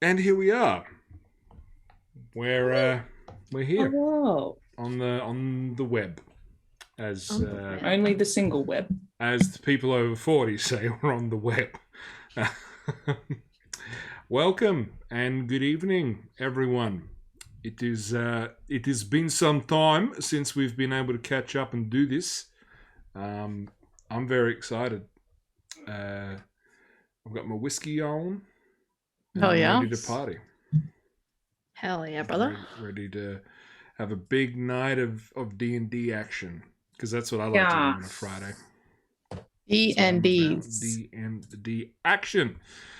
And here we are. We're here Hello. on the web, as Only the single web. as the people over 40 say, we're on the web. Welcome and good evening, everyone. It has been some time since we've been able to catch up and do this. I'm very excited. I've got my whiskey on. And Oh, yeah? I'm ready to party. Hell yeah, brother. Ready to have a big night of D&D action, because that's what I like to do on a Friday. D&Ds. D&D action.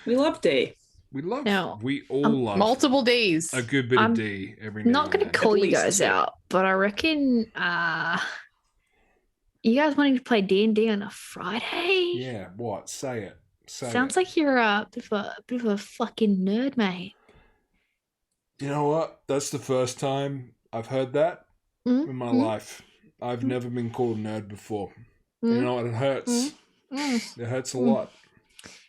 We love D. We Now, all love multiple Ds. a good bit of D every now Not and going to then. call At you least guys two. out, but I reckon you guys wanting to play D&D on a Friday? Yeah, what? Say it. Sounds like you're a bit of a fucking nerd, mate. You know what? That's the first time I've heard that in my life. I've never been called a nerd before. You know what? It hurts. It hurts a lot.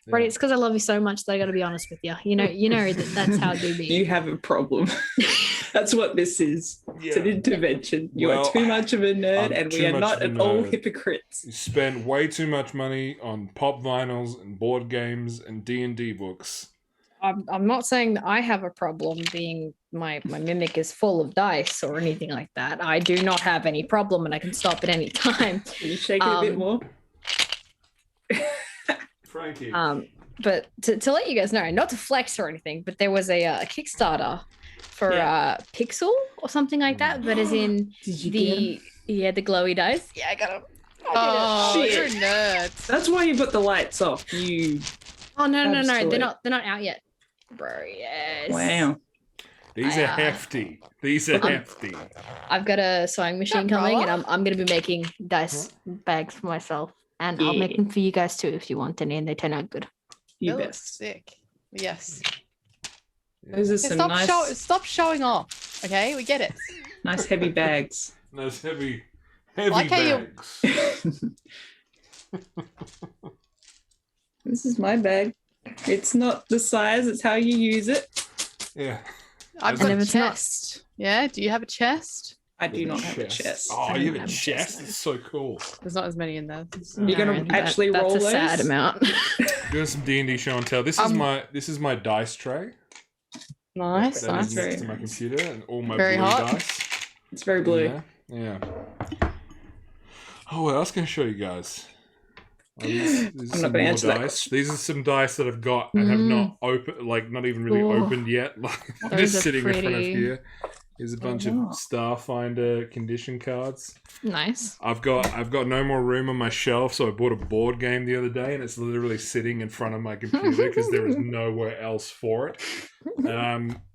Right, Yeah. it's because I love you so much that I got to be honest with you. You know that's how it do be. You have a problem. That's what this is. It's an Yeah. intervention. You Well, are too much of a nerd, I'm and too we are much not of a at all nerd. hypocrites. You spend way too much money on pop vinyls and board games and D&D books. I'm not saying that I have a problem being my mimic is full of dice or anything like that. I do not have any problem, and I can stop at any time. Can you shake it a bit more? Frankie. But to let you guys know, not to flex or anything, but there was a Kickstarter for Pixel or something like that. But as in Did you get 'em? the glowy dice. Yeah, I got them. Oh, you're shit. a nerd. That's why you put the lights off. You. Oh no, Absolutely. they're not out yet, bro. Yes. Wow. These are hefty. These are hefty. I've got a sewing machine Yeah, coming, brother. and I'm gonna be making dice bags for myself, and I'll make them for you guys too if you want any, and they turn out good. You That bet. looks sick. Yes. Those are some Stop showing off. Okay, we get it. nice heavy bags. Those heavy Like how you- bags. This is my bag. It's not the size, it's how you use it. Yeah. I've Never got a it's not- chest. Yeah. Do you have a chest? I do not have a chest. Oh, I you don't have a have a chest? chest. It's so cool. There's not as many in there. You're gonna actually roll that's a those? sad amount. Doing some D&D show and tell. This is my dice tray. Nice. That Nice. is next to my computer and all my Very blue hot. dice. It's very blue. Yeah. Oh, what else can I show you guys? Oh, these I'm some not gonna more answer that dice. These are some dice that I've got and have not opened, like not even really Ooh. opened yet. Like they're Those just are sitting in front of pretty. here. Here's a bunch of Starfinder condition cards. Nice. I've got no more room on my shelf, so I bought a board game the other day, and it's literally sitting in front of my computer because there is nowhere else for it.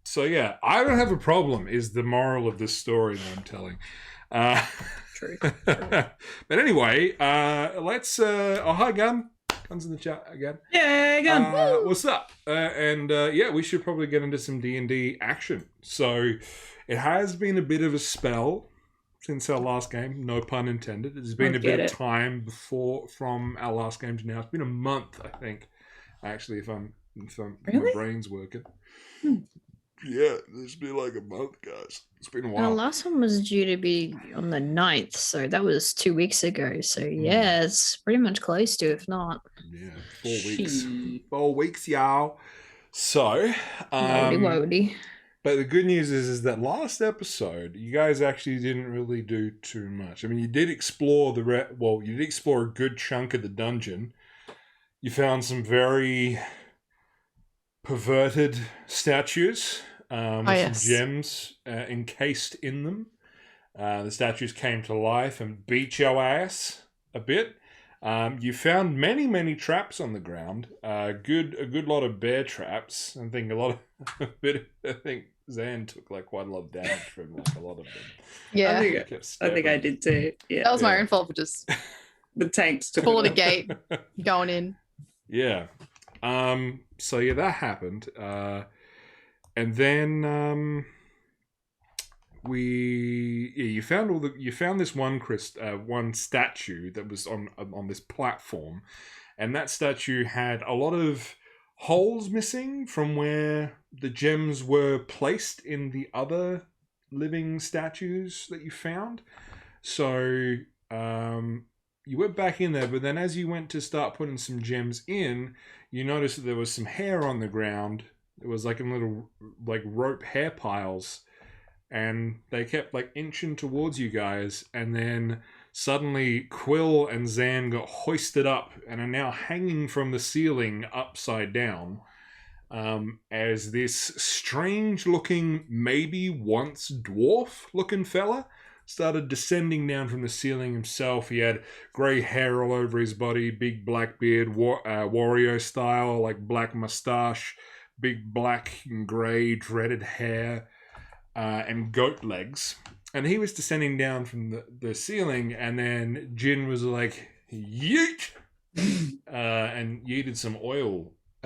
So yeah, I don't have a problem. Is the moral of this story that I'm telling? True. But anyway, let's. Oh, hi, Gun. Gun's in the chat again. Yeah, gun. What's up? Yeah, we should probably get into some D&D action. So it has been a bit of a spell since our last game. No pun intended. There's been a bit of time from our last game to now. It's been a month, I think. Actually, if my Really? brain's working. Yeah, it's been like a month, guys. It's been a The while. last one was due to be on the 9th, so that was 2 weeks ago. So yeah, it's pretty much close to, if not. Yeah, 4 weeks. She- 4 weeks, y'all. So, Wody. but the good news is that last episode, you guys actually didn't really do too much. I mean, you did explore you did explore a good chunk of the dungeon. You found some very perverted statues with yes. some gems encased in them. The statues came to life and beat your ass a bit. You found many traps on the ground. A good lot of bear traps. I think I think Zan took like quite a lot of damage from like a lot of them. Yeah. I think I did too. Yeah. That was my own fault for just The tanks took pulling a it. gate, going in. Yeah. So yeah, that happened. And then you found this one statue that was on this platform, and that statue had a lot of holes missing from where the gems were placed in the other living statues that you found. So you went back in there, but then as you went to start putting some gems in, you noticed that there was some hair on the ground. It was like in little like rope hair piles, and they kept like inching towards you guys, and then suddenly Quill and Zan got hoisted up and are now hanging from the ceiling upside down, as this strange looking, maybe once dwarf looking fella started descending down from the ceiling himself. He had grey hair all over his body, big black beard, Wario style, like black mustache, big black and grey dreaded hair, and goat legs. And he was descending down from the ceiling, and then Jin was like, yeet! And yeeted an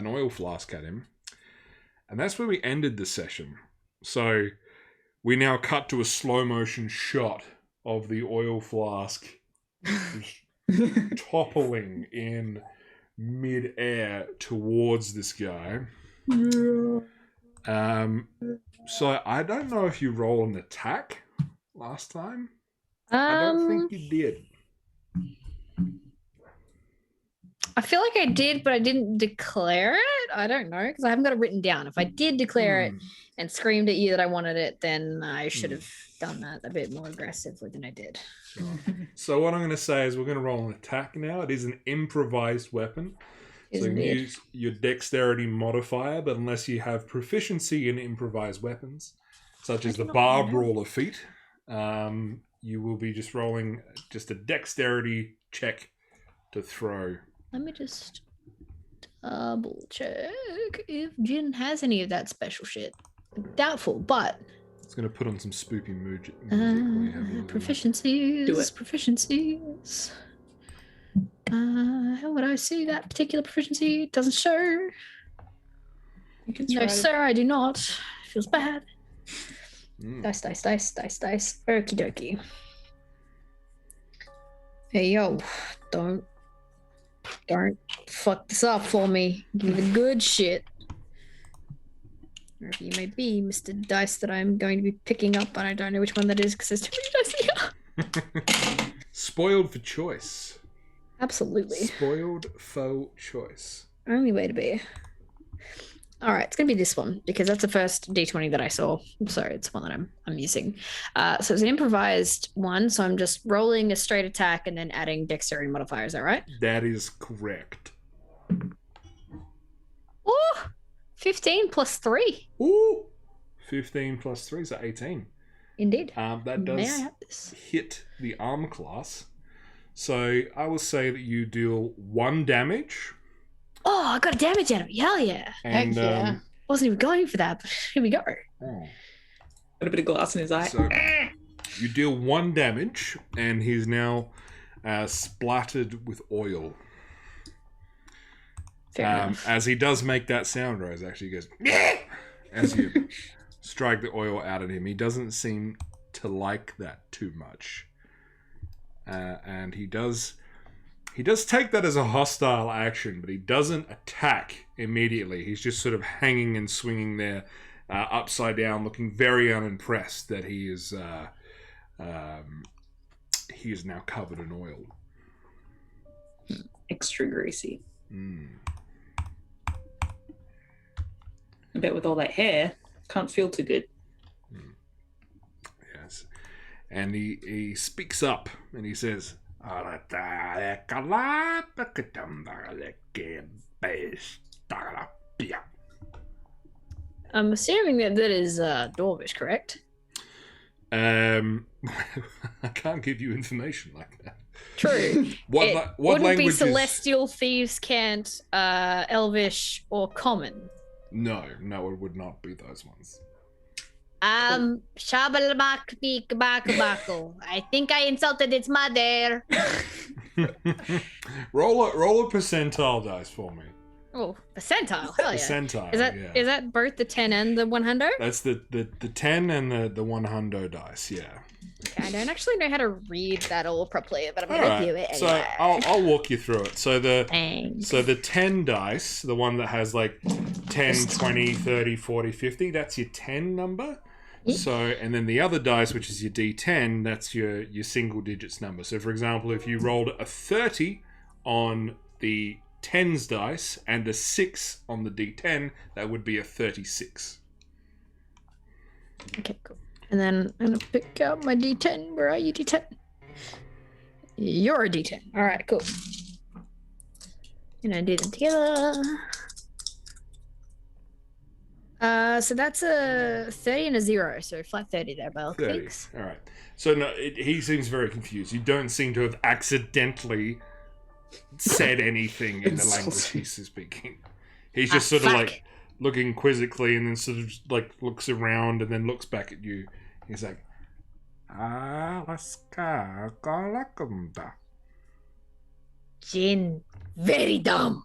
oil flask at him. And that's where we ended the session. So we now cut to a slow motion shot of the oil flask toppling in mid-air towards this guy. So I don't know if you roll an attack last time. I don't think you did. I feel like I did, but I didn't declare it. I don't know, because I haven't got it written down. If I did declare it and screamed at you that I wanted it, then I should have done that a bit more aggressively than I did. So what I'm going to say is we're going to roll an attack now. It is an improvised weapon. So you can use your dexterity modifier, but unless you have proficiency in improvised weapons, such as the bar brawler feat, you will be just rolling just a dexterity check to throw. Let me just double check if Jin has any of that special shit. Doubtful, but It's going to put on some spoopy music. When you have a little- proficiencies. Do it. Proficiencies. How would I see that particular proficiency? It doesn't show. You can No, try. sir, I do not. Feels bad. Mm. Dice. Okie dokie. Hey, yo. Don't fuck this up for me. Give me the good shit. Wherever you may be, Mr. Dice that I'm going to be picking up, and I don't know which one that is because there's too many dice here. Spoiled for choice. Absolutely. Spoiled for choice. Only way to be. All right, it's gonna be this one because that's the first D20 that I saw. So it's the one that I'm using. So it's an improvised one. So I'm just rolling a straight attack and then adding dexterity modifier. Is that right? That is correct. Ooh, 15 plus 3. Ooh! 15 plus 3 is 18. Indeed. That May I does have this? hit the arm class. So I will say that you deal 1 damage. Oh, I got a damage out of it. Hell yeah. And Heck yeah. Wasn't even going for that, but here we go. oh, Got a bit of glass in his eye. so you deal 1 damage, and he's now splattered with oil. Fair enough. As he does make that sound, Rose actually goes as you strike the oil out at him. He doesn't seem to like that too much, and he does take that as a hostile action, but he doesn't attack immediately. He's just sort of hanging and swinging there, upside down, looking very unimpressed that he is now covered in oil. Extra greasy. Mm. I bet with all that hair, can't feel too good. Yes. And he speaks up and he says, I'm assuming that is Dwarvish, correct? I can't give you information like that. True. What It what wouldn't language be is... Celestial, Thieves' Cant, Elvish, or Common. No, it would not be those ones. Shabalabakbakabakabakal. I think I insulted its mother. roll a percentile dice for me. Oh, percentile. Hell yeah. Percentile. Is that both the 10 and the 100? That's the 10 and the 100 dice, yeah. Okay, I don't actually know how to read that all properly, but I'm All gonna right. do it So anyway. I'll walk you through it. So the Thanks. 10 dice, the one that has like 10, 20, 30, 40, 50, that's your 10 number. Yep. So, and then the other dice, which is your D10, that's your single digits number. So, for example, if you rolled a 30 on the tens dice and a 6 on the D10, that would be a 36. Okay, cool. And then I'm gonna pick out my D10. Where are you, D10? You're a D10. All right, cool. And I do them together. So that's a 30 and a 0, so flat 30 there, Belle. 30. Thanks. All right. So, no, he seems very confused. You don't seem to have accidentally said anything in the language he's speaking. He's just sort of fuck. like looking quizzically and then sort of like looks around and then looks back at you. He's like, Alaska Galakunda. Jin, very dumb.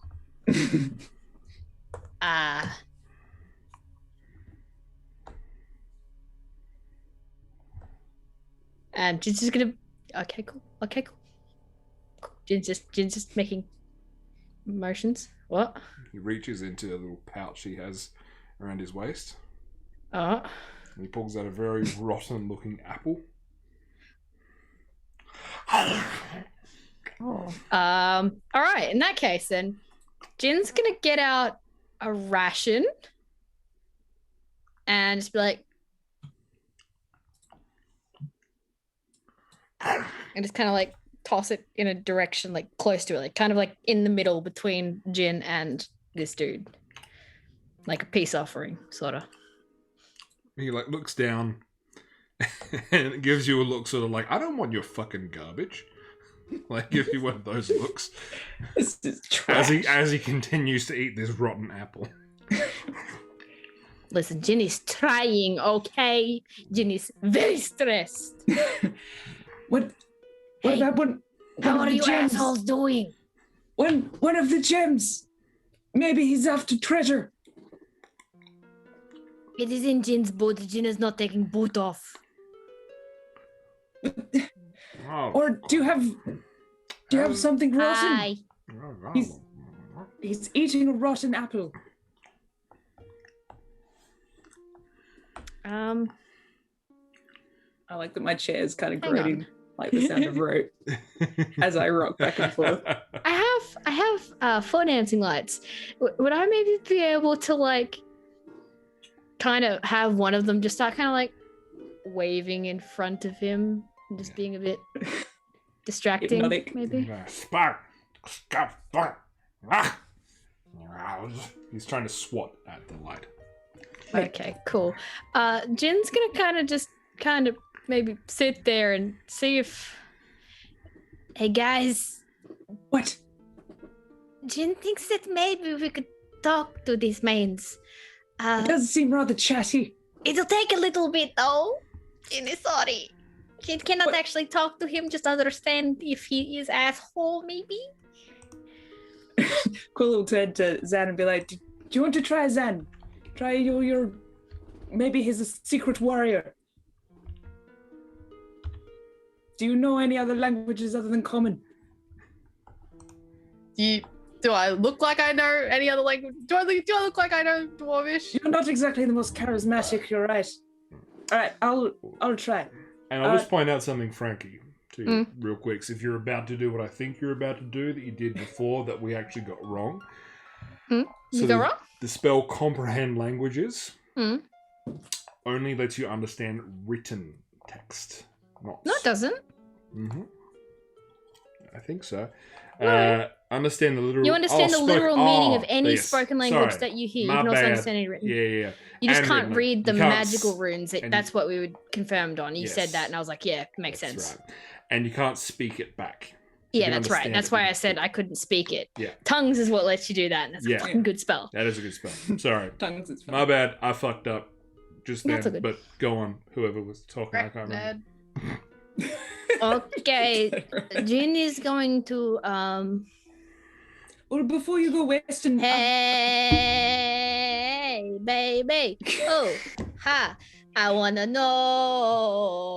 And Jin's just gonna. Okay, cool. Okay, cool. Jin's just making motions. What? He reaches into a little pouch he has around his waist. Oh. And he pulls out a very rotten looking apple. All right. In that case, then, Jin's gonna get out a ration and just be like, and just kind of like toss it in a direction like close to it, like kind of like in the middle between Jin and this dude, like a peace offering, sort of. He like looks down and it gives you a look sort of like, I don't want your fucking garbage. Like gives you one of those looks. This is trash. As he continues to eat this rotten apple. Listen, Jin is trying, okay? Jin is very stressed. What Hey, about one How of are the you gems? assholes doing? One of the gems. Maybe he's after treasure. It is in Jin's boot. Jin is not taking boot off. Oh, Or do you have something rotten? Hi. He's eating a rotten apple. I like that my chair is kind of Hang grating like the sound of rope as I rock back and forth. I have four dancing lights. Would I maybe be able to like kind of have one of them just start kind of like waving in front of him and just being a bit distracting, Hypnotic. maybe? He's trying to swat at the light. Okay, cool. Jin's gonna kind of maybe sit there and see if. Hey guys, What? Jin thinks that maybe we could talk to these mains. It does seem rather chatty. It'll take a little bit though. Jin is sorry. Jin cannot What? actually talk to him, just understand if he is asshole, maybe. Quill will turn to Zan and be like, do you want to try Zan? Try your maybe he's a secret warrior. Do you know any other languages other than common? Do I look like I know any other language? Do I look like I know Dwarvish? You're not exactly the most charismatic, you're right. Alright, I'll try. And I'll just point out something, Frankie, to you real quick. So if you're about to do what I think you're about to do that you did before that we actually got wrong. You So go wrong? The spell comprehend languages Hmm. only lets you understand written text. Not No, it doesn't. Mm-hmm. I think so. No. Understand the literal. You understand the literal meaning of any yes. spoken language Sorry. that you hear. My You can also bad. understand any written. Yeah. You just And can't written. read the You can't magical s- runes. and That's what we would confirmed on. You said Yes. that, and I was like, yeah, makes That's sense. right. And you can't speak it back. You Yeah, can that's right. understand That's it, why but I you said can't I couldn't speak it. Yeah. Tongues is what lets you do that, and that's Yeah. a fucking good spell. That is a good spell. Sorry. Tongues is fine. My bad. I fucked up just That's then. all good. But go on. Whoever was talking, I Right, can't Ned. remember. Okay, Jin is going to Well, before you go wasting... Hey, baby. Oh, ha. I wanna know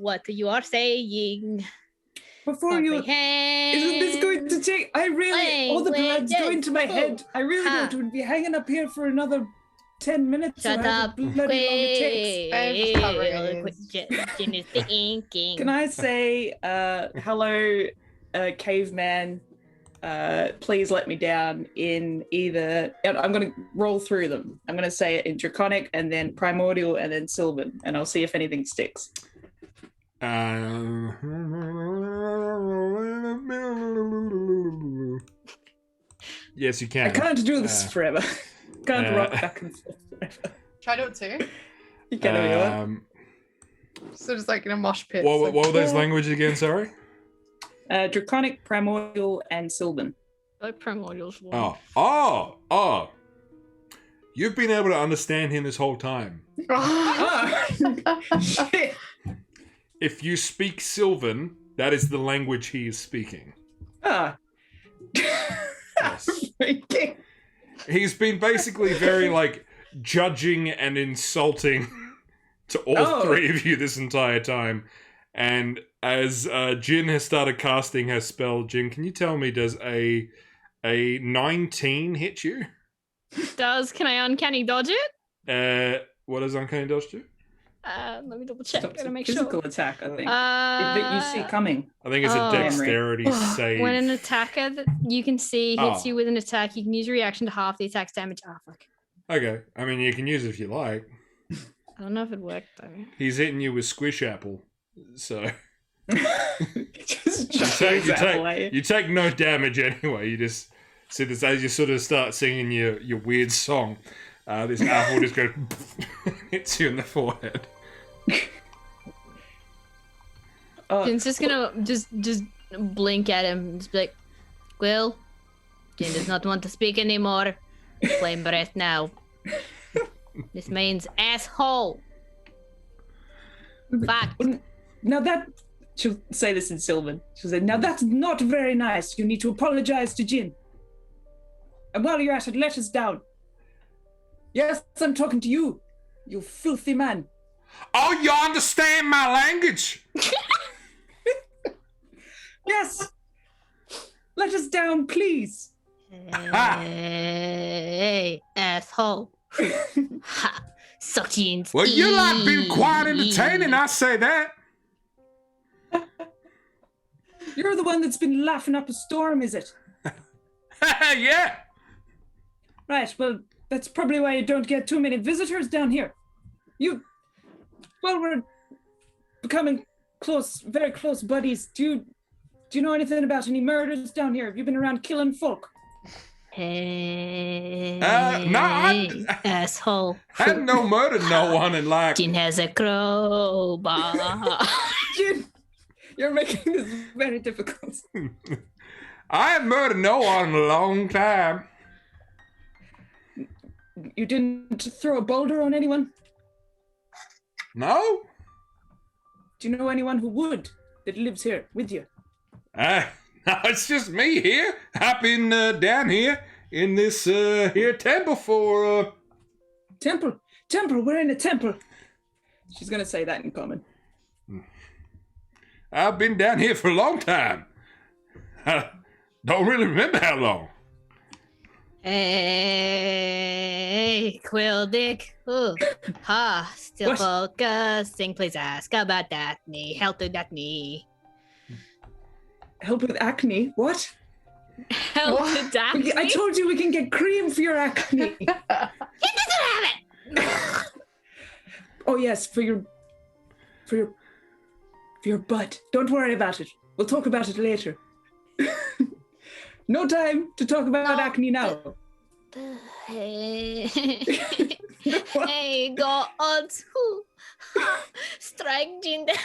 what you are saying. Before you, isn't this going to take? I really, all the blood's going to my head. I really don't want to be hanging up here for another 10 minutes. Shut or however up. bloody long it takes. I'm just covering Can I say, hello, caveman? Please let me down in either. I'm going to roll through them. I'm going to say it in Draconic and then Primordial and then Sylvan, and I'll see if anything sticks. Yes, you can. I can't do this forever. Can't rock back and forth forever. Try to do it too. You can if you want. So just like in a mosh pit. What were those languages again? Sorry. Draconic, Primordial, and Sylvan. Like Primordial's one. Oh. You've been able to understand him this whole time. Shit. If you speak Sylvan, that is the language he is speaking. Yes. He's been basically very, judging and insulting to all three of you this entire time. And as Jin has started casting her spell, Jin, can you tell me, does a 19 hit you? Can I uncanny dodge it? What does uncanny dodge do? Let me double check. Gotta make physical sure. attack, I think. That you see coming. I think it's a dexterity save. When an attacker that you can see hits you with an attack, you can use a reaction to half the attack's damage. Fuck. Okay. I mean, you can use it if you like. I don't know if it worked, though. He's hitting you with Squish Apple, so... Just you take no damage anyway. You just see this as you sort of start singing your weird song. This apple just goes hits you in the forehead. Jin's just gonna just blink at him and just be like, "Quill, Jin does not want to speak anymore. Flame breath now. This means asshole. Fuck." Now that she'll say this in Sylvan. She'll say, "Now that's not very nice. You need to apologize to Jin. And while you're at it, let us down. Yes, I'm talking to you, you filthy man." Oh, you understand my language? Yes. Let us down, please. Hey, asshole. Ha. Suck Jin's. Well, you like being quite entertaining, I say that. You're the one that's been laughing up a storm, is it? Yeah. Right, well, that's probably why you don't get too many visitors down here. We're becoming close, very close buddies. Do you know anything about any murders down here? Have you been around killing folk? Hey, no, asshole. I no murdered no one in Jin has a crowbar. Jin, you're making this very difficult. I haven't murdered no one in a long time. You didn't throw a boulder on anyone? No? Do you know anyone who would, that lives here with you? No, it's just me here. I've been down here in this here temple for... Temple, we're in a temple. She's going to say that in common. I've been down here for a long time. I don't really remember how long. Hey, Quill Dick. Ooh. Ha, still What? focusing. Please ask about that knee. Help with that knee. Help with acne? What? Help with that knee? I told you we can get cream for your acne. He doesn't have it! Oh yes, for your butt. Don't worry about it. We'll talk about it later. No time to talk about acne now. Hey, hey, God, strike Jin down.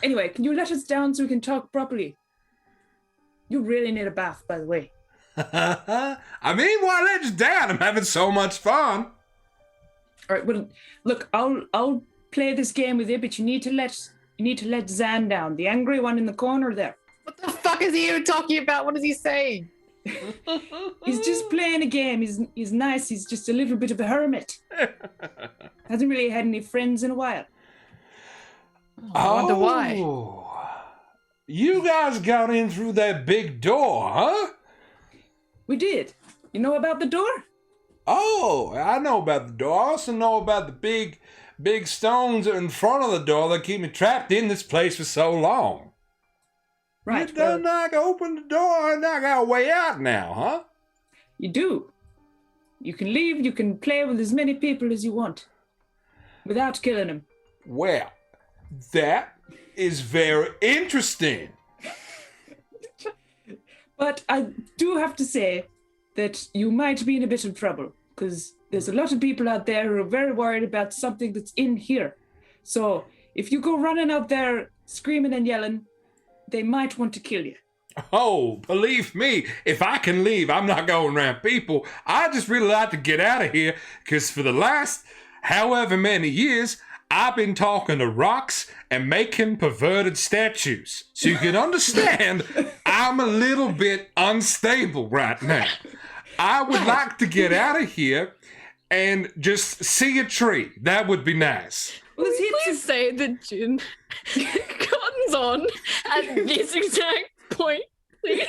Anyway, can you let us down so we can talk properly? You really need a bath, by the way. I mean, why let you down? I'm having so much fun. All right. Well, look, I'll play this game with you, but you need to let Zan down, the angry one in the corner there. What the fuck is he even talking about? What is he saying? He's just playing a game. He's nice. He's just a little bit of a hermit. Hasn't really had any friends in a while. I wonder why. You guys got in through that big door, huh? We did. You know about the door? Oh, I know about the door. I also know about the big stones in front of the door that keep me trapped in this place for so long. Right. You done like open the door and I got a way out now, huh? You do. You can leave. You can play with as many people as you want without killing them. Well, that is very interesting. But I do have to say that you might be in a bit of trouble because there's a lot of people out there who are very worried about something that's in here. So if you go running out there screaming and yelling, they might want to kill you. Oh, believe me, if I can leave, I'm not going around people. I just really like to get out of here because for the last however many years, I've been talking to rocks and making perverted statues. So you can understand I'm a little bit unstable right now. I would like to get out of here and just see a tree. That would be nice. Well, Please say that Jin cottons on at this exact point, please.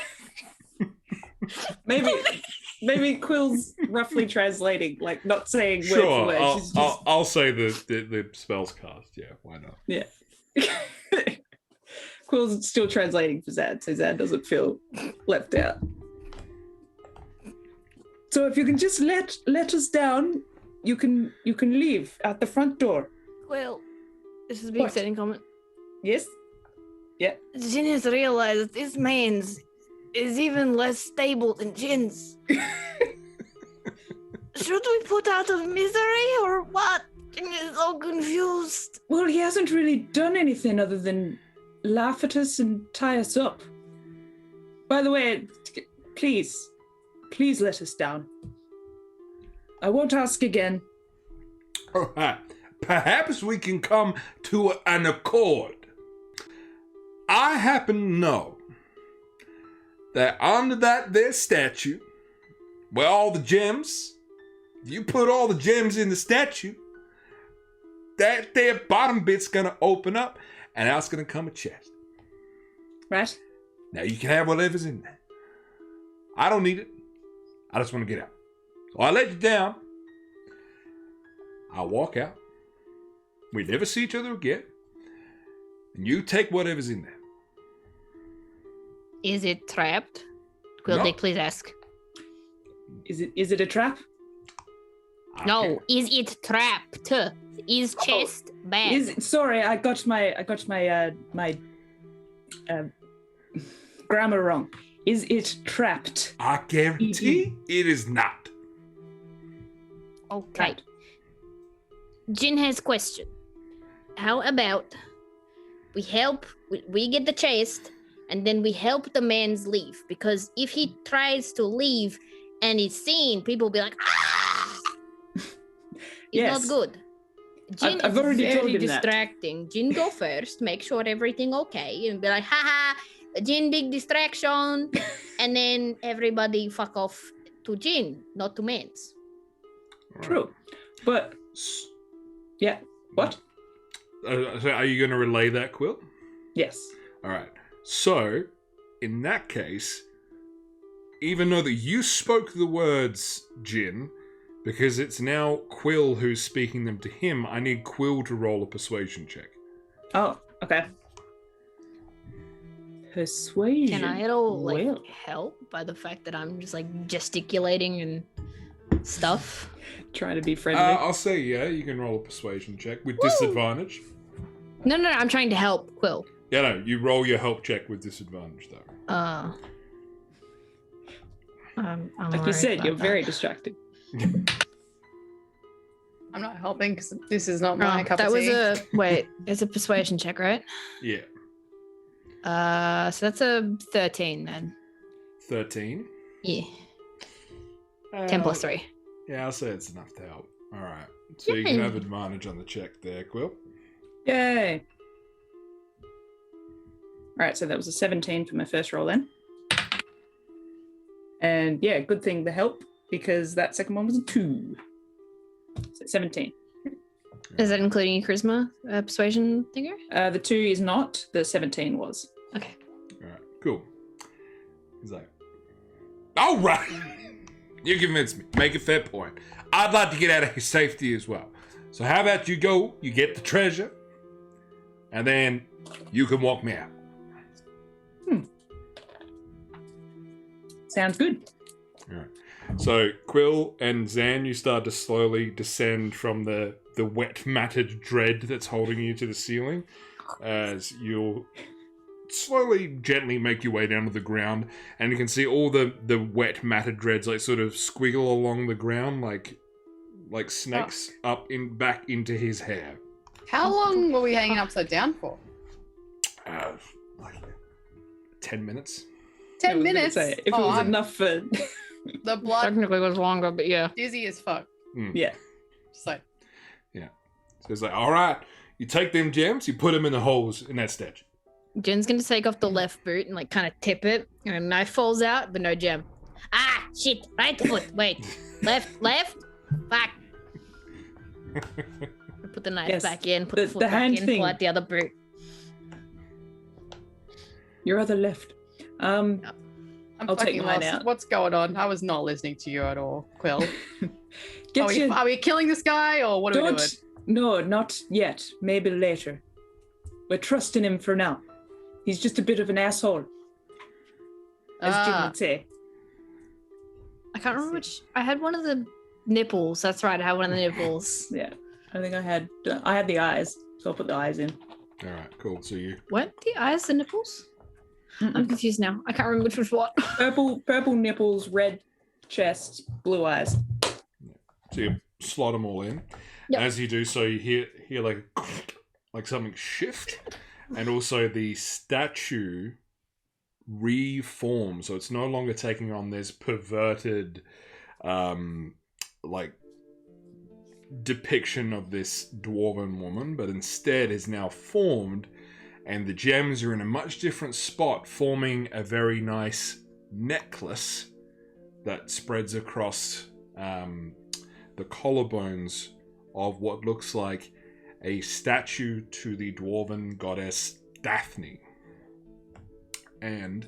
Maybe Quill's roughly translating, like not saying word for Sure, word. She's just... I'll say the spells cast. Yeah, why not? Yeah. Quill's still translating for Zad, so Zad doesn't feel left out. So if you can just let us down, you can leave out the front door. Well, this is a big What? setting comment. Yes? Yeah. Jin has realized this man's is even less stable than Jin's. Should we put out of misery or what? Jin is so confused. Well, he hasn't really done anything other than laugh at us and tie us up. By the way, please let us down. I won't ask again. All right. Perhaps we can come to an accord. I happen to know that under that there statue, where all the gems, you put all the gems in the statue, that there bottom bit's gonna open up, and out's gonna come a chest. Right? Now you can have whatever's in there. I don't need it. I just want to get out. So I let you down. I walk out. We never see each other again. And you take whatever's in there. Is it trapped? Quildick, No. please ask. Is it a trap? No, is it trapped? Is chest bad? Sorry, I got my grammar wrong. Is it trapped? I guarantee it is not. Okay. Right. Jin has a question. How about we get the chest and then we help the man's leave? Because if he tries to leave and is seen, people will be like, ah! It's Yes. not good. Jin I've is already told very him that. distracting. Jin, go first, make sure everything okay, and be like, haha, Jin, big distraction. And then everybody fuck off to Jin, not to Mans. True. But yeah. What? So are you going to relay that, Quill? Yes. All right. So, in that case, even though that you spoke the words, Jin, because it's now Quill who's speaking them to him, I need Quill to roll a persuasion check. Oh, okay. Persuasion. Can I roll Well. help by the fact that I'm just gesticulating and stuff? Trying to be friendly. I'll say yeah, you can roll a persuasion check with disadvantage. No, I'm trying to help Quill. Yeah, no, you roll your help check with disadvantage though. I'm like you worried said, about you're that. very distracted. I'm not helping because this is not my cup that of was tea. wait, it's a persuasion check, right? Yeah. So that's a 13 then. 13. Yeah. 10 plus 3. Yeah, I'll say it's enough to help. All right. So you can Yay. have advantage on the check there, Quill. Yay. All right, so that was a 17 for my first roll then. And yeah, good thing the help, because that second one was a 2. So 17. Is that including your charisma persuasion thinger? The 2 is not, the 17 was. Okay. All right, cool. He's like, all right, you convinced me. Make a fair point. I'd like to get out of his safety as well. So how about you go, you get the treasure, and then you can walk me out. Sounds good. All right. So Quill and Zan, you start to slowly descend from the wet matted dread that's holding you to the ceiling, as you'll slowly, gently make your way down to the ground, and you can see all the wet matted dreads like sort of squiggle along the ground like snakes back into his hair. How long were we hanging upside down for? Like 10 minutes. 10 minutes? If it was I'm enough for... the blood Technically it was longer, but yeah. dizzy as fuck. Yeah. Just like, So it's like, all right, you take them gems, you put them in the holes in that statue. Jen's gonna take off the left boot and like kind of tip it, and a knife falls out, but no gem. Ah, shit! Right foot. Wait, left. Fuck. Put the knife Yes, back in. Put the the foot back hand in. thing. Pull out the other boot. Your other left. I'm I'll take fucking mine lost. out. What's going on? I was not listening to you at all, Quill. Get you... Are we killing this guy, or what are we doing? No, not yet. Maybe later. We're trusting him for now. He's just a bit of an asshole, as Jim would say. I can't remember which. I had one of the nipples. That's right. I had one of the nipples. Yeah, I think I had the eyes, so I'll put the eyes in. All right, cool. So you What? The eyes, the nipples? I'm confused now. I can't remember which was what. Purple nipples, red chest, blue eyes. So you slot them all in. Yep. As you do so, you hear like something shift, and also the statue reforms. So it's no longer taking on this perverted, like depiction of this dwarven woman, but instead is now formed, and the gems are in a much different spot, forming a very nice necklace that spreads across the collarbones of what looks like a statue to the dwarven goddess Daphne. And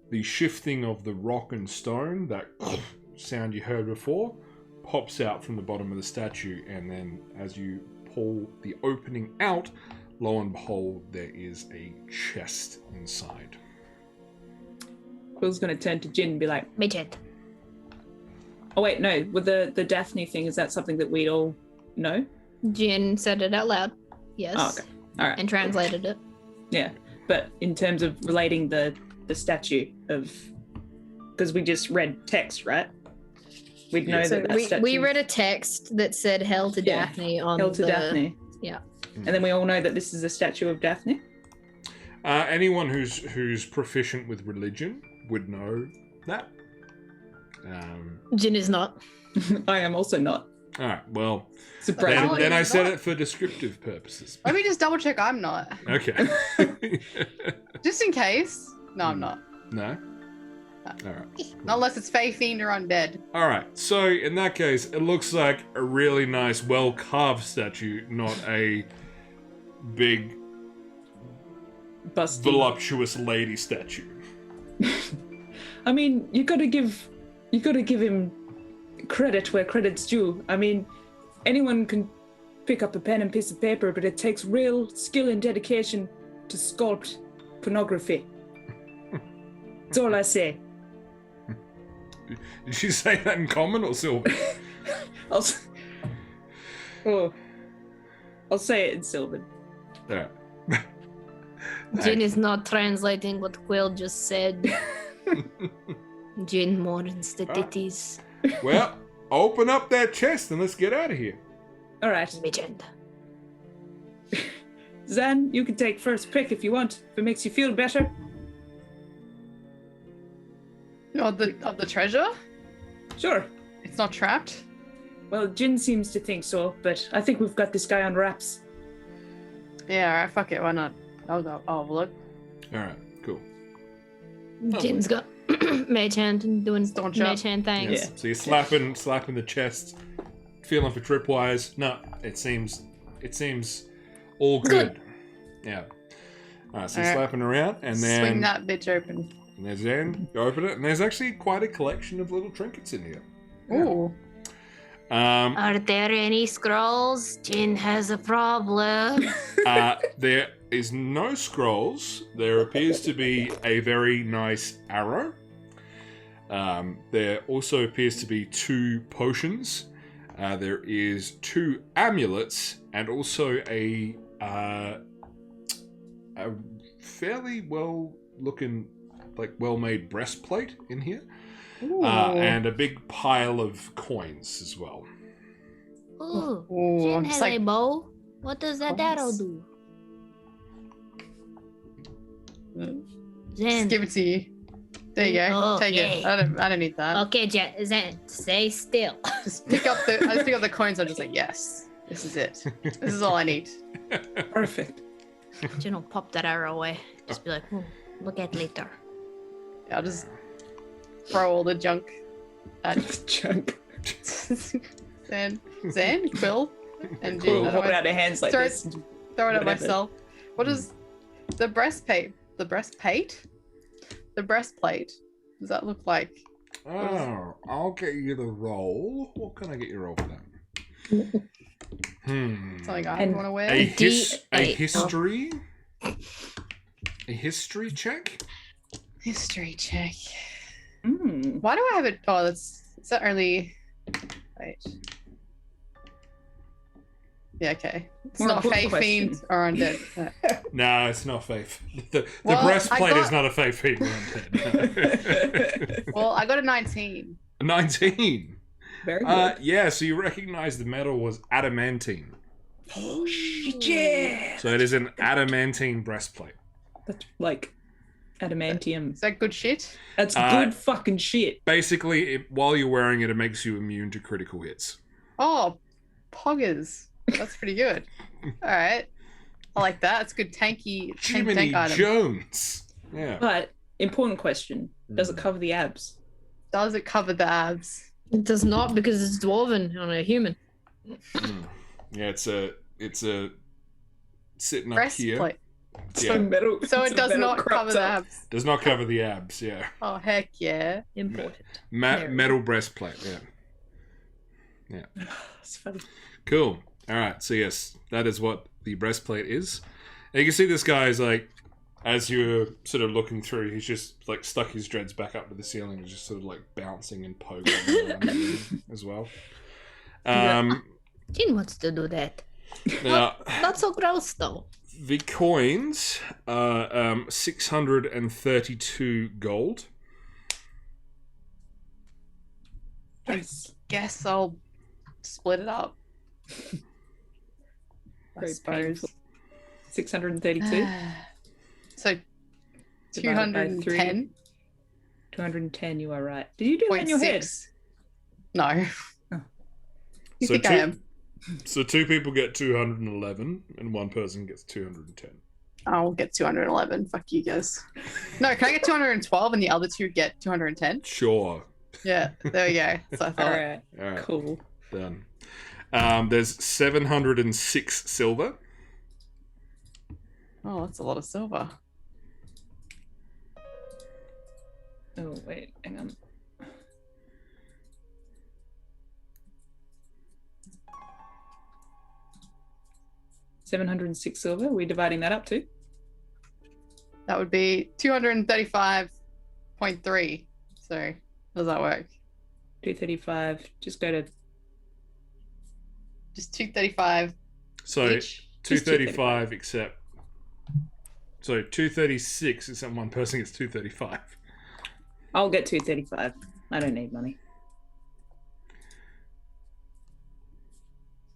the shifting of the rock and stone, that sound you heard before, pops out from the bottom of the statue, and then as you pull the opening out, lo and behold, there is a chest inside. Quill's going to turn to Jin and be like, Midget. oh wait, no, with the Daphne thing, is that something that we all know? Jin said it out loud. Yes. Oh, okay. All right. And translated it. Yeah, but in terms of relating the statue of, because we just read text, right? We'd know So that statue. we read a text that said "Hell to Yeah. Daphne" on Held to the... Daphne. Yeah. And then we all know that this is a statue of Daphne. Anyone who's proficient with religion would know that. Jin is not. I am also not. All right, well, Surprisingly. then I he's said not. it for descriptive purposes. Let me just double check I'm not. Okay. Just in case. No, I'm not. No? All right. Unless it's Fae Fiend or Undead. All right. So in that case, it looks like a really nice, well-carved statue, not a big, Busty. voluptuous lady statue. I mean, you gotta give him credit where credit's due. I mean, anyone can pick up a pen and piece of paper, but it takes real skill and dedication to sculpt pornography. That's all I say. Did you say that in common or Sylvan? I'll say it in Sylvan. All right. Jin is not translating what Quill just said. Jin mourns the titties. Well, open up that chest and let's get out of here. All right, Midget. Zan, you can take first pick if you want. If it makes you feel better. Of the treasure? Sure. It's not trapped? Well, Jin seems to think so, but I think we've got this guy on wraps. Yeah, alright, fuck it, why not? I'll go. Oh, look. All right. Cool. Jin's got mage hand and doing Staunch up. mage hand things. Yeah. So you're slapping the chest, feeling for tripwires. No, it seems all good. Yeah. Alright, so you're Alright. slapping around, and then Swing that bitch open. and there's Zen. You open it, and there's actually quite a collection of little trinkets in here. Ooh. Are there any scrolls? Jin has a problem. There is no scrolls. There appears to be a very nice arrow. There also appears to be 2 potions. There is 2 amulets and also a fairly well-looking, well-made breastplate in here. Ooh. And a big pile of coins as well. Ooh, Ooh, Jin it's has like a bow. What does that arrow coins. do? just Zen. give it to you. There you go. Oh, Take yay. it. I don't need that. Okay, Zen, stay still. Just pick up the coins. I'm just like, yes, this is it. This is all I need. Perfect. Jin will pop that arrow away. Just be like, look at later. Yeah, I'll just throw all the junk at Chunk. Zen, Quill, and Cool. Jin. Hold it out of hands like Throw it- this. Throw it at Whatever. myself. What is the breastplate? The breastplate? The breastplate. Does that look like? Oh, I'll get you the roll. What can I get you roll for that? Something I And want to A, wear? D8. history? A history check? History check. Mm. Why do I have it? Oh, is that only? Wait. Yeah, okay. It's More not important Fey Fiend question. or Undead. No, it's not Faith. The Well, I breastplate is got- not a Faith feat. Well, I got a 19. 19. Very good. Yeah, so you recognize the metal was adamantine. Oh shit! Yeah. So it is an adamantine breastplate. That's like adamantium. Is that good shit? That's good fucking shit. Basically, while you're wearing it, it makes you immune to critical hits. Oh, poggers. That's pretty good. All right. I like that. It's good tanky tank Jiminy item. Jones. Yeah. But important question: does it cover the abs? Does it cover the abs? It does not because it's dwarven on a human. Mm. Yeah, it's a sitting up here. Breastplate. Yeah. metal. So it so does metal not cropped cover the up. abs. Does not cover the abs. Yeah. Oh heck yeah. Important. Metal Very. breastplate. Yeah. It's funny. Cool. All right. So yes, that is what the breastplate is. And you can see this guy is like, as you're sort of looking through, he's just like stuck his dreads back up to the ceiling and just sort of like bouncing and poking around as well. Jin wants to do that. Now, Not so gross though. the coins are 632 gold. Nice. Guess I'll split it up. I Very suppose. painful. 632. So Divided by 210.6. 210. You are right. Did you do that in your head? No. Oh. You So think I two- am? So 2 people get 211 and 1 person gets 210. I'll get 211. Fuck you guys. No, can I get 212 and the other 2 get 210? Sure. Yeah, there we go. That's what I All thought. right. All right. Cool. Done. There's 706 silver. Oh, that's a lot of silver. Oh wait, hang on. $706 silver. Are we dividing that up too? That would be 235.3. So, how does that work? 235. Just go to Just 235 So each? 235 except. So 236 except 1 person gets 235. I'll get 235. I don't need money.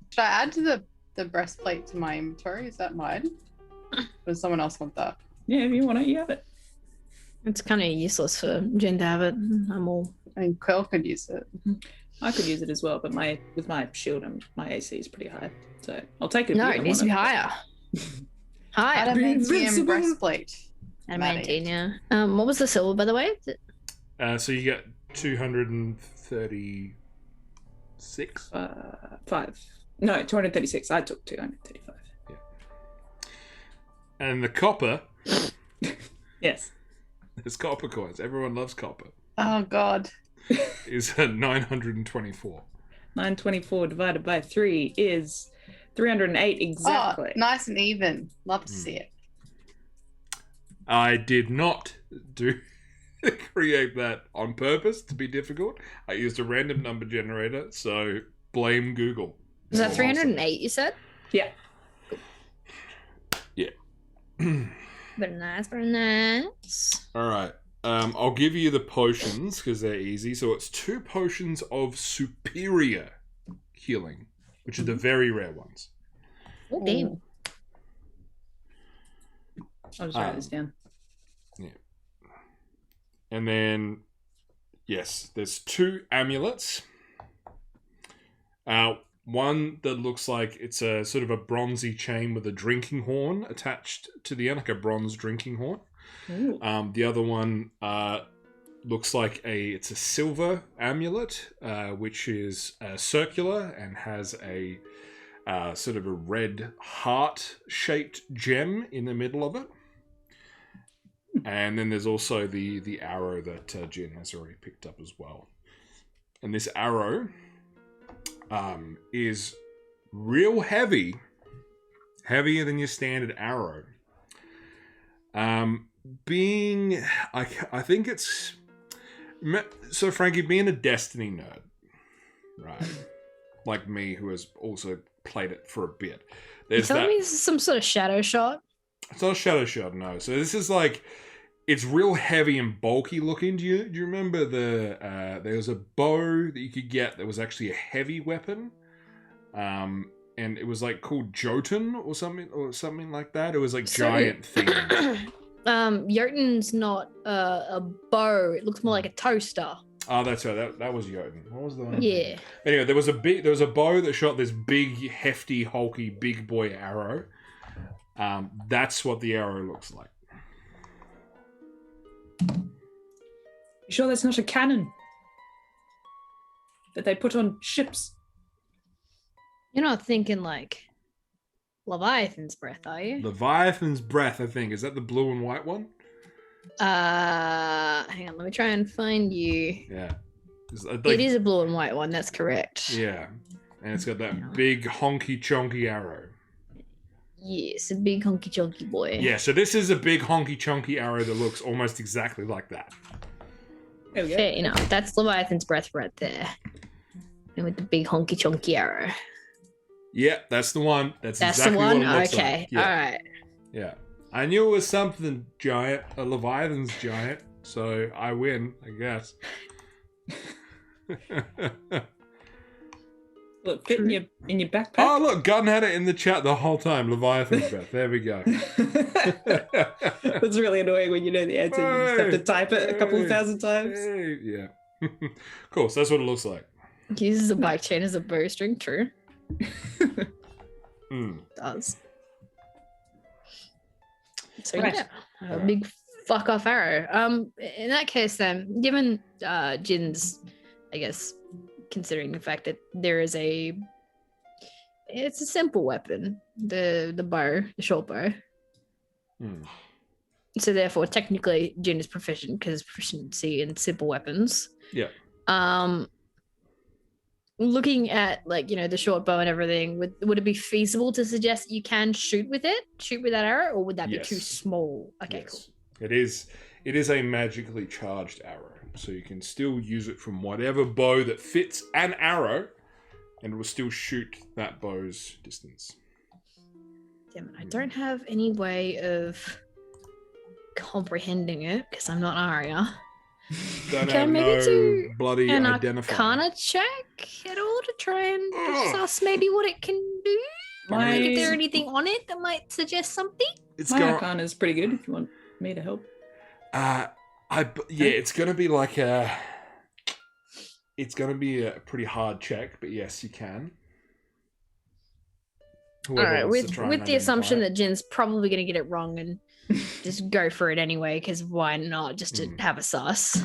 Should I add to the breastplate to my inventory? Is that mine? Or does someone else want that? Yeah, if you want it, you have it. It's kind of useless for Jin to have it. I'm all. I mean, Quill could use it. I could use it as well, but with my shield, my AC is pretty high, so I'll take it. if No, you it don't needs to be want higher. Higher. Adamantium invincible. breastplate. Adamantine, yeah. What was the silver, by the way? So you get 236. 5. No, 236. I took 235. And the copper, Yes. there's copper coins. Everyone loves copper. Oh God. Is 924. 924 divided by 3 is 308 exactly. Oh, nice and even. Love to see it. I did not create that on purpose to be difficult. I used a random number generator, so blame Google. Was that 308 you said? Yeah. Yeah. Very nice, very nice. All right. I'll give you the potions because they're easy. So it's 2 potions of superior healing, which are the very rare ones. Oh, damn. I'll just write this down. Yeah. And then, yes, there's 2 amulets. One that looks like it's a sort of a bronzy chain with a drinking horn attached to the end, like a bronze drinking horn. Ooh. The other one looks like it's a silver amulet, which is circular and has a sort of a red heart-shaped gem in the middle of it. And then there's also the arrow that Jin has already picked up as well. And this arrow is real heavy, heavier than your standard arrow. I think it's so. Frankie, being a Destiny nerd, right? Like me, who has also played it for a bit. You telling me this is some sort of shadow shot? It's not a shadow shot, no. So this is like, it's real heavy and bulky looking. Do you remember there was a bow that you could get that was actually a heavy weapon, and it was like called Jotun or something like that. It was like giant themed. Jotun's not a bow. It looks more like a toaster. Oh, that's right. That was Jotun. What was the one? Yeah. Anyway, there was a bow that shot this big, hefty, hulky, big boy arrow. That's what the arrow looks like. You sure that's not a cannon that they put on ships? You're not thinking like Leviathan's breath, are you? Leviathan's breath, I think. Is that the blue and white one? Hang on, let me try and find you. Yeah. It is a blue and white one, that's correct. Yeah. And it's got that big honky chonky arrow. Yes, a big honky chonky boy. Yeah, so this is a big honky chonky arrow that looks almost exactly like that. There we go. Fair enough. That's Leviathan's breath right there. And with the big honky chonky arrow. Yeah, that's the one. That's the exactly one? what it looks Okay, like. Yeah. alright. Yeah. I knew it was something giant, a Leviathan's giant, so I win, I guess. Look, fit in your backpack. Oh, look, Gunn had it in the chat the whole time. Leviathan's breath. There we go. That's really annoying when you know the answer. You just have to type it a couple of thousand times. Hey, yeah. Cool, so that's what it looks like. He uses a bike chain as a bowstring, true. Does. So Right. yeah, a big fuck off arrow. In that case then, given Jin's, I guess, considering the fact that there is it's a simple weapon, the bow, the short bow. So therefore, technically, Jin is proficient because proficiency in simple weapons. Yeah. Looking at the short bow and everything, would it be feasible to suggest that you can shoot with that arrow, or would that be too small? Okay, yes. cool. It is a magically charged arrow, so you can still use it from whatever bow that fits an arrow, and it will still shoot that bow's distance. Damn it, I don't have any way of comprehending it because I'm not Arya. Don't Okay, have maybe no to bloody an identifier. Arcana check at all to try and suss maybe what it can do. My- Like, if there anything on it that might suggest something? It's My going. Arcana is pretty good if you want me to help. It's gonna be like it's gonna be a pretty hard check, but yes, you can. All right, wants to try and with the assumption identify that Jin's probably going to get it wrong and just go for it anyway, because why not? Just to have a sus.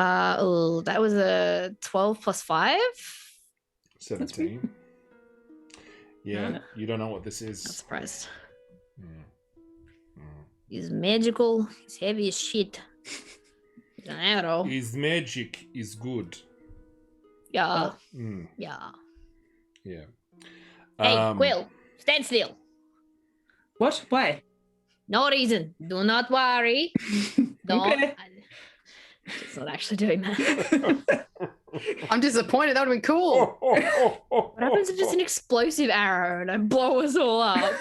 That was a 12 plus 5. 17. Yeah, No. you don't know what this Not is. surprised. Mm. He's magical. He's heavy as shit. He's an arrow. His magic is good. Yeah. Mm, Yeah. yeah. Hey, Quill, stand still. What? Why? No reason. Do not worry. Don't. Okay. It's not actually doing that. I'm disappointed. That would have been cool. What happens if it's an explosive arrow and I blow us all up?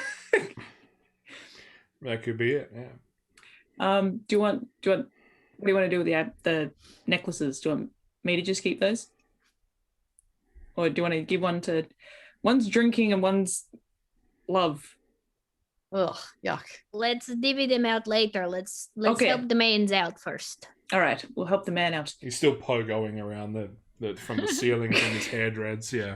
That could be it, yeah. Do you want? What do you want to do with the necklaces? Do you want me to just keep those, or do you want to give one to? One's drinking and one's love. Ugh, yuck. Let's divvy them out later. Let's Okay. help the mains out first. All right, we'll help the man out. He's still pogoing around the from the ceiling from his hair dreads, yeah.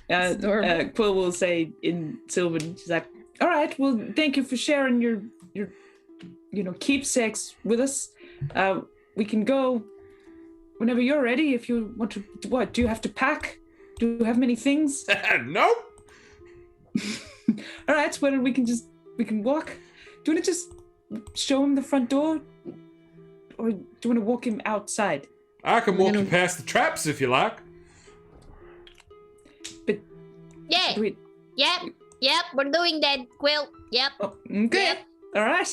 adorable. Quill will say in Sylvan, she's like, "All right, well, thank you for sharing your keepsakes with us. We can go whenever you're ready. If you want to, what? Do you have to pack? Do you have many things? Nope. All right, well, we can walk. Do you want to just show him the front door, or do you want to walk him outside? I can walk you past the traps if you like. Yeah. Do we, Yep. We're doing that, Quill. Yep. oh, okay. Yep. All right.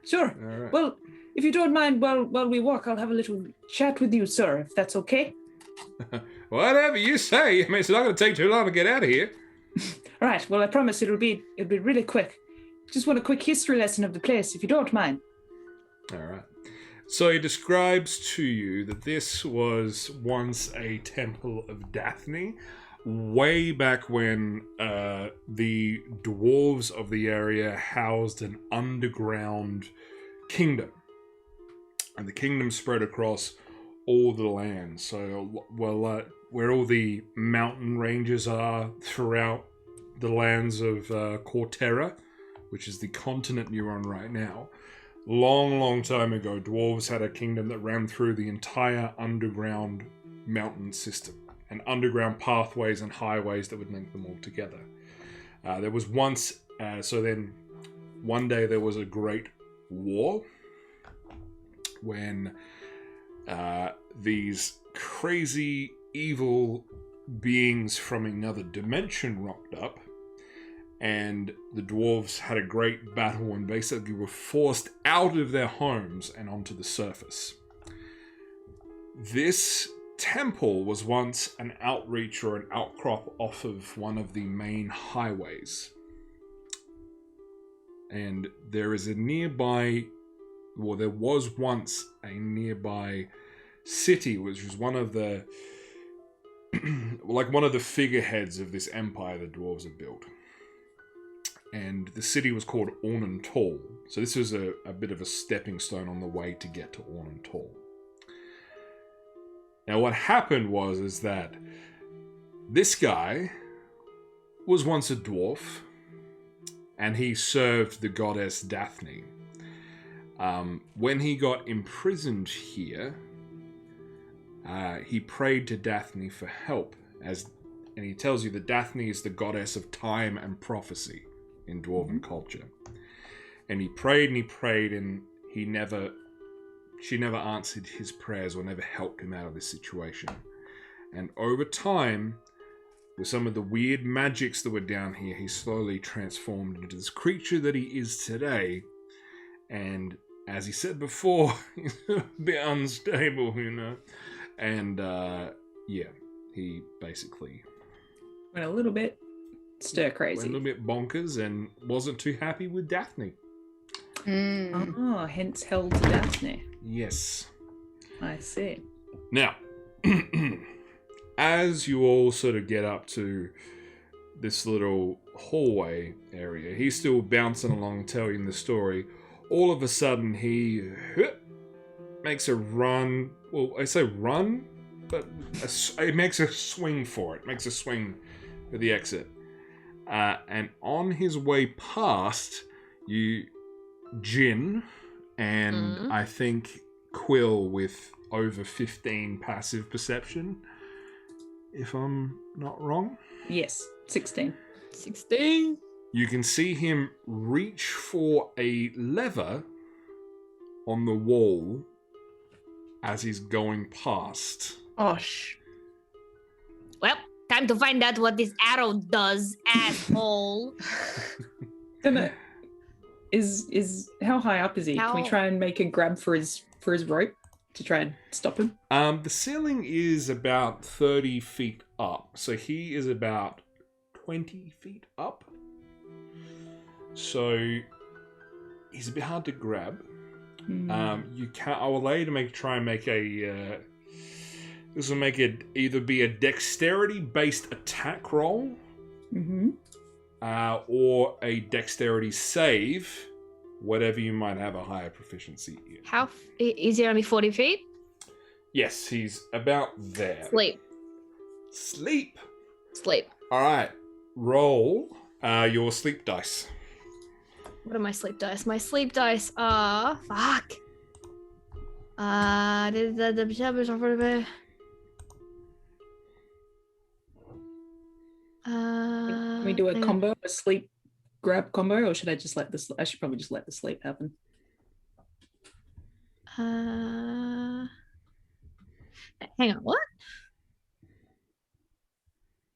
Sure. All right. Well, if you don't mind, while we walk, I'll have a little chat with you, sir, if that's okay. Whatever you say. I mean, it's not going to take too long to get out of here. All right. Well, I promise it'll be really quick. Just want a quick history lesson of the place, if you don't mind. All right. So he describes to you that this was once a temple of Daphne, way back when the dwarves of the area housed an underground kingdom. And the kingdom spread across all the land. So, where all the mountain ranges are throughout the lands of Corterra, which is the continent you're on right now. Long time ago, dwarves had a kingdom that ran through the entire underground mountain system, and underground pathways and highways that would link them all together. There was once, then one day there was a great war when these crazy, evil beings from another dimension rocked up, and the dwarves had a great battle and basically were forced out of their homes and onto the surface. This temple was once an outreach or an outcrop off of one of the main highways. And there is a nearby, well, there was once a nearby city, which was one of the, like one of the figureheads of this empire the dwarves had built. And the city was called Ornantal. So this was a bit of a stepping stone on the way to get to Ornantal. Now what happened is that this guy was once a dwarf, and he served the goddess Daphne. When he got imprisoned here, he prayed to Daphne for help, and he tells you that Daphne is the goddess of time and prophecy in dwarven culture. And he prayed, and she never answered his prayers or never helped him out of this situation. And over time, with some of the weird magics that were down here, he slowly transformed into this creature that he is today. And as he said before, he's a bit unstable, you know. And he basically Went a little bit stir went a crazy. little bit bonkers and wasn't too happy with Daphne. Mm. Oh, hence held to Daphne. Yes. I see. Now, as you all sort of get up to this little hallway area, he's still bouncing along telling the story. All of a sudden, he makes a run. Well, I say run, but it makes a swing for it. Makes a swing for the exit. And on his way past, Jin, and Mhm. I think Quill with over 15 passive perception, if I'm not wrong. Yes, 16. 16. You can see him reach for a lever on the wall as he's going past. Gosh. Well, time to find out what this arrow does, asshole. Gonna is how high up is he? Can we How- try and make a grab for his rope to try and stop him? The ceiling is about 30 feet up, so he is about 20 feet up. So he's a bit hard to grab. You can. I will allow you to try and make a. This will make it either be a dexterity-based attack roll, Mm-hmm. or a dexterity save, whatever you might have a higher proficiency in. How is he only 40 feet? Yes, he's about there. Sleep. Sleep. Sleep. All right. Roll your sleep dice. What are my sleep dice? My sleep dice are fuck. Can we do a combo, a sleep grab combo, or should I just let this? I should probably just let the sleep happen. Hang on, what?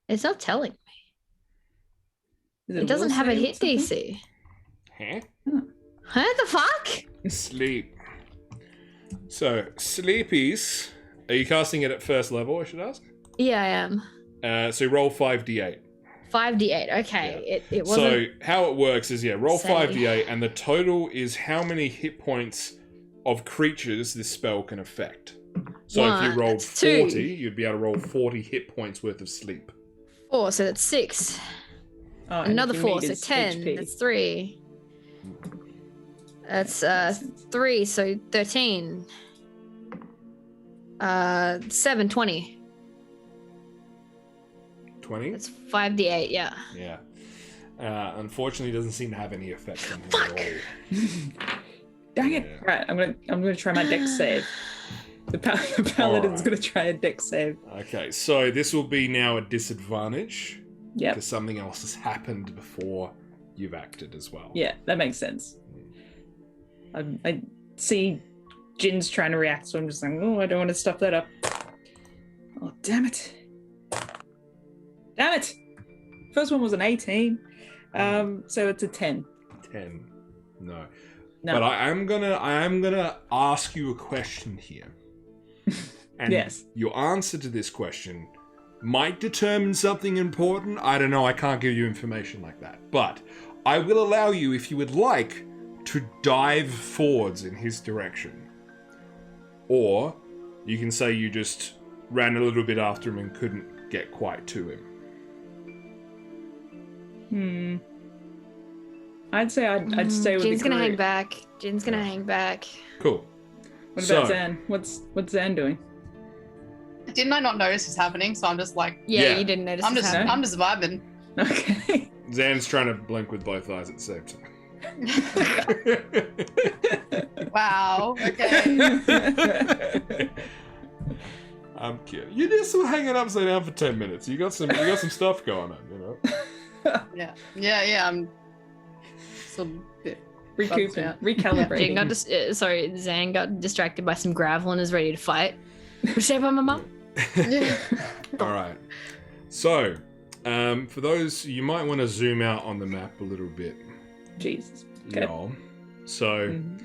It's not telling me. Is It doesn't will have a save or hit something? DC. Huh? Huh? The fuck? Sleep. So, sleepies. Are you casting it at first level, I should ask? Yeah, I am. So roll 5d8. 5d8. Okay. Yeah. It wasn't. So how it works is, roll Say. 5d8, and the total is how many hit points of creatures this spell can affect. So if you One, rolled that's two. 40, you'd be able to roll 40 hit points worth of sleep. 4, so that's 6. Oh, and Another if you 4, need so his 10. HP. That's 3. That's 3, so 13. 7, 20. 20? That's 5d8, yeah. Yeah. Unfortunately, it doesn't seem to have any effect on him at all. Dang it! Yeah. Right, I'm gonna try my dex save. The paladin's Alright. gonna try a dex save. Okay, so this will be now a disadvantage Yep. because something else has happened before you've acted as well. Yeah, that makes sense. I see Jin's trying to react, so I'm just like, oh, I don't want to stuff that up. Oh, damn it. Damn it! First one was an 18. So it's a 10. 10. No. No. But I am gonna ask you a question here. And Yes. your answer to this question might determine something important. I don't know, I can't give you information like that. But I will allow you, if you would like, to dive forwards in his direction. Or you can say you just ran a little bit after him and couldn't get quite to him. I'd say I'd stay with Jin's the gonna hang group. back. Jin's gonna hang back. Cool. What So- about Zan? What's Zan doing? Didn't I not notice this happening? So I'm just like, Yeah, Yeah. you didn't notice. I'm this just happened. I'm just vibing. Okay. Zan's trying to blink with both eyes at the same time. Wow. Okay. I'm kidding. You just were hanging upside down for 10 minutes. You got some stuff going on, you know. Yeah. I'm still a bit Recouping, Yeah. Jin recalibrating. got Zan got distracted by some gravel and is ready to fight. Shape on my mom. Yeah. All right. So, for those, you might want to zoom out on the map a little bit. Jesus. Okay. Y'all. So, Mhm.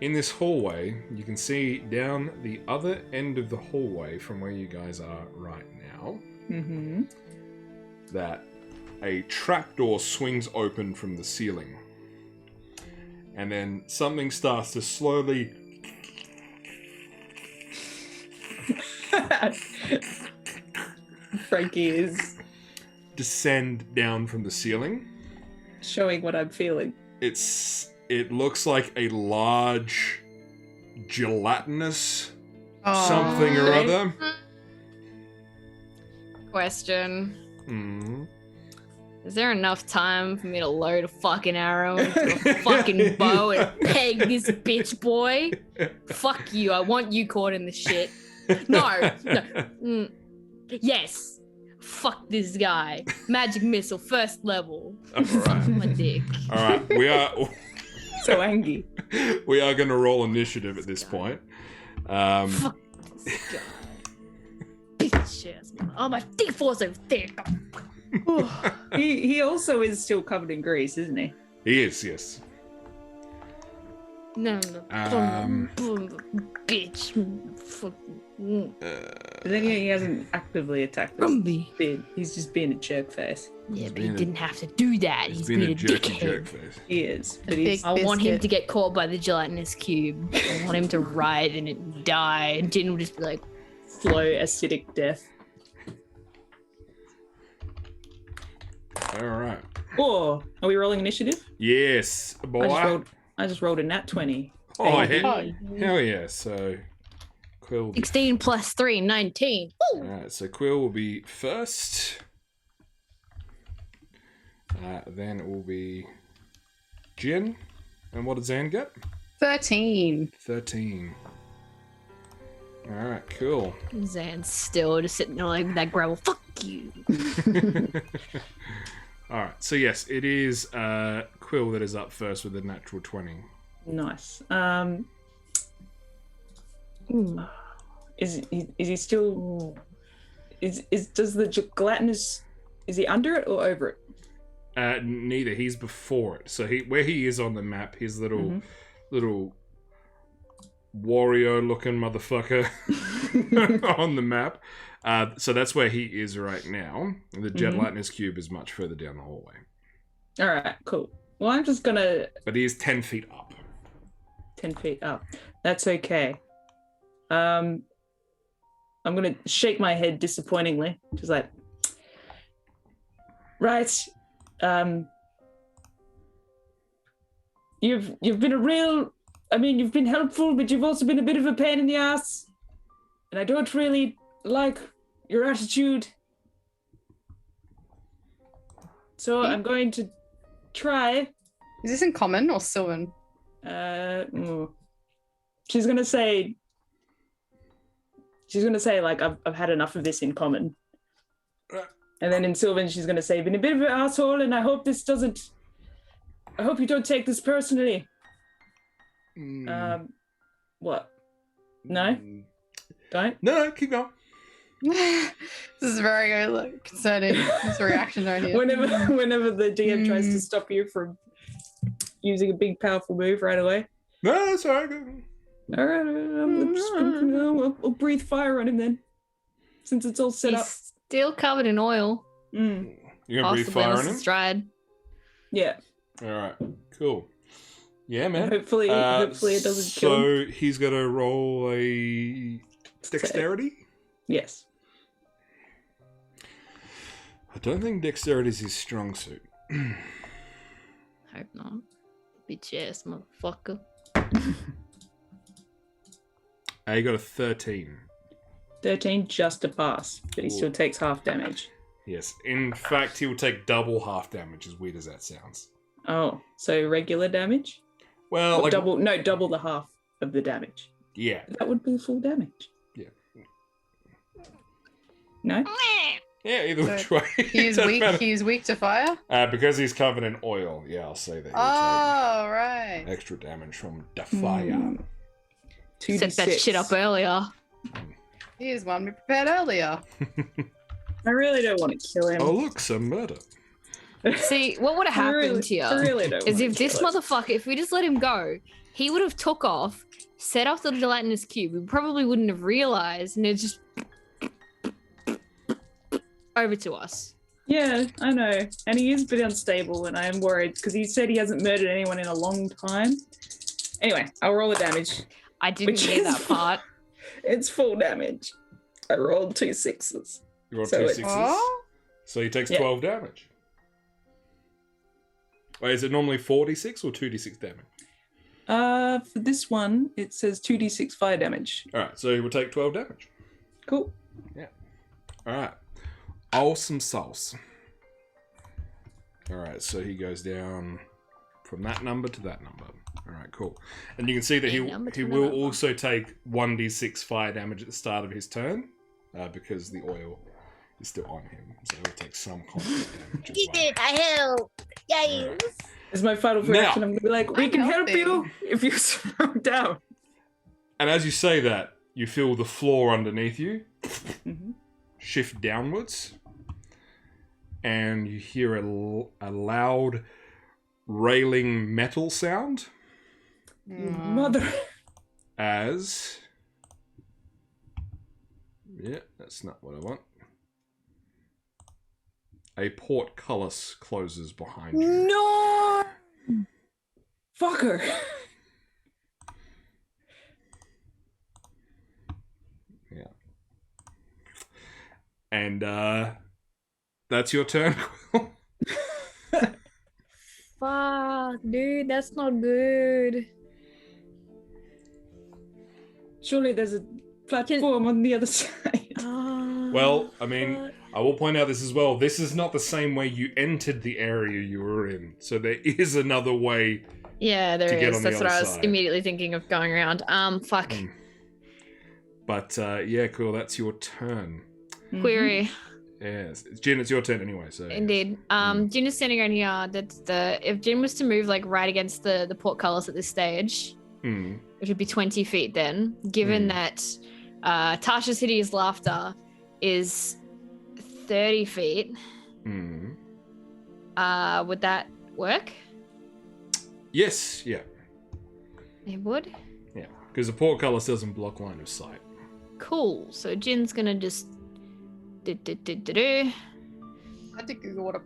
in this hallway, you can see down the other end of the hallway from where you guys are right now Mhm. that a trapdoor swings open from the ceiling. And then something starts to slowly Frankie is descend down from the ceiling. showing what I'm feeling. It looks like a large gelatinous Oh, something or okay. other. Question. Mm. Is there enough time for me to load a fucking arrow into a fucking bow and peg this bitch boy? Fuck you. I want you caught in the shit. No. Yes. Fuck this guy. Magic missile, first level. All right. My dick. All right. We are So angry. we are going to roll initiative at this point. Fuck this guy. Bitch ass. Oh, my D4's so thick. He also is still covered in grease, isn't he? He is, yes. No. Um, Bitch. Fuck. But then he hasn't actively attacked us. Rumby. He's just being a jerk face. Yeah, but being he a- didn't have to do that. He's been being a a jerky dickhead. jerk face. He is. But A he's, big I want him biscuit. to get caught by the gelatinous cube. I want him to ride and it die, and Jin will just be like, slow, acidic death. All right. Or are we rolling initiative? Yes, boy. I just rolled a nat 20. Oh, Hey. hell yeah. So, Quill will be 16 plus 3, 19. Woo! Alright, so Quill will be first. Then it will be Jin. And what did Zan get? 13. 13. Alright, cool. Zan's still just sitting there like with that gravel. Fuck you. Alright, so yes, it is Quill that is up first with a natural 20. Nice. Is he still? Does the gelatinous? Is he under it or over it? Neither. He's before it. So where he is on the map, his little Wario-looking motherfucker on the map. So that's where he is right now. The gelatinous cube is much further down the hallway. All right, cool. Well, I'm just gonna But he is 10 feet up. 10 feet up. That's okay. I'm gonna shake my head disappointingly, just like, right. You've been a real. I mean, you've been helpful, but you've also been a bit of a pain in the ass, and I don't really like your attitude. So I'm going to try. Is this in common or Sylvan? She's gonna say like I've had enough of this in common, and then in Sylvan she's gonna say, been a bit of an asshole, and I hope you don't take this personally. What? No, don't. No, keep going. This is very concerning. This reaction right here. Whenever the DM tries to stop you from using a big powerful move right away. No, that's all right. All right, I'll breathe fire on him then, since it's all set He's up. still covered in oil. You're going to breathe Possibly fire unless on him? it's dried. Yeah. All right, cool. Yeah, man. Hopefully it doesn't kill him. So he's going to roll a dexterity? Yes. I don't think dexterity is his strong suit. Hope not. Bitch ass motherfucker. He got a 13. 13 just to pass, but he still Ooh. takes half damage. Yes. In fact, he will take double half damage, as weird as that sounds. Oh, so regular damage? Well, Or like, double the half of the damage. yeah. That would be full damage. Yeah. No? Yeah, either So which way. He's Doesn't weak. matter. He's weak to fire. Because he's covered in oil, yeah, I'll say that. He'll Oh, right. take extra damage from the fire. 2d6. Set that shit up earlier. Here's one we prepared earlier. I really don't want to kill him. Oh, look, some murder. See, what would have I really- happened here I really don't is want if to this kill him. motherfucker, if we just let him go, he would have took off, set off the gelatinous cube. We probably wouldn't have realized, and it's just over to us. Yeah, I know. And he is a bit unstable, and I am worried because he said he hasn't murdered anyone in a long time. Anyway, I'll roll the damage. I didn't Which hear is- that part. It's full damage. I rolled 2 6s. You roll So two it's- sixes. Oh, So he takes Yeah. 12 damage. Wait, is it normally 4d6 or 2d6 damage? For this one, it says 2d6 fire damage. Alright, so he will take 12 damage. Cool. Alright. Awesome sauce. All right, so he goes down from that number to that number. All right, cool. And you can see that he will also take 1d6 fire damage at the start of his turn because the oil is still on him. So he'll take some constant damage as well. I help. Yay. Right. As my final reaction, I'm gonna be like, we can help helping. you if you slow down. And as you say that, you feel the floor underneath you Mhm. shift downwards, and you hear a loud railing metal sound Mother. as... Yeah, that's not what I want. A portcullis closes behind you. No! Fucker. Yeah. And that's your turn, Quill. Fuck, dude, that's not good. Surely there's a platform on the other side. Well, I mean, I will point out this as well. This is not the same way you entered the area you were in. So there is another way. Yeah, there to get is. on the That's what other I was side. immediately thinking of going around. Fuck. Mm. But yeah, cool. That's your turn. Query. Yes, Jin, it's your turn anyway. So Indeed. Jin is standing around here. That's if Jin was to move like right against the portcullis at this stage, Mm. which would be 20 feet then, given that Tasha's hideous laughter is 30 feet, Mm. would that work? Yes, yeah, It would. yeah. Because the portcullis doesn't block line of sight. Cool. So Jin's gonna just I had to Google what a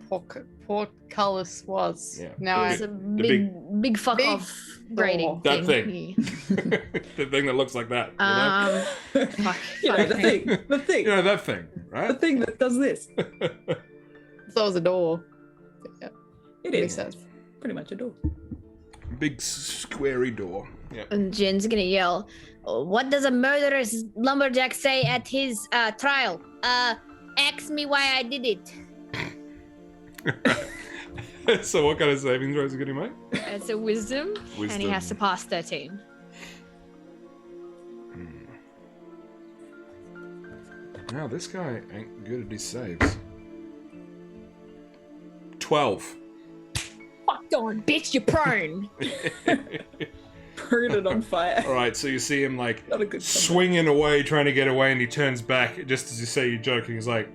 portcullis was. Yeah. Now It's I a big- big fuck big off grading That thing. The thing that looks like that. You know? Fuck. You know, the thing. The thing. You know that thing, The right? thing that does this. thought it was a door. Yeah, It makes is. sense. Pretty much a door. Big squarey door. Yep. And Jin's gonna yell, "What does a murderous lumberjack say at his trial? Ask me why I did it." So what kind of saving throws are going to make? It's a wisdom, and he has to pass 13. Now this guy ain't good at his saves. 12. Fuck on, bitch, you're prone. Burn it on fire. All right, so you see him like Not a good comeback. swinging away, trying to get away, and he turns back just as you say you're joking. He's like,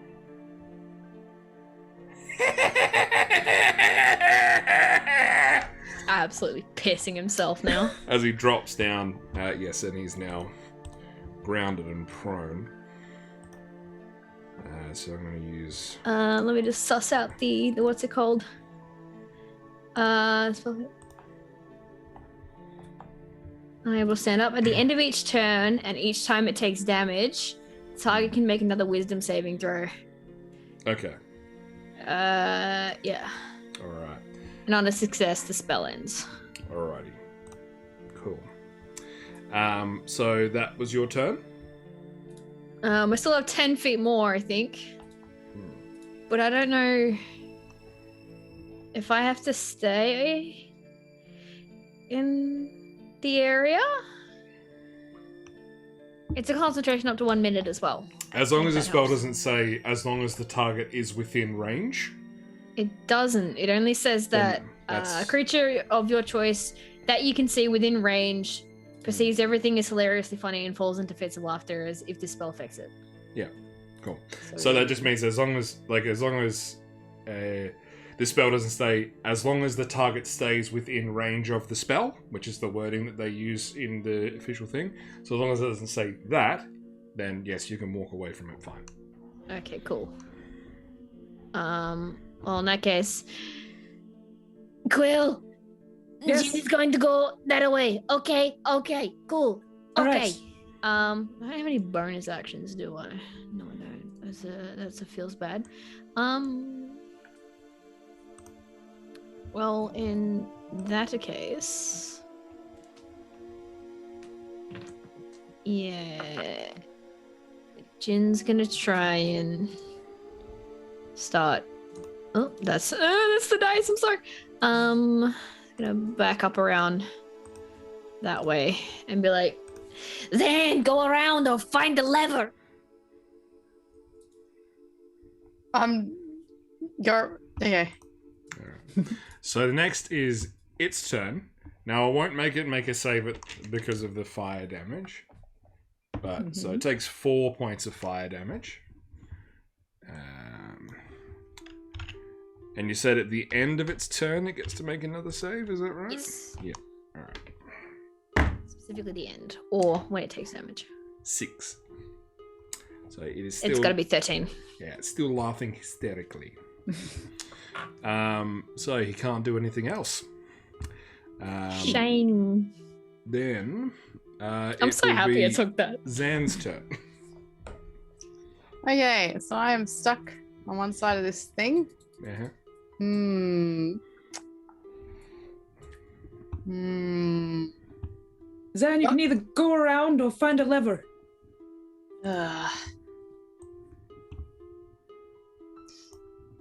Absolutely pissing himself now. as he drops down. Yes, and he's now grounded and prone. So I'm going to use. Let me just suss out the what's it called? Spell it. Unable to stand up. At the end of each turn, and each time it takes damage, the target can make another wisdom saving throw. Okay. Yeah. All right. And on a success, the spell ends. Alrighty. Cool. So that was your turn. I still have 10 feet more, I think. But I don't know if I have to stay in the area. It's a concentration up to 1 minute as well. As long If as the that spell helps. doesn't say, as long as the target is within range. It doesn't. It only says that Then that's- a creature of your choice that you can see within range perceives everything is hilariously funny and falls into fits of laughter as if the spell affects it. Cool. So that just means as long as the spell doesn't stay, as long as the target stays within range of the spell, which is the wording that they use in the official thing. So as long as it doesn't say that, then yes, you can walk away from it fine. Okay, cool. Well, in that case, Quill, Yes? Jin is going to go that way. Okay, cool. All Okay. right. I don't have any bonus actions, do I? No, I don't. That's a feels bad. Well, in that case, yeah, Jin's gonna try and start Oh, that's the dice. I'm sorry. Gonna back up around that way and be like, then go around or find the lever. You're okay. So the next is its turn. Now I won't make it make a save it because of the fire damage. But so it takes 4 points of fire damage. And you said at the end of its turn it gets to make another save, is that right? Yes. Yeah. Alright. Specifically the end. Or when it takes damage. 6. So it is still It's gotta be 13. Yeah, it's still laughing hysterically. So he can't do anything else. Shame. Then I'm so happy I took that. Zan's turn. Okay, so I am stuck on one side of this thing. Uh-huh. Zan, you can either go around or find a lever.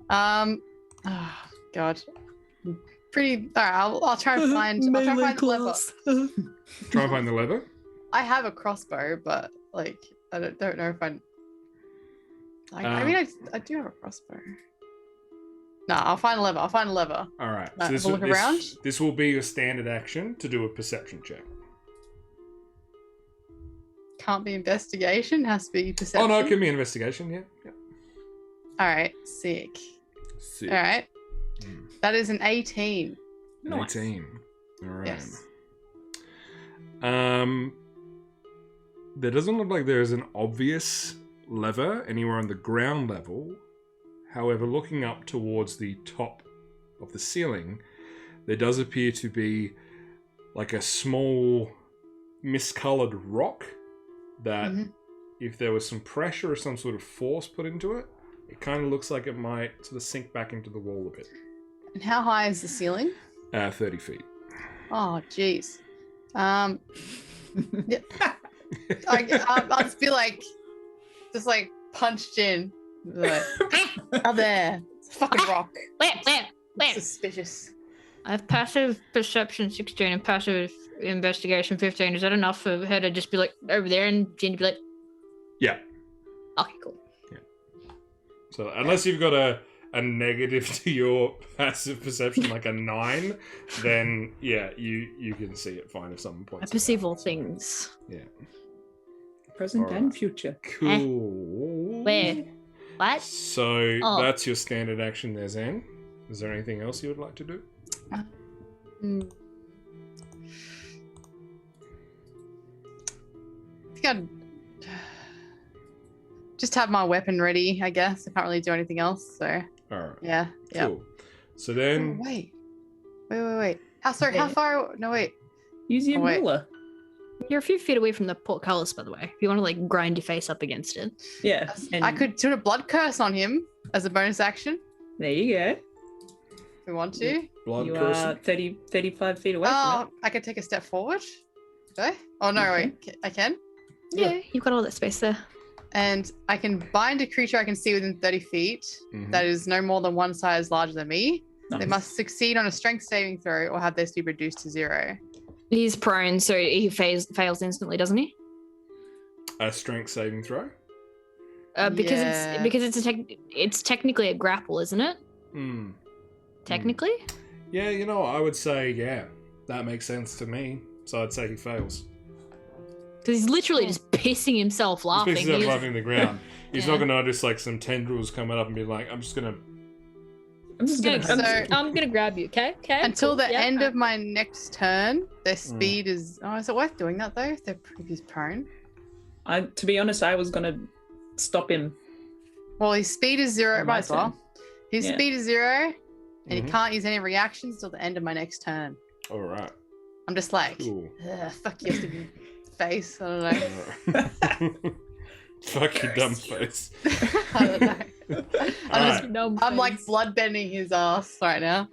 Oh God. Pretty. All right, I'll try and find. I'll try and find the lever. Try and find the lever. I have a crossbow, but like I don't know if I. Like, I mean, I do have a crossbow. No, I'll find a lever. I'll find a lever. All right. Have a look around. This will be your standard action to do a perception check. Can't be investigation. Has to be perception. Oh no, it can be investigation. Yeah. All right, sick. Sick. All right, that is an 18. Nice. 18. All right. Yes. There doesn't look like there is an obvious lever anywhere on the ground level. However, looking up towards the top of the ceiling, there does appear to be like a small miscolored rock that if there was some pressure or some sort of force put into it, it kind of looks like it might sort of sink back into the wall a bit. And how high is the ceiling? 30 feet. Oh, jeez. Yeah. I'll just be like, punched in. Like, out there. It's a fucking rock. Where? Suspicious. I have passive perception 16 and passive investigation 15. Is that enough for her to just be like over there and Jen to be like, Yeah. okay, cool. So unless you've got a negative to your passive perception, like a 9, then yeah, you can see it fine if someone points. I perceive it out. all things. Yeah. Present Alright. and future. Cool. Where? What? So Oh. that's your standard action there, Zan. Is there anything else you would like to do? I think I'd just have my weapon ready, I guess. I can't really do anything else, so Alright. yeah. Yeah. Cool. So then Wait. How far? No, wait. Use your wait. ruler. You're a few feet away from the portcullis, by the way. If you want to like grind your face up against it. Yeah. And I could put a blood curse on him as a bonus action There you go. if we want to. blood You person. are 35 feet away from Oh, I can take a step forward. Okay. Oh no, wait. I can. Yeah, you've got all that space there. And I can bind a creature I can see within 30 feet Mhm. that is no more than one size larger than me. it. They must succeed on a strength saving throw or have their speed reduced to 0. He's prone, so he fails instantly, doesn't he? A strength saving throw. Because Yeah. it's technically a grapple, isn't it? Hmm. Technically. Yeah, you know, I would say yeah, that makes sense to me. So I'd say he fails. Because he's literally just pissing himself laughing. He's He's- laughing on the ground. He's Yeah. not going to notice like some tendrils coming up and be like, I'm just going to. I'm just gonna. So- I'm gonna grab you, okay? Okay. Until cool, the yeah, end alright. of my next turn, their speed is. Oh, is it worth doing that though? If they're he's prone. To be honest, I was gonna stop him. Well, his speed is 0. On Might my as well. turn. His Yeah. speed is 0, and Mhm. he can't use any reactions till the end of my next turn. All right. I'm just like, Cool. fuck your stupid face. I don't know. Fuck your dumb face. I don't know. Alright. I'm like bloodbending his ass right now.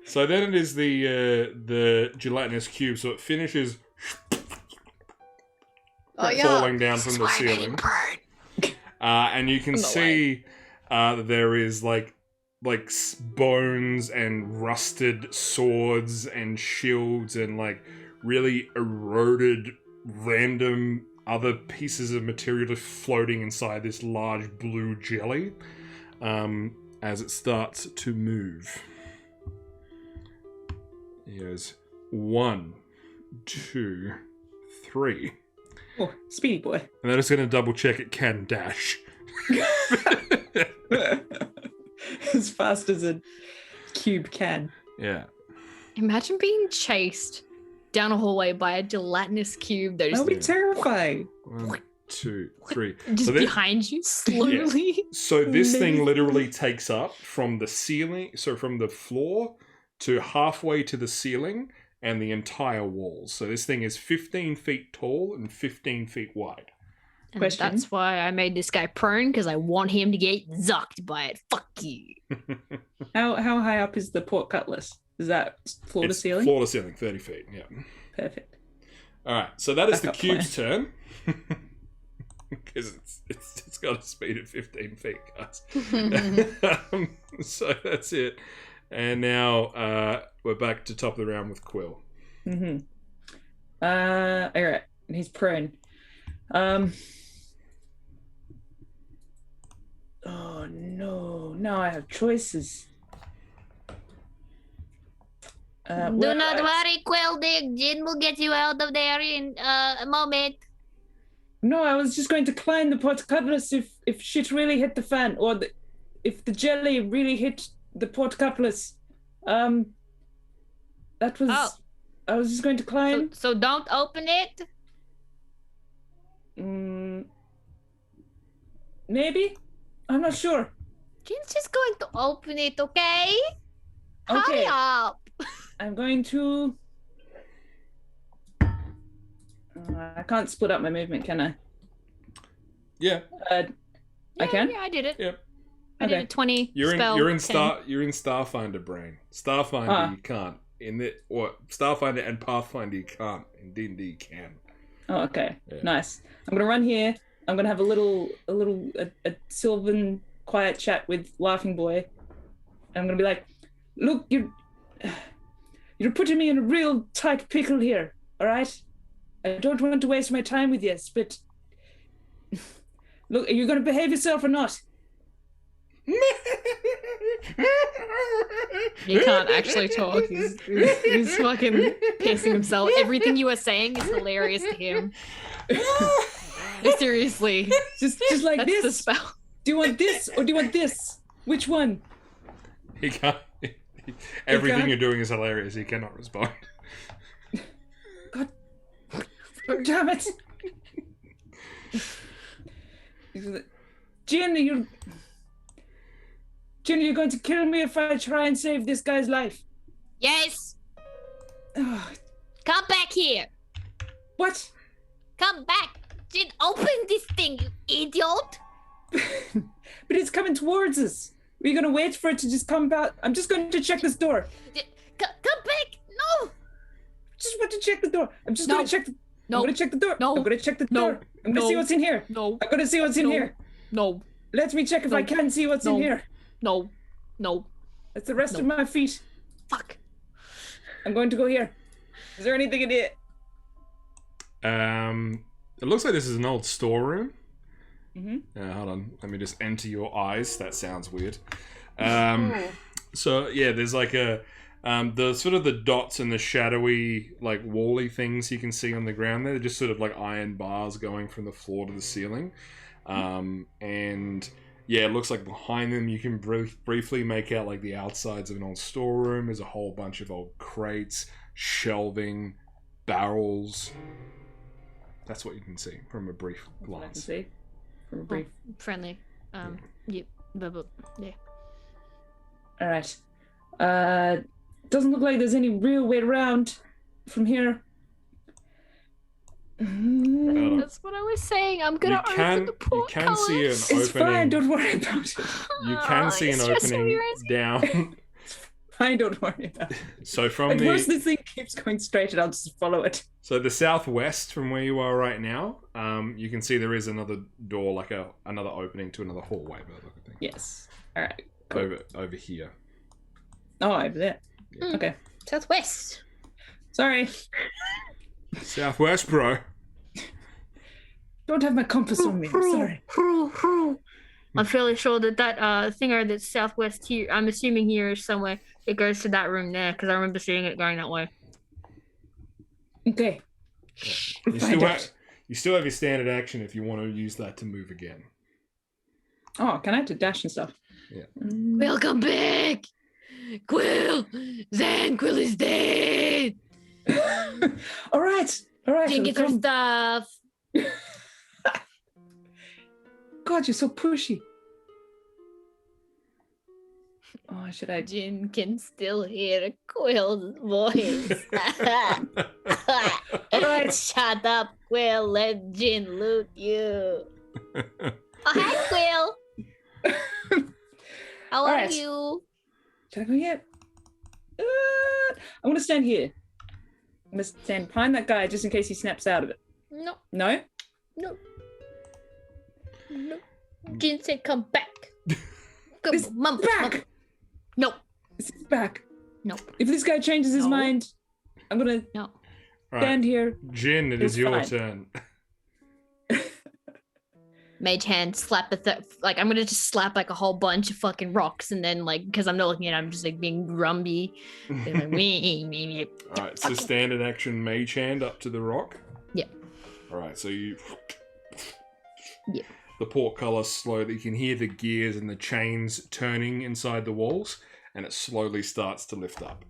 So then it is the gelatinous cube. So it finishes Oh yeah. falling down from the ceiling. And you can see that there is like like bones and rusted swords and shields and like really eroded random other pieces of material just floating inside this large blue jelly as it starts to move. He goes 1, 2, 3. Oh, speedy boy. And then it's going to double check it can dash. As fast as a cube can. Yeah. Imagine being chased down a hallway by a gelatinous cube that That would be Yeah. terrifying. 1, 2, 3. just So that- behind you slowly. So this thing Amazing. literally takes up from the ceiling, so from the floor to halfway to the ceiling and the entire walls. So this thing is 15 feet tall and 15 feet wide. And Question. that's why I made this guy prone, because I want him to get zucked by it. Fuck you. How high up is the port cutlass? Is that floor to It's ceiling? floor to ceiling, 30 feet, yeah. Perfect. All right, so that is the Backup cube's turn. Because it's got a speed of 15 feet, guys. So that's it. And now we're back to top of the round with Quill. Mm-hmm. All right. He's prone. Oh no! Now I have choices. Do well, not worry, Quill. The Jin will get you out of there in a moment. No, I was just going to climb the port cutlass if shit really hit the fan, or if the jelly really hit the port cutlass. That was. Oh. I was just going to So, climb. so don't open it. Maybe. I'm not sure. Jin's just going to open it, okay? Okay, Hurry up. I'm going to. I can't split up my movement, can I? Yeah, I can. Yeah, I did it. Yep. I did Okay. a 20 You're spell. in 10. you're in Starfinder brain. Starfinder you can't. Starfinder and Pathfinder you can't. In D&D you can. Oh, okay. Yeah. Nice. I'm gonna run here. I'm gonna have a sylvan quiet chat with Laughing Boy. And I'm gonna be like, look, you're putting me in a real tight pickle here, alright? I don't want to waste my time with you, but look, are you gonna behave yourself or not? He can't actually talk. He's fucking pissing himself. Everything you are saying is hilarious to him. Seriously. Just like That's the this. spell. Do you want this or do you want this? Which one? He can't. Everything can't? you're doing is hilarious. He cannot respond. Damn it! Jin, you're going to kill me if I try and save this guy's life. Yes. Oh, Come back here. what? Come back. Jin, open this thing, you idiot. But it's coming towards us. We're going to wait for it to just come back. I'm just going to check this door. Come back. No. Just want to check the door. I'm just No. going to check. No. I'm going to check the door. No. I'm going to check the No. door. I'm going to No. see what's in here. No. I'm going to see what's in No. here. No. Let me check if No. I can see what's No. in here. No. No. That's the rest No. of my feet. Fuck. I'm going to go here. Is there anything in here? It looks like this is an old storeroom. Mm-hmm. Hold on. Let me just enter your eyes. That sounds weird. Ooh. So yeah, there's like the sort of the dots and the shadowy like wally things you can see on the ground there. They're just sort of like iron bars going from the floor to the ceiling. And yeah, it looks like behind them you can briefly make out like the outsides of an old storeroom. There's a whole bunch of old crates, shelving, barrels. That's what you can see from a brief That's what I can glance. see from a brief. Friendly. Yeah. Yeah. All right. Doesn't look like there's any real way around from here. Oh. That's what I was saying. I'm gonna open the port can see an colors. It's opening. fine. Don't worry about it. You can see an It's stressing opening me right down. Fine. Don't worry about it. So from At worst, the this thing keeps going straight, and I'll just follow it. the southwest from where you are right now, you can see there is another door, like another opening to another hallway. By the look of things. Yes. All right. over here. Oh, over there. Yeah. Okay. Southwest. Sorry. Southwest, bro. Don't have my compass on me. Sorry. I'm fairly sure that thinger that's southwest here, I'm assuming here is somewhere. It goes to that room there, because I remember seeing it going that way. Okay. You still have your standard action if you want to use that to move again. Oh, can I have to dash and stuff? Yeah. Welcome back! Quill! Quill is dead! All right. Didn't get her stuff. God, you're so pushy. Oh, should I? Jin can still hear Quill's voice. Alright. Shut up, Quill. Let Jin loot you. Oh, hi, Quill. How are Alright. you? Should I go yet? I'm gonna stand here. I'm gonna stand behind that guy just in case he snaps out of it. No, No? no. Jin said come back. Come It's on, Mum. back! No, It's back. no, If this guy changes his No. mind, I'm gonna no. Right, stand here. Jin, it is It's your fine. turn. Mage hand, slap I'm gonna just slap like a whole bunch of fucking rocks, and then like, because I'm not looking at it, I'm just like being grumpy. Being like, "Wee." All right, so standard action mage hand up to the rock. Yeah. All right, so you. Yeah. The portcullis slowly. You can hear the gears and the chains turning inside the walls, and it slowly starts to lift up.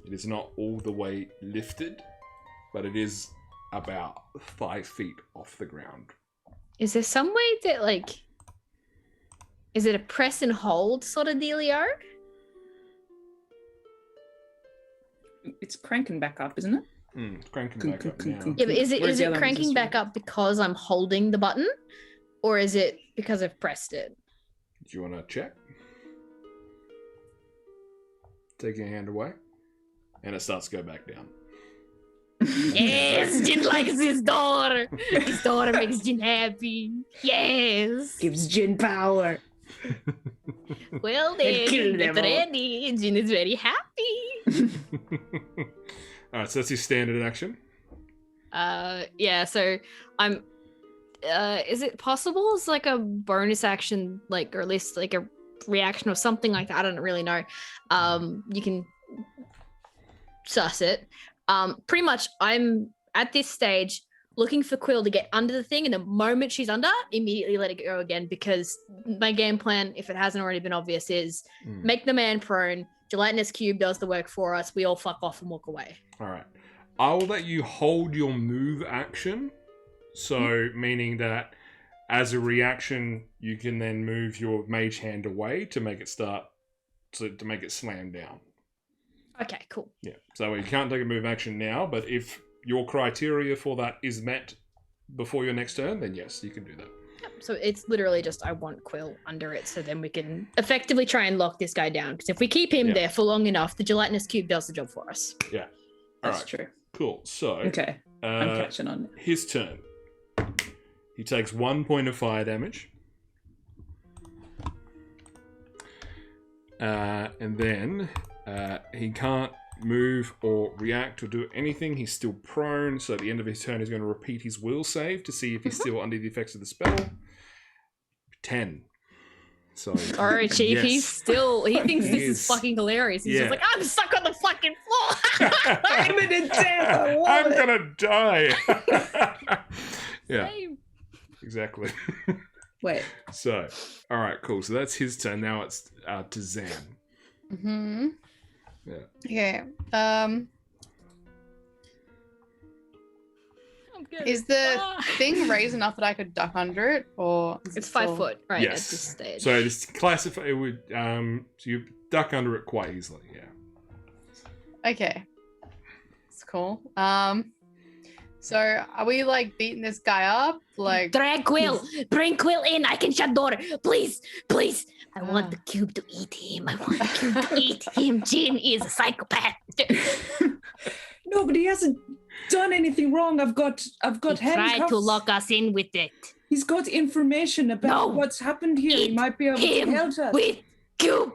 It is not all the way lifted, but it is about 5 feet off the ground. Is there some way that like, is it a press and hold sort of dealio? It's cranking back up, isn't it? It's cranking back up now. Yeah, but is Where's the it other cranking resistor? back up because I'm holding the button, or is it because I've pressed it? Do you want to check? Take your hand away, and it starts to go back down. Yes, Jin likes his daughter. His daughter makes Jin happy. Yes. Gives Jin power. Well And kill then, them get all. ready. Jin is very happy. Alright, so that's your standard action. Yeah, so I'm is it possible as like a bonus action, like, or at least like a reaction or something like that? I don't really know. You can suss it. Pretty much I'm at this stage looking for Quill to get under the thing, and the moment she's under, immediately let it go again, because my game plan, if it hasn't already been obvious, is make the man prone, gelatinous cube does the work for us, we all fuck off and walk away. Alright. I'll let you hold your move action. So, meaning that as a reaction, you can then move your mage hand away to make it to make it slam down. Okay, cool. Yeah. So you can't take a move action now, but if your criteria for that is met before your next turn, then yes, you can do that. Yep. So it's literally just I want Quill under it, so then we can effectively try and lock this guy down, because if we keep him there for long enough, the gelatinous cube does the job for us. Yeah. That's Alright. true. Cool. So, Okay. I'm catching on. his turn. He takes 1 point of fire damage. And then he can't move or react or do anything. He's still prone, so at the end of his turn, he's going to repeat his will save to see if he's still under the effects of the spell. 10. So, All right, Chief. yes. He thinks He this is. is fucking hilarious. He's Yeah. just like, I'm stuck on the fucking floor. I'm in death. I love I'm it. gonna die. Yeah, Same. exactly. Wait. So, all right, cool. So that's his turn. Now it's to Zan. Mm-hmm. Yeah. Okay. I'm good. Is the Ah. thing raised enough that I could duck under it, or is It's it 5 still- foot, right? Yes. At this stage. So it's classify. It would. So you duck under it quite easily. Yeah. Okay. It's cool. So are we like beating this guy up? Like, Drag Quill. Bring Quill in. I can shut door. Please, please. I want Ah. the cube to eat him. I want the cube to eat him. Jin is a psychopath. No, but he hasn't done anything wrong. I've got He handcuffs. tried to lock us in with it. He's got information about No. what's happened here. He Eat might be able to him help us. with cube.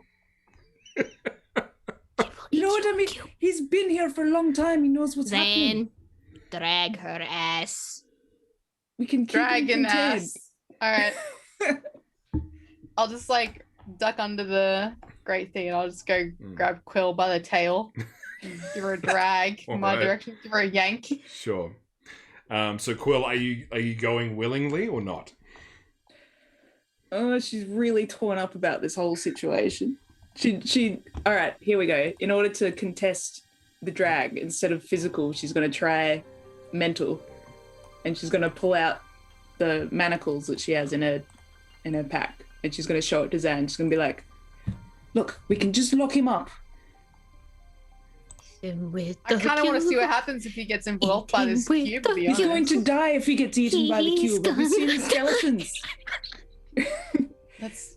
You know what I mean? He's been here for a long time. He knows what's happening. Then drag her ass. We can keep him Dragon contained. ass. All right. I'll just like duck under the grate thing and I'll just go grab Quill by the tail. Give her a drag in my Alright. direction. Give her a yank. Sure. So Quill, are you going willingly or not? Oh, she's really torn up about this whole situation. She. All right, here we go. In order to contest the drag, instead of physical, she's going to try mental, and she's going to pull out the manacles that she has in her pack, and she's going to show it to Zan. She's going to be like, "Look, we can just lock him up." I kind of want to see what happens if he gets engulfed by this cube, to be He's going honest. to die if he gets eaten by the He's cube. Have we seen the gonna skeletons?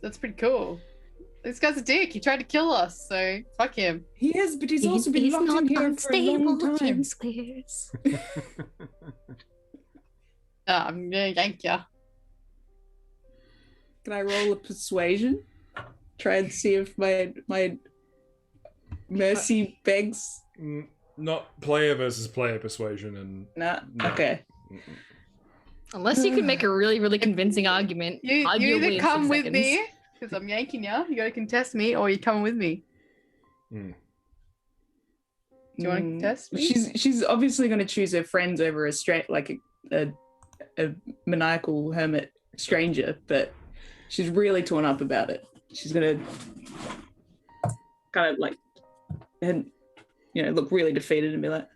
That's pretty cool. This guy's a dick. He tried to kill us, so fuck him. He is, but he's also been locked in here for a long time. Squares. I'm gonna yank ya. Can I roll a persuasion? Try and see if my mercy begs. Not player versus player persuasion and Nah. No. Okay. Unless you can make a really, really convincing argument. You arguably either in come 6 with seconds. me, because I'm yanking ya. You gotta contest me, or you come with me. Mm. Do you want to contest me? She's obviously going to choose her friends over a straight like a maniacal hermit stranger, but she's really torn up about it. She's going to kind of like, and look really defeated and be like,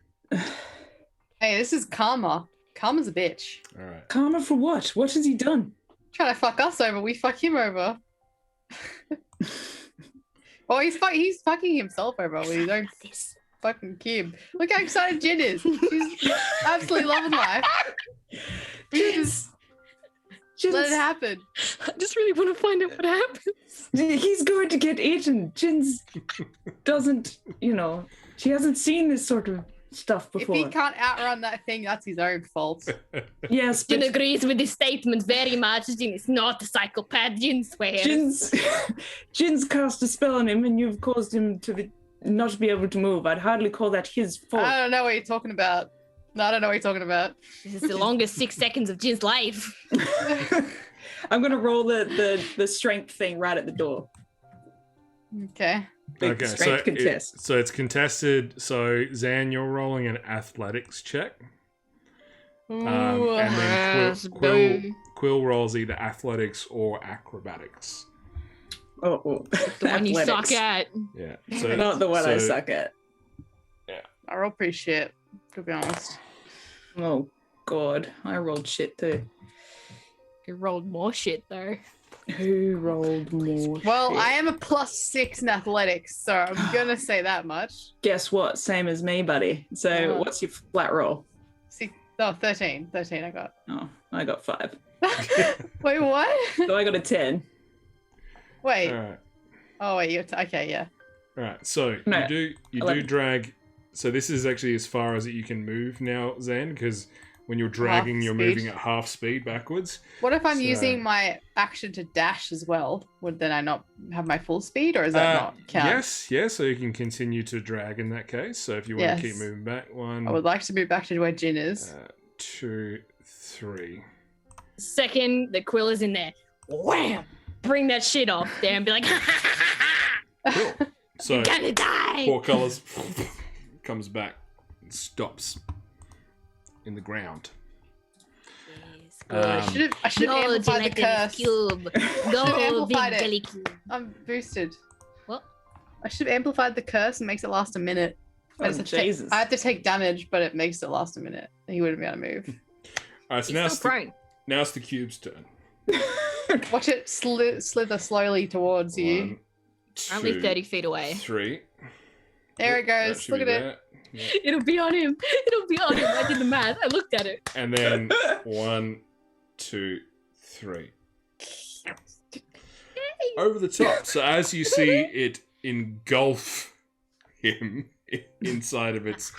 Hey, this is Karma. Karma's a bitch. all right. "Karma for what? What has he done?" Trying to fuck us over, we fuck him over. Well, he's fucking himself over with his own fucking cube. Look how excited Jin is. She's absolutely loving life. Just let it happen. I just really want to find out what happens. He's going to get eaten. Jin's doesn't, she hasn't seen this sort of stuff If before. he can't outrun that thing, that's his own fault. Yes, Jin but agrees with this statement very much. Jin is not a psychopath. Jin swears. Jin's cast a spell on him, and you've caused him to not be able to move. I'd hardly call that his fault. I don't know what you're talking about. No, I don't know what you're talking about. This is the longest 6 seconds of Jin's life. I'm gonna roll the strength thing right at the door. Okay. Big Okay, strength contest. so it's contested. So Zan, you're rolling an athletics check, Ooh. and then yes, Quill rolls either athletics or acrobatics. Oh, The one you suck athletics. at. Yeah, Not the one I so- suck at. I roll pretty shit, to be honest. Oh God, I rolled shit too. You rolled more shit though. Who rolled more? Well, shit? I am a +6 in athletics, so I'm gonna say that much. Guess what? Same as me, buddy. So Oh. what's your flat roll? 13 I got. Oh, I got 5. Wait, what? So I got a 10. Wait. all right, Oh wait, okay, yeah. all right. So No, you do 11. drag. So this is actually as far as you can move now, Zan, because when you're dragging, you're speed. moving at half speed backwards. What if I'm So- using my action to dash as well? Would then I not have my full speed, or is that not count? Yes. So you can continue to drag in that case. So if you want to keep Yes. moving back, one, I would like to move back to where Jin is. 2, 3. Second, the quill is in there. Wham! Bring that shit off there and be like, Cool. So you're gonna die. Portcullis comes back and stops in the ground. Yes, good. I should have Go, amplified the gelatinous curse. cube. Should've Go, big amplified it. jelly cube. I'm boosted. What? I should have amplified the curse and makes it last a minute. I, Oh, just have to take- Jesus. I have to take damage, but it makes it last a minute. He wouldn't be able to move. All right, so He's now still prone. now it's the cube's turn. Watch it slither slowly towards you. 1, Only 2, 30 feet away. 3. There it That goes. should Look be at it. there. Yeah. It'll be on him. It'll be on him. I did the math. I looked at it. And then 1, 2, 3. Over the top. So as you see it engulf him inside of its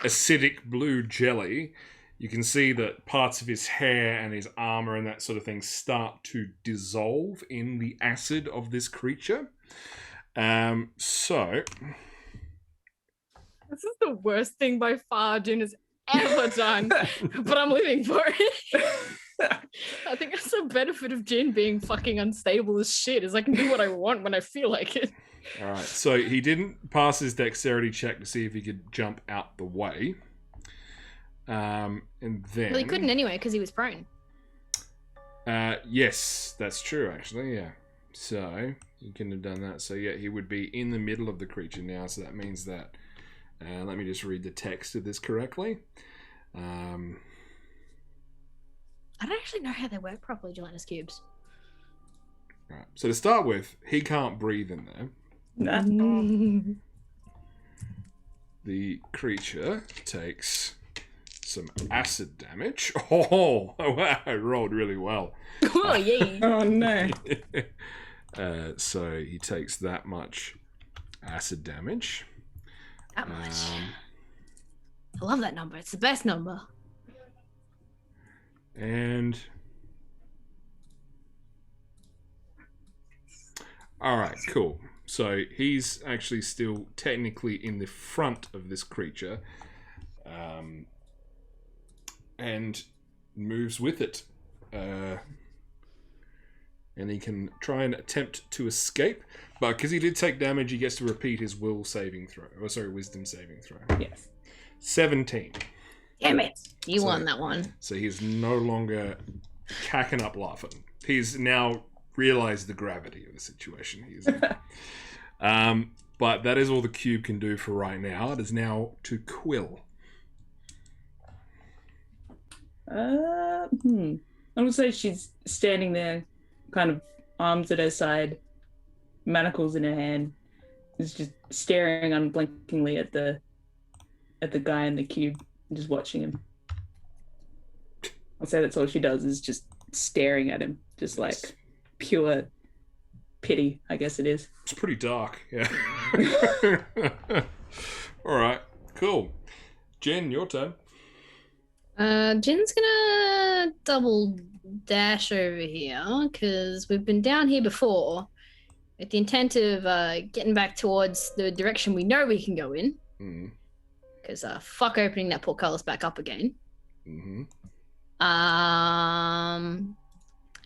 acidic blue jelly. You can see that parts of his hair and his armor and that sort of thing start to dissolve in the acid of this creature. So This is the worst thing by far Jin has ever done, but I'm living for it. I think that's the benefit of Jin being fucking unstable as shit, is I can do what I want when I feel like it. all right, so he didn't pass his dexterity check to see if he could jump out the way. And then... Well, he couldn't anyway because he was prone. Yes, that's true, actually, yeah. So, he couldn't have done that. So, yeah, he would be in the middle of the creature now, so that means that... let me just read the text of this correctly. I don't actually know how they work properly, gelatinous cubes. Right. So, to start with, he can't breathe in there. Nah. The creature takes some acid damage. Oh, wow, I rolled really well. Oh, yeah. Oh no. So he takes that much acid damage. That much. I love that number. It's the best number. And... Alright, cool. So he's actually still technically in the front of this creature. And moves with it. And he can try and attempt to escape. But because he did take damage, he gets to repeat his wisdom saving throw. Yes. 17. Damn it. You So- won that one. So he's no longer cacking up laughing. He's now realized the gravity of the situation he's in. But that is all the cube can do for right now. It is now to Quill. I would say she's standing there, kind of arms at her side, manacles in her hand, is just staring unblinkingly at the guy in the cube, and just watching him. I'll say that's all she does, is just staring at him, just like pure pity, I guess it is. It's pretty dark, yeah. Alright, cool. Jen, your turn. Jin's gonna double dash over here because we've been down here before with the intent of getting back towards the direction we know we can go in. Mm. Because fuck opening that portcullis back up again. Mm-hmm.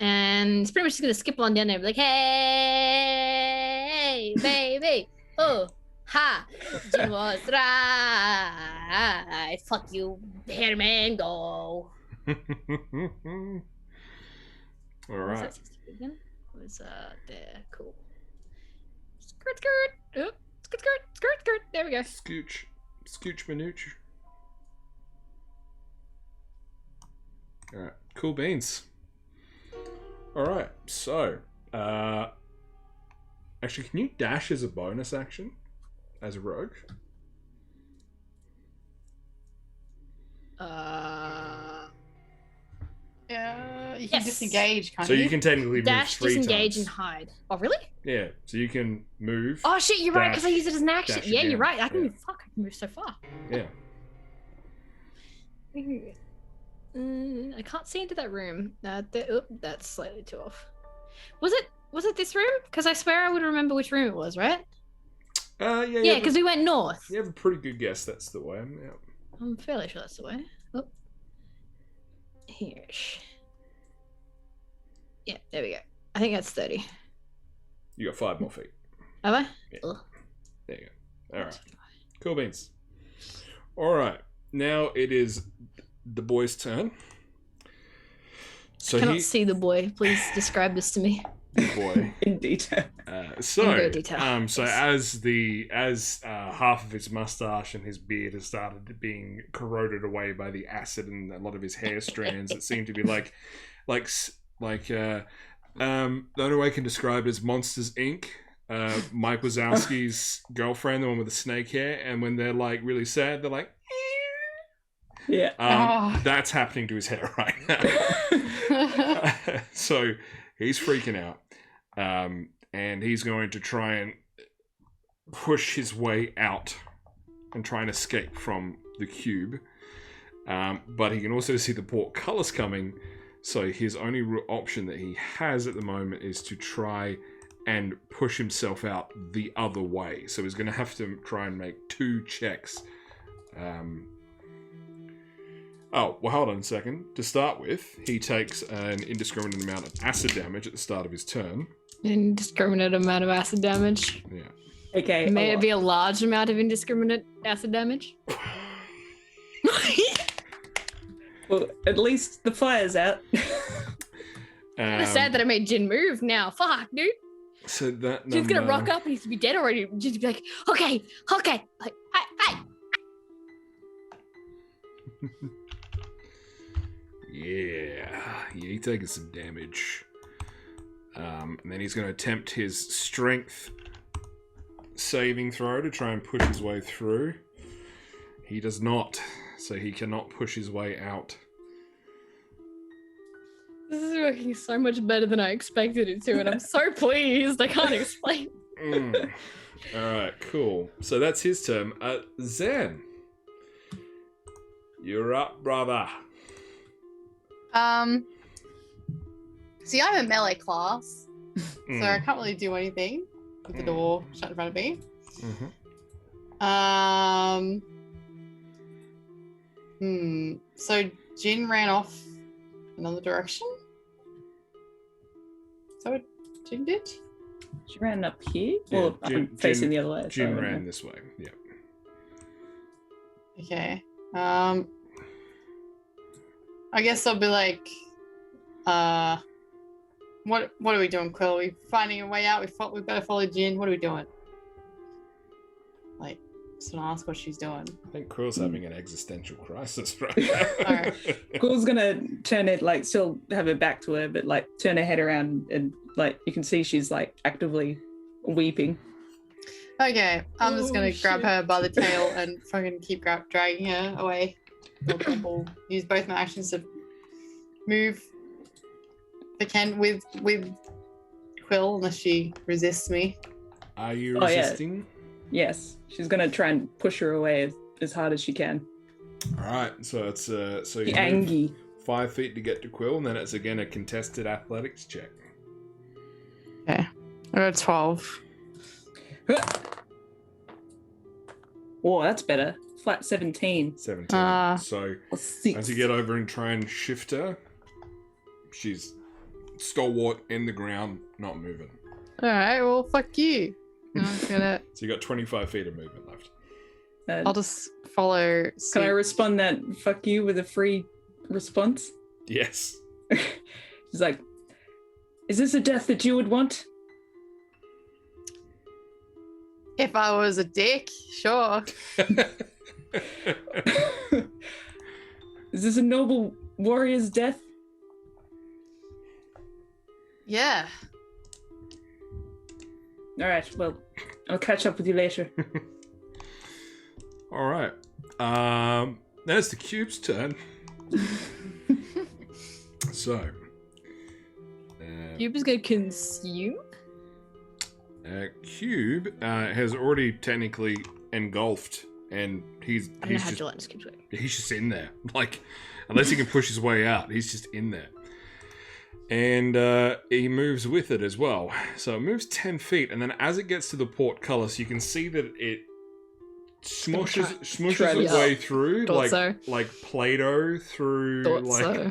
And it's pretty much just gonna skip on down there and be like, hey, baby, oh, ha, Jin was right. Fuck you, hairman, go. Alright. Was that again? Was there? Cool. Skirt, skirt. Oh, skirt, skirt, skirt, skirt. There we go. Scooch manooch. Alright, cool beans. Alright, so actually, can you dash as a bonus action as a rogue? Yeah, you can Yes. disengage, can't So you can technically Dash, move 3 disengage, times. and hide. Oh, really? Yeah, so you can move. Oh shit, you're right, because I Dash, use it as an action. dash Yeah, again. you're right. I can Yeah. move. Fuck, I can move so far. Yeah. I can't see into that room. That's slightly too off. Was it this room? Because I swear I would remember which room it was, right? Yeah, because we went north. you have a pretty good guess that's the way. Yeah. I'm fairly sure that's the way. Oh. Here. Yeah, there we go. I think that's 30. You got 5 more feet. Have I? Yeah. Ugh. There you go. Alright. Cool beans. Alright. Now it is the boy's turn. So I cannot see the boy. Please describe this to me. the boy. In detail. So, In great detail, so yes. as half of his mustache and his beard has started being corroded away by the acid and a lot of his hair strands, it seem to be like the only way I can describe it is Monsters Inc. Mike Wazowski's girlfriend, the one with the snake hair, and when they're like really sad, they're like, Yeah. that's happening to his hair right now. So he's freaking out, and he's going to try and push his way out and try and escape from the cube, but he can also see the portcullis coming. So his only option that he has at the moment is to try and push himself out the other way. So he's going to have to try and make 2 checks. Oh, well, hold on a second. To start with, he takes an indiscriminate amount of acid damage at the start of his turn. Indiscriminate amount of acid damage. Yeah. Okay. May it be a large amount of indiscriminate acid damage? Well, at least the fire's out. I'm sad that I made Jin move now. Fuck, dude. So that Jin's gonna rock up and he's to be dead already. Jin's be like, okay. Like, hey. Yeah, he's taking some damage. And then he's going to attempt his strength saving throw to try and push his way through. He does not, so he cannot push his way out. This is working so much better than I expected it to, and I'm so pleased. I can't explain. Alright, cool. So that's his turn. Zen. You're up, brother. See, I'm a melee class, so I can't really do anything with the door shut in front of me. So Jin ran off another direction. Is that what Jin did? She ran up here? Yeah, Or I'm facing the other way. Jin so I ran don't know. this way, yeah. Okay. I guess I'll be like, what are we doing, Quill? Are we finding a way out? We've got to follow Jin. What are we doing? Like, just want to ask what she's doing. I think Quill's having an existential crisis right now. Alright. Quill's gonna turn it, like, still have her back to her, but, like, turn her head around and, like, you can see she's, like, actively weeping. Okay, I'm just gonna grab shit. her by the tail and fucking keep dragging her away. I'll use both my actions to move if I can with Quill, unless she resists me. Are you Oh, yeah. resisting? Yes, she's gonna try and push her away as hard as she can. Alright, so it's so The you move Angie. 5 feet to get to Quill, and then it's again a contested athletics check. Okay, I got 12. Oh, that's better. Flat 17. 17. So Or 6. as you get over and try and shift her, she's stalwart in the ground, not moving. Alright, well, fuck you. I'm just gonna. So you got 25 feet of movement left. I'll just follow suit. Can I respond that fuck you with a free response? Yes. She's like, is this a death that you would want? If I was a dick, sure. Is this a noble warrior's death? Yeah. All right, well, I'll catch up with you later. All right. Now it's the cube's turn. So, Cube is gonna consume? Cube has already technically engulfed, and he's I don't know how Gelatinous keeps working. he's just in there. Like, unless he can push his way out, he's just in there. And he moves with it as well. So it moves 10 feet, and then as it gets to the portcullis, you can see that it smushes try its to- way through, Thought like so. like Play-Doh through Thought like so.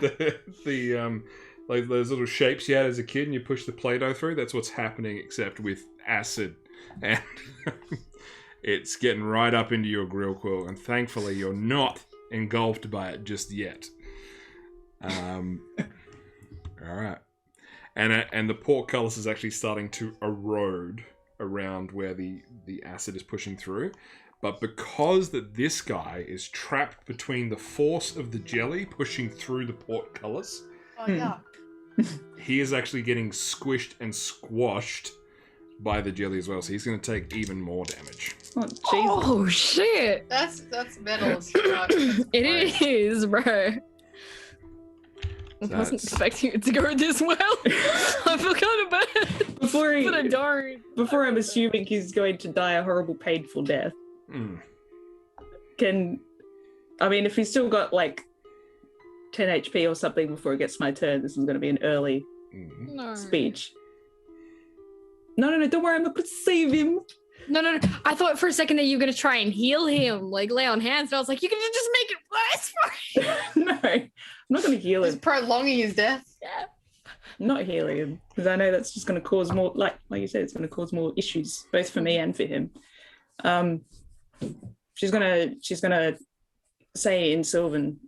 the like those little shapes you had as a kid, and you push the Play-Doh through. That's what's happening, except with acid, and it's getting right up into your grill, Quill. And thankfully, you're not engulfed by it just yet. All right, and the portcullis is actually starting to erode around where the acid is pushing through. But because that this guy is trapped between the force of the jelly pushing through the portcullis, Oh, yeah. he is actually getting squished and squashed by the jelly as well. So he's going to take even more damage. Oh, Jesus. Oh shit! That's metal as fuck. It is, bro. I wasn't That's- expecting it to go this well. I feel kind of bad, but I don't. Before I'm assuming he's going to die a horrible, painful death, Mm. can I mean, if he's still got like 10 HP or something before it gets my turn, this is going to be an early No. speech. No, don't worry, I'm not going to save him. No. I thought for a second that you were gonna try and heal him, like lay on hands. And I was like, you can just make it worse for him. No, I'm not going to heal He's him. prolonging his death. Yeah. I'm not healing him because I know that's just going to cause more, like you said, it's going to cause more issues both for me and for him. She's gonna say in Sylvan,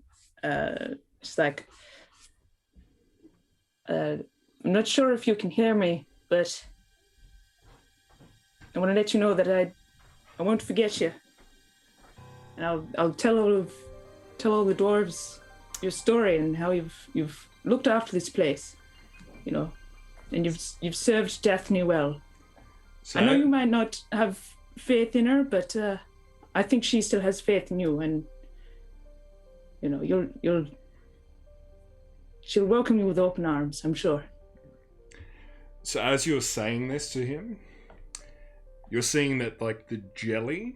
she's like, I'm not sure if you can hear me, but I want to let you know that I won't forget you, and I'll tell all the dwarves your story and how you've looked after this place, you know, and you've served Daphne well. So, I know you might not have faith in her, but I think she still has faith in you, and you know she'll welcome you with open arms, I'm sure. So as you're saying this to him, you're seeing that like the jelly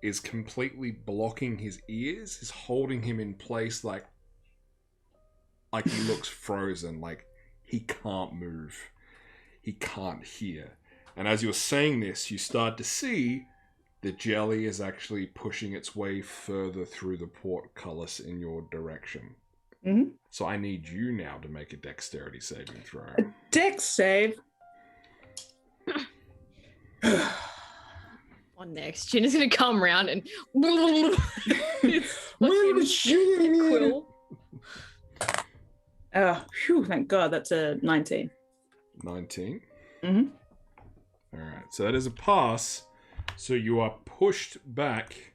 is completely blocking his ears, is holding him in place, like he looks frozen, like he can't move, he can't hear. And as you're saying this, you start to see the jelly is actually pushing its way further through the portcullis in your direction. Mm-hmm. So I need you now to make a dexterity saving throw. A dex save. On next, Jen is gonna come around and it's fucking Quill. Oh, phew, thank God, that's a 19. 19. Mm-hmm. Alright, so that is a pass. So you are pushed back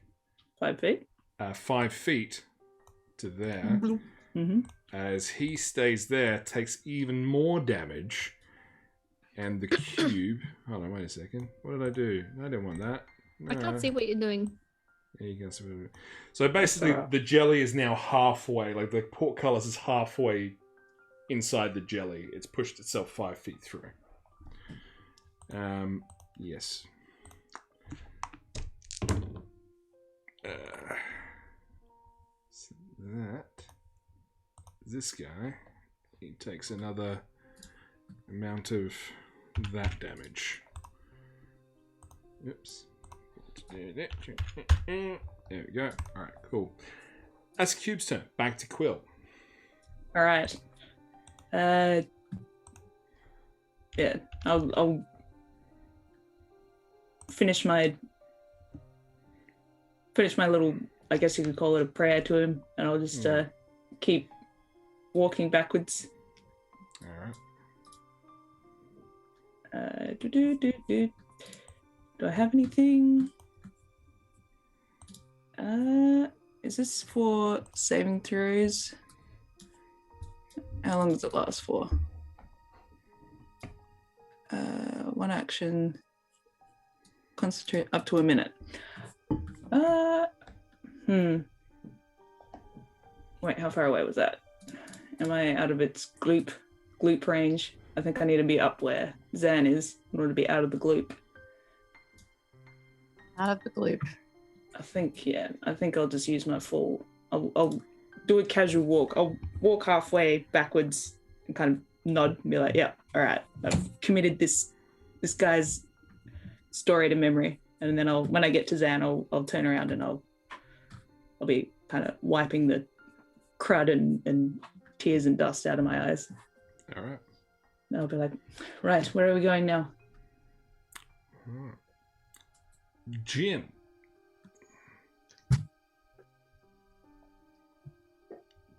5 feet. 5 feet to there. Mm-hmm. As he stays there, takes even more damage. And the cube... Hold on, wait a second. What did I do? I didn't want that. I can't see what you're doing. Yeah, you can see what so basically, the jelly is now halfway. Like, the portcullis is halfway inside the jelly. It's pushed itself 5 feet through. Yes. So that... This guy, he takes another amount of that damage. Oops. There we go. Alright, cool. That's Cube's turn. Back to Quill. All right. Yeah, I'll finish my little, I guess you could call it a prayer to him, and I'll just keep walking backwards. Alright. Do I have anything? Is this for saving throws? How long does it last for? One action. Concentrate up to a minute. Wait, how far away was that? Am I out of its gloop range? I think I need to be up where Zan is in order to be out of the gloop. Out of the gloop. I think I'll just use my full... I'll do a casual walk. I'll walk halfway backwards and kind of nod and be like, yeah, all right, I've committed this guy's story to memory. And then when I get to Zan, I'll turn around and I'll be kind of wiping the crud and tears and dust out of my eyes. All right. And I'll be like, right, where are we going now? Jin.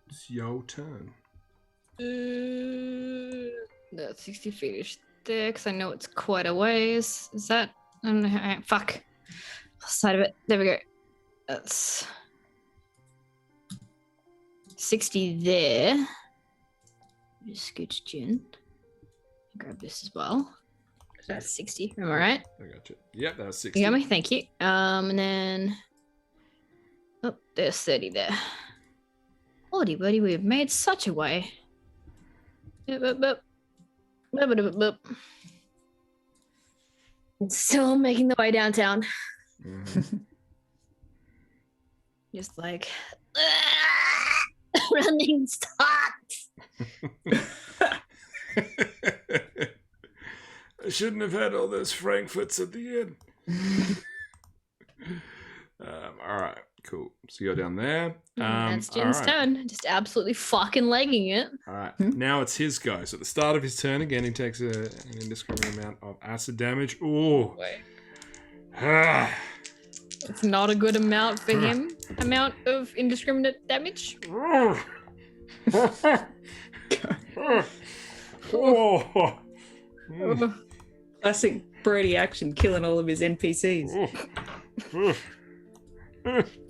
It's your turn. That's 60 feet of sticks. I know it's quite a ways. Is that? I don't know. Fuck. Side of it. There we go. That's 60 there. Just scooch Jin. Grab this as well. That's 60. Am I right? I got you. Yep, that was 60. You got me? Thank you. And then... Oh, there's 30 there. Lordy buddy, we've made such a way. Still making the way downtown. Mm-hmm. Just like Running stocks. I shouldn't have had all those Frankfurts at the end. All right, cool. So you're down there. That's all Jin's right. turn. Just absolutely fucking legging it. All right, now it's his go. So at the start of his turn, again, he takes an indiscriminate amount of acid damage. Ooh. Ah. It's not a good amount for him. Amount of indiscriminate damage. Oh. Classic Brody action, killing all of his NPCs.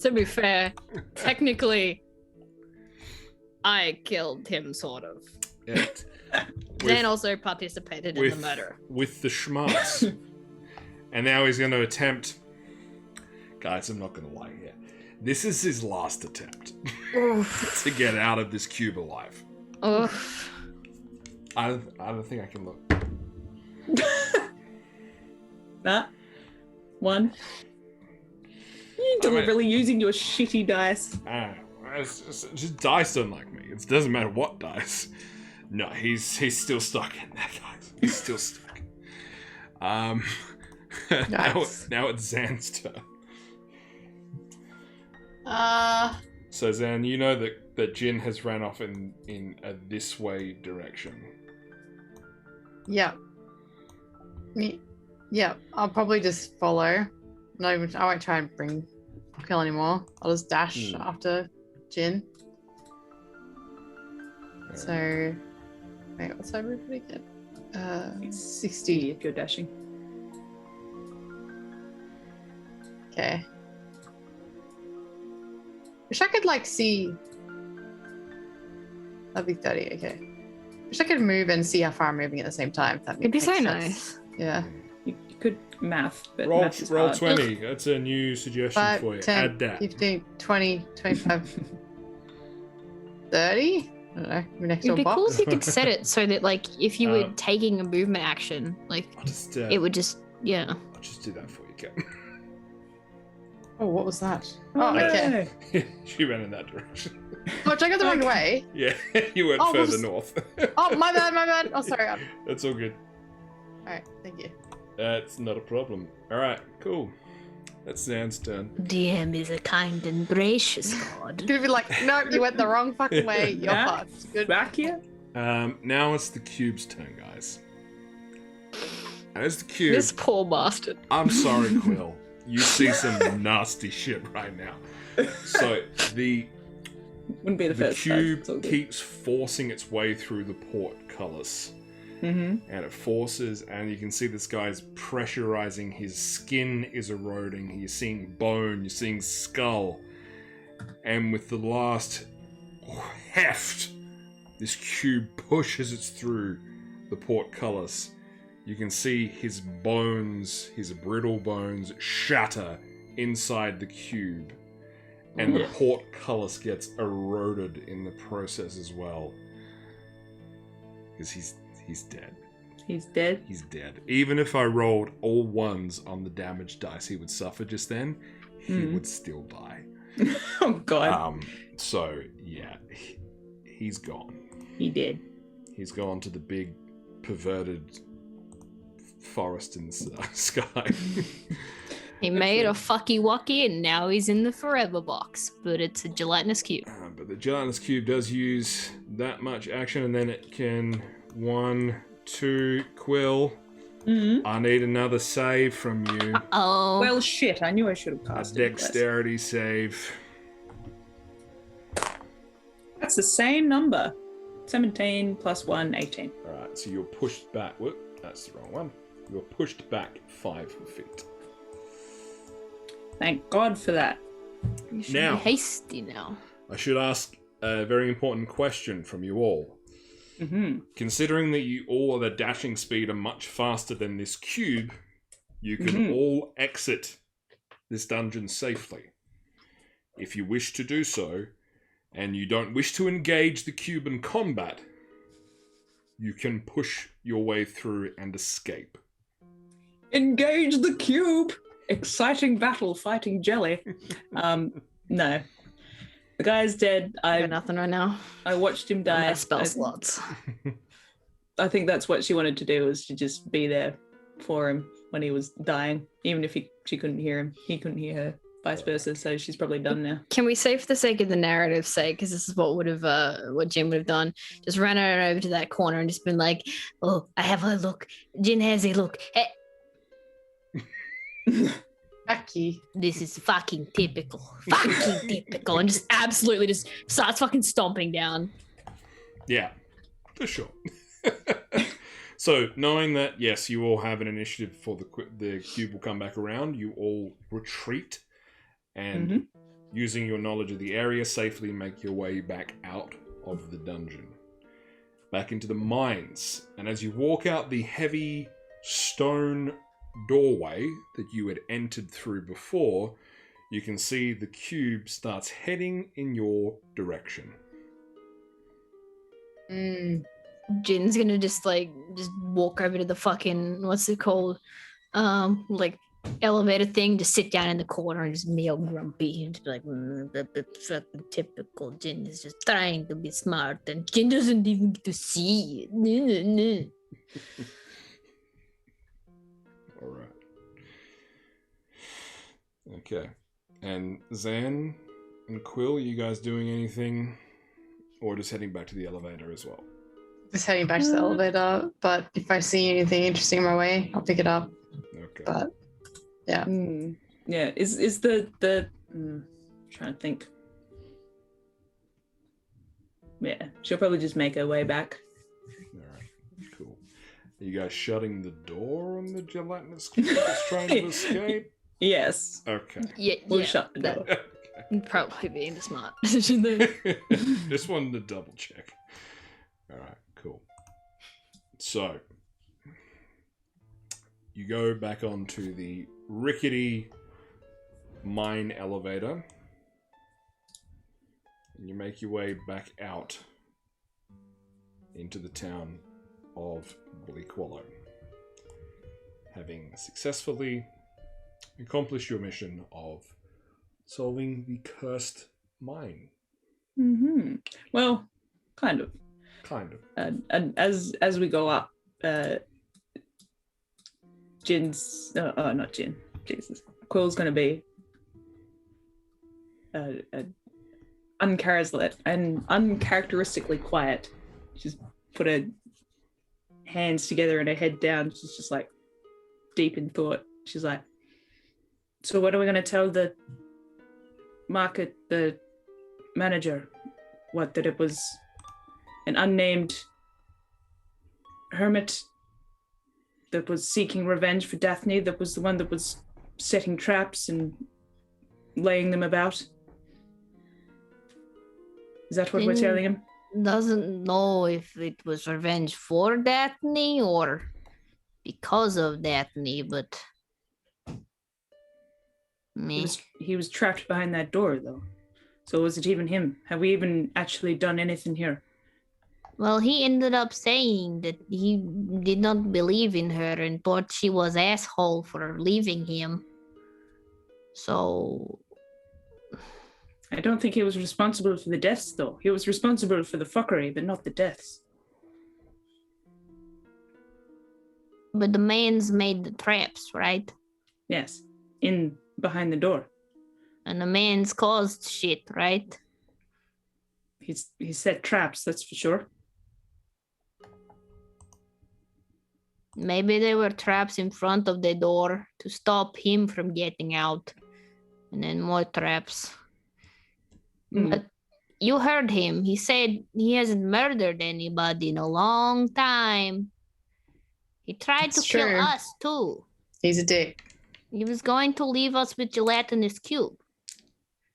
To be fair, technically, I killed him, sort of. Yeah. Dan also participated in the murder. With the schmucks. And now he's going to attempt... Guys, I'm not going to lie here. This is his last attempt to get out of this cube alive. I don't think I can look. Nah. One. You're deliberately using your shitty dice. It's just dice don't like me. It doesn't matter what dice. No, he's still stuck in there, guys. He's still stuck. Nice. now it's Zan's turn. So Zan, you know that Jin has ran off in a this way direction. Yeah. Yeah, I'll probably just follow. I won't try and kill anymore. I'll just dash after Jin. So, wait, what's my move again? 60 if you're dashing. Okay. Wish I could see. That'd be 30. Okay. Wish I could move and see how far I'm moving at the same time. It'd be so nice. Yeah. You could math, but roll math is roll hard. 20. That's a new suggestion 5, for you. 10, Add that. 15, 20, 25, 30? I don't know. Next It'd be box. cool if you could set it so that, if you were taking a movement action, I'll just, it would just, I'll just do that for you, Cap. Oh, what was that? Oh, okay. She ran in that direction. Oh, did I go the wrong way? Yeah, you went Oh, further whoops. north. Oh, my bad. Oh, sorry. All That's all good. right, thank you. That's not a problem. All right, cool. That's Zan's turn. DM is a kind and gracious god. Could have been like, no, you went the wrong fucking way. You're Nah. fucked. Good. Back here? Now it's the cube's turn, guys. As the cube, This poor bastard. I'm sorry, Quill. You see some nasty shit right now. So the Wouldn't be the first time. cube It's all good. keeps forcing its way through the portcullis. Mm-hmm. And it forces, and you can see this guy's pressurizing. His skin is eroding. You're seeing bone, you're seeing skull. And with the last heft, this cube pushes it through the portcullis. You can see his bones, his brittle bones, shatter inside the cube. And the portcullis gets eroded in the process as well. Because he's dead. He's dead. He's dead. Even if I rolled all ones on the damage dice he would suffer just then, he would still die. Oh, God. So, yeah, he's gone. He did. He's gone to the big, perverted forest in the sky. He made a fucky wucky and now he's in the forever box, but it's a gelatinous cube. But the gelatinous cube does use that much action, and then it can 1, 2, Quill. Mm-hmm. I need another save from you. Oh. Well, shit. I knew I should have A cast it. dexterity save. That's the same number. 17 plus 1, 18. Alright, so you're pushed back. Whoop, that's the wrong one. You're pushed back 5 feet. Thank God for that. You should Now. be hasty now. I should ask a very important question from you all. Mm-hmm. Considering that you all are the dashing speed are much faster than this cube, you can all exit this dungeon safely. If you wish to do so, and you don't wish to engage the cube in combat, you can push your way through and escape. Engage the cube! Exciting battle fighting jelly. No. The guy's dead. I got nothing right now. I watched him die. My spell slots. I think that's what she wanted to do, was to just be there for him when he was dying, even if she couldn't hear him. He couldn't hear her, vice versa. So she's probably done now. Can we say, for the sake of the narrative's sake, because this is what Jin would have done, just ran her over to that corner and just been like, "Oh, I have a look. Jin has a look. Hey, Lucky. this is fucking typical. Fucking typical." And just absolutely just starts fucking stomping down. Yeah, for sure. So, knowing that, yes, you all have an initiative before the cube will come back around, you all retreat and, using your knowledge of the area, safely make your way back out of the dungeon. Back into the mines. And as you walk out the heavy stone doorway that you had entered through before, you can see the cube starts heading in your direction. Jin's gonna just walk over to the fucking, what's it called, like elevator thing, just sit down in the corner and just be all grumpy and just be like, fucking typical. Jin is just trying to be smart and Jin doesn't even get to see it. All right. Okay. And Zan and Quill, you guys doing anything, or just heading back to the elevator as well? Just heading back to the elevator, but if I see anything interesting in my way, I'll pick it up. Okay. But yeah. Yeah. Is the trying to think. Yeah, she'll probably just make her way back. All right. Cool. Are you guys shutting the door on the gelatinous cube that's trying to escape? Yes. Okay. Yeah, We'll shut the door. That'd probably be the smart decision there. Just wanted to double check. All right, cool. So, you go back onto the rickety mine elevator, and you make your way back out into the town of Bleak Wallow, having successfully accomplished your mission of solving the cursed mine. Well, kind of. Kind of. And as we go up, Jin's not Jin. Jesus, Quill's going to be uncharacteristically quiet. She's put her hands together and her head down. She's just like deep in thought. She's like, "So what are we going to tell the manager? What, that it was an unnamed hermit that was seeking revenge for Daphne, that was the one that was setting traps and laying them about? Is that what we're telling him?" Doesn't know if it was revenge for Daphne or because of Daphne, but me. He was trapped behind that door, though. So was it even him? Have we even actually done anything here? Well, he ended up saying that he did not believe in her and thought she was asshole for leaving him. So I don't think he was responsible for the deaths, though. He was responsible for the fuckery, but not the deaths. but the man's made the traps, right? Yes, in behind the door. And the man's caused shit, right? He set traps, that's for sure. Maybe there were traps in front of the door to stop him from getting out. And then more traps. But you heard him. He said he hasn't murdered anybody in a long time. He tried That's to kill true. us too. He's a dick. He was going to leave us with gelatinous cube.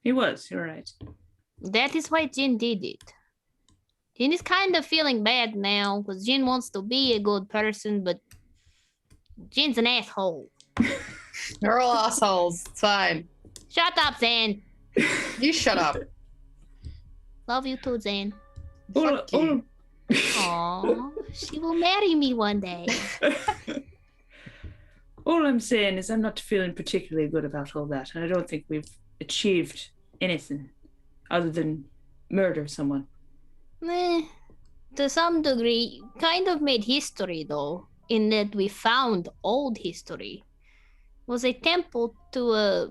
He was, you're right. That is why Jin did it. Jin is kind of feeling bad now because Jin wants to be a good person, but Jin's an asshole. They're all assholes. It's fine. Shut up, Zan. You shut up. Love you too, Zan. Fuck you. Aww, she will marry me one day. All I'm saying is I'm not feeling particularly good about all that. And I don't think we've achieved anything other than murder someone. To some degree, kind of made history though, in that we found old history. It was a temple to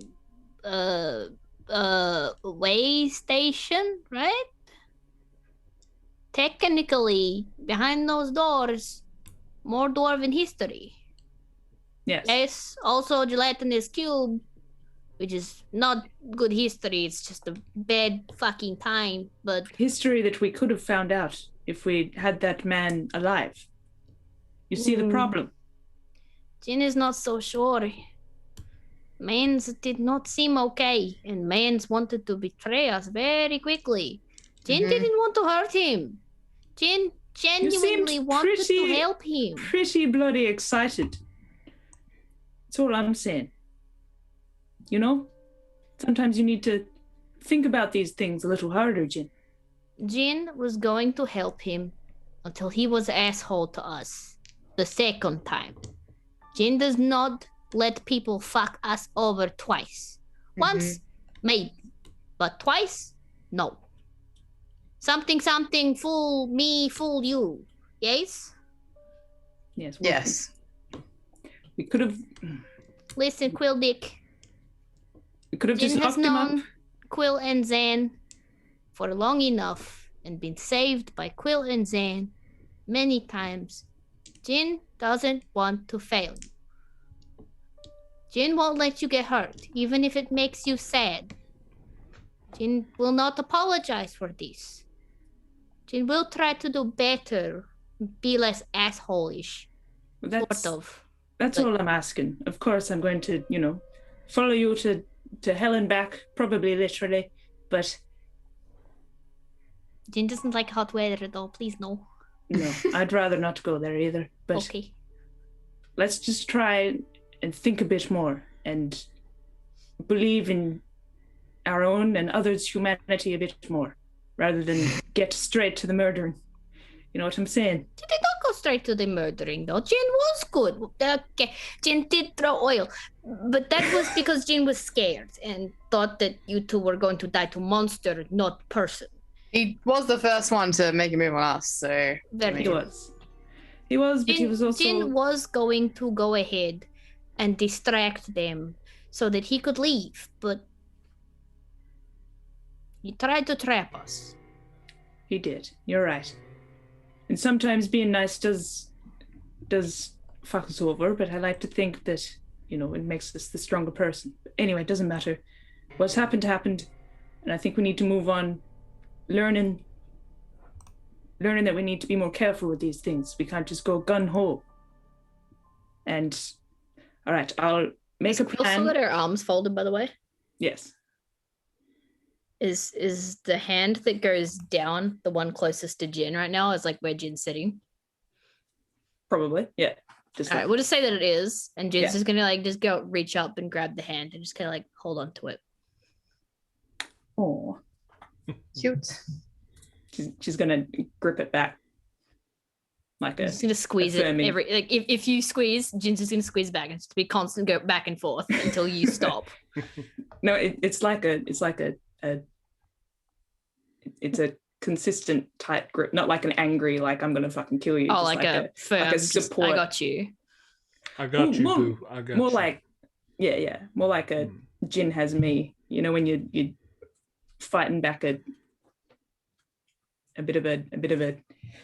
a way station, right? Technically, behind those doors, more dwarven history. Yes. Yes, also gelatinous cube, which is not good history. It's just a bad fucking time. But History that we could have found out if we had that man alive. You see the problem? Jin is not so sure. Mans did not seem okay, and Mans wanted to betray us very quickly. Jin didn't want to hurt him. Jin genuinely wanted to help him. Pretty bloody excited. That's all I'm saying. You know? Sometimes you need to think about these things a little harder, Jin. Jin was going to help him until he was asshole to us. The second time. Jin does not let people fuck us over twice. Once, maybe. But twice, no. Something, fool me, fool you. Yes? Yes. Yes. We could have... Listen, Quill Dick. We could have Jin just has hooked him up. known Quill and Zan for long enough and been saved by Quill and Zan many times. Jin doesn't want to fail you. Jin won't let you get hurt, even if it makes you sad. Jin will not apologize for this. Jin will try to do better, be less asshole-ish, sort of. That's all I'm asking. Of course, I'm going to, follow you to hell and back, probably literally, but... Jin doesn't like hot weather, though. Please, no. No, I'd rather not go there either, but... Okay. Let's just try and think a bit more and believe in our own and others' humanity a bit more, rather than get straight to the murdering. You know what I'm saying? Jin did not go straight to the murdering, though. Jin was good. Okay, Jin did throw oil. But that was because Jin was scared and thought that you two were going to die to monster, not person. He was the first one to make a move on us, so... He was. He was, but he was also... Jin was going to go ahead and distract them so that he could leave, but he tried to trap us. He did. You're right. And sometimes being nice does fuck us over, but I like to think that, it makes us the stronger person. But anyway, it doesn't matter. What's happened, and I think we need to move on, learning that we need to be more careful with these things. We can't just go gun-ho. And, all right, I'll make a plan. Also got her arms folded, by the way. Yes. Is the hand that goes down the one closest to Jin right now? Is like where Jin's sitting? Probably, yeah. All right, we'll just say that it is, and Jin's just gonna just go reach up and grab the hand and just kind of hold on to it. Oh, cute. She's gonna grip it back, Just gonna squeeze it if you squeeze, Jin's just gonna squeeze back and just be constant, go back and forth until you stop. No, it's a consistent tight grip, not like an angry, like I'm gonna fucking kill you. Oh, like a firm, like a support. I got you. I got you, boo. I got you. More like, yeah, more like a Jin has me. When you're fighting back a bit of a.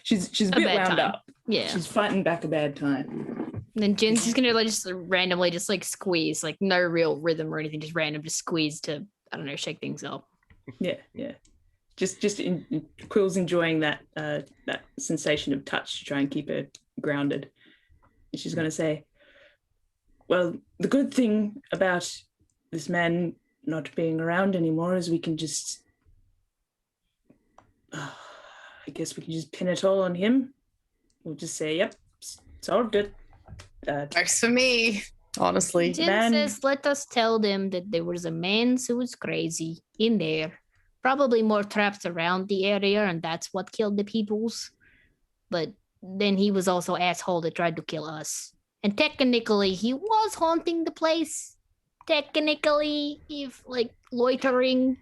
She's a bit wound up. Yeah, she's fighting back a bad time. And then Jin's just gonna just randomly squeeze, no real rhythm or anything, just random, just squeeze to, I don't know, shake things up. Yeah. Just Quill's enjoying that sensation of touch to try and keep her grounded. And she's going to say, well, the good thing about this man not being around anymore is we can just, I guess we can just pin it all on him. We'll just say, yep, solved it. Works for me, honestly. Jin says, let us tell them that there was a man who was crazy in there. Probably more traps around the area, and that's what killed the peoples. But then he was also asshole that tried to kill us. And technically, he was haunting the place. Technically, if loitering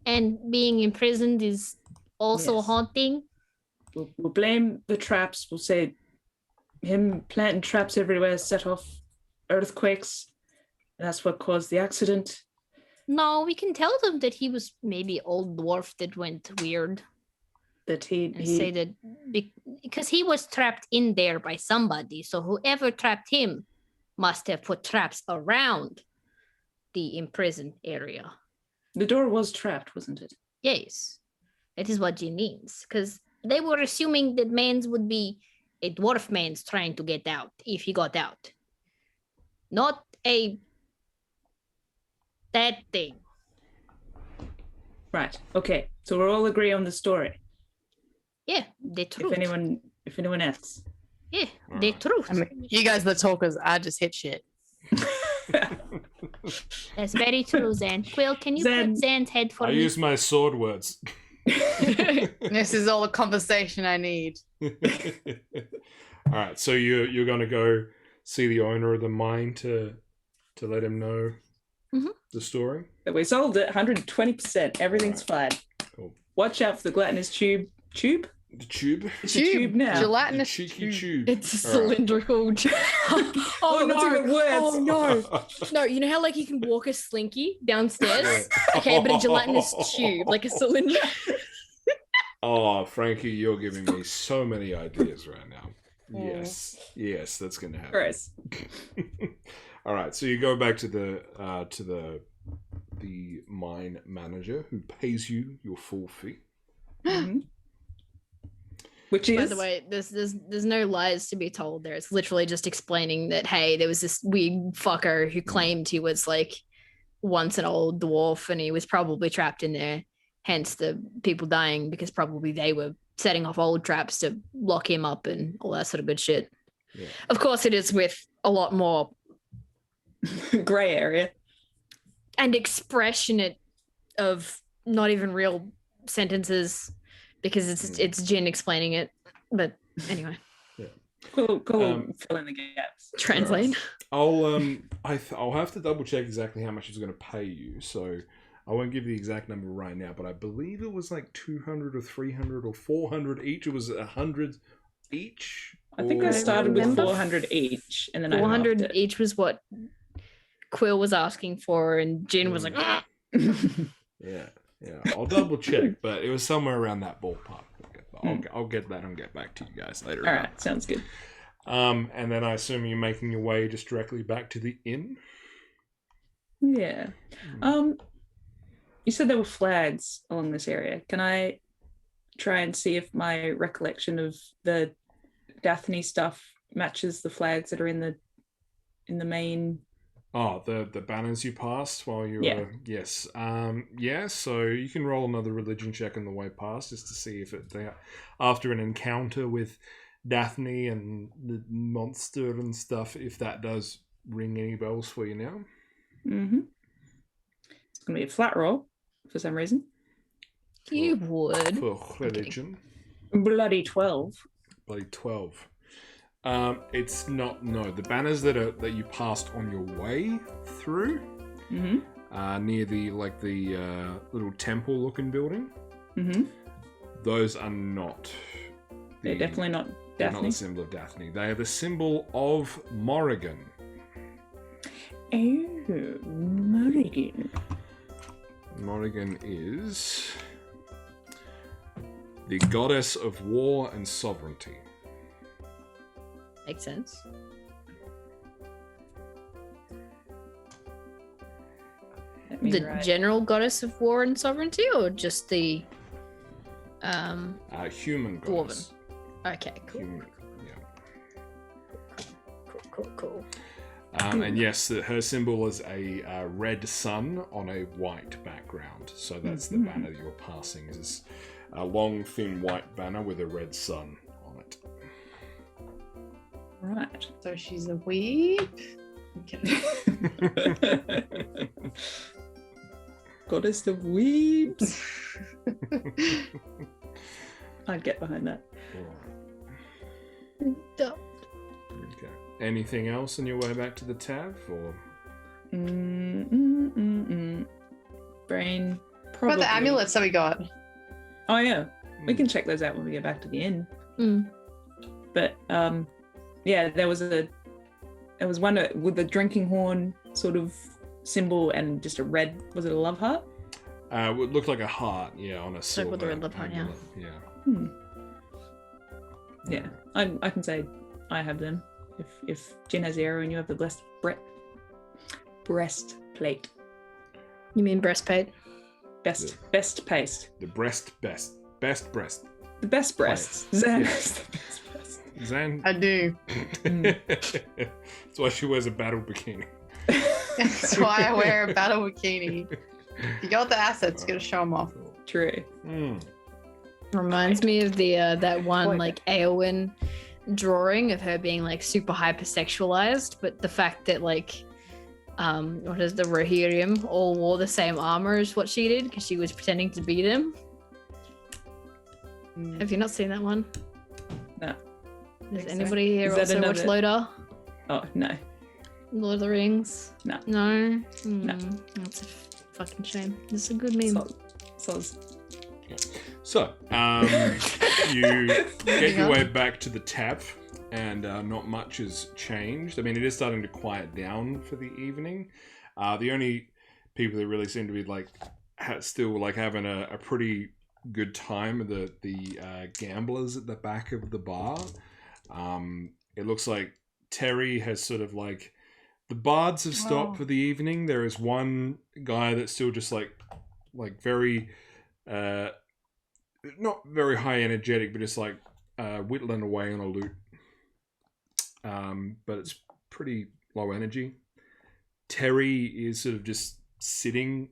and being imprisoned is also Yes. haunting. We'll blame the traps. We'll say him planting traps everywhere set off earthquakes. And that's what caused the accident. No, we can tell them that he was maybe old dwarf that went weird, That and say that because he was trapped in there by somebody. So whoever trapped him must have put traps around the imprisoned area. the door was trapped, wasn't it? Yes, that is what he means. Because they were assuming that Mans would be a dwarf man's trying to get out if he got out, not that thing. Right. Okay. So we're all agree on the story. Yeah, the truth. If anyone asks. Yeah, the truth. I mean, you guys, the talkers, I just hit shit. That's very true, Zan. Quill, can you Zan. put Zan's head for I me? use my sword words. This is all the conversation I need. All right, so you're going to go see the owner of the mine to let him know the story. We sold it 120%. Everything's fine. Cool. Watch out for the gelatinous tube. Tube? The tube. It's a tube now. The Gelatinous cheeky tube. It's a All right. cylindrical. Oh, that's even worse. Oh no! No, you know how like you can walk a slinky downstairs? Yeah. Okay, but a gelatinous tube, like a cylinder. Oh, Frankie, you're giving me so many ideas right now. Yes, that's gonna happen. Gross. All right, so you go back to the mine manager who pays you your full fee. Mhm. Which is, By the way, there's no lies to be told there. It's literally just explaining that hey, there was this weird fucker who claimed he was like once an old dwarf and he was probably trapped in there. Hence the people dying because probably they were setting off old traps to lock him up and all that sort of good shit. Yeah. Of course, it is with a lot more gray area. and expressionate of not even real sentences because it's Jin explaining it. But anyway, Cool. Um, Fill in the gaps. translate. I'll have to double check exactly how much he's going to pay you. So I won't give you the exact number right now, but I believe it was like 200 or 300 or 400 each. It was 100 each. I think I started with Remember? 400 each, and then I 400 upped each was what Quill was asking for, and Jin was like, "Ah." it. Yeah. I'll double check, but it was somewhere around that ballpark. I'll get that and get back to you guys later. All right, sounds good. And then I assume you're making your way just directly back to the inn. Yeah. You said there were flags along this area. Can I try and see if my recollection of the Daphne stuff matches the flags that are in the main? Oh, the banners you passed while you Yeah. were... Yes. Yeah, so you can roll another religion check on the way past just to see if after an encounter with Daphne and the monster and stuff, if that does ring any bells for you now. Mm-hmm. It's going to be a flat roll for some reason. You would. For religion. Bloody 12. Bloody 12. It's not... No, the banners that you passed on your way through... Mm-hmm. Near the little temple-looking building. Mm-hmm. Those are not. They're definitely not They're not Daphne. the symbol of Daphne. They are the symbol of Morrigan. Oh, Morrigan. Morrigan is the goddess of war and sovereignty. Makes sense. Let me The write. general goddess of war and sovereignty, or just the Human Dwarven. goddess. Okay, cool. Human, yeah. Cool. And yes, her symbol is a red sun on a white background. So that's the banner you're passing. Is a long, thin white banner with a red sun on it. Right. So she's a weeb. Okay. Goddess of weebs. I'd get behind that. Okay. Anything else on your way back to the Tav, or Brain probably. What about the amulets that we got? Oh yeah, we Hmm. can check those out when we get back to the inn. Mm. But yeah, there was one with the drinking horn sort of symbol and just a red. Was it a love heart? It looked like a heart, on a Circle silver the red love heart, yeah. amulet, yeah. Hmm. Yeah, I can say I have them. If Jin has the arrow and you have the breastplate. You mean breastplate? Best paste. The best breast. The best breasts. Zan has the best breast. Zan. I do. That's why she wears a battle bikini. That's why I wear a battle bikini. You got the assets, gotta show them off. True. Reminds me of the that one Quite. like Eowyn drawing of her being like super hypersexualized, but the fact that like what is the Rohirrim all wore the same armor as what she did because she was pretending to be them. Have you not seen that one? No. Does Think so. anybody here Is that also watch another- Loda? Oh no. Lord of the Rings? No. No? No. That's a fucking shame. It's a good meme. So, you get your way back to the tap, and not much has changed. I mean, it is starting to quiet down for the evening. The only people that really seem to be like still like having a pretty good time are the gamblers at the back of the bar. It looks like Terry has sort of like the bards have stopped Oh. for the evening. There is one guy that's still just like very not very high energetic, but just like whittling away on a lute. But it's pretty low energy. Terry is sort of just sitting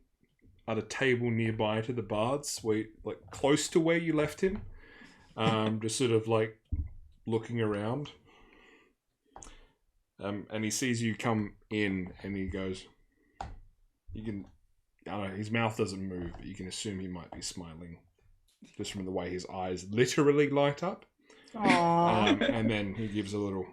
at a table nearby to the bards, where like close to where you left him, just sort of like looking around. And he sees you come in, and he goes, "You can." I don't know. His mouth doesn't move, but you can assume he might be smiling, just from the way his eyes literally light up. Aww. And then he gives a little.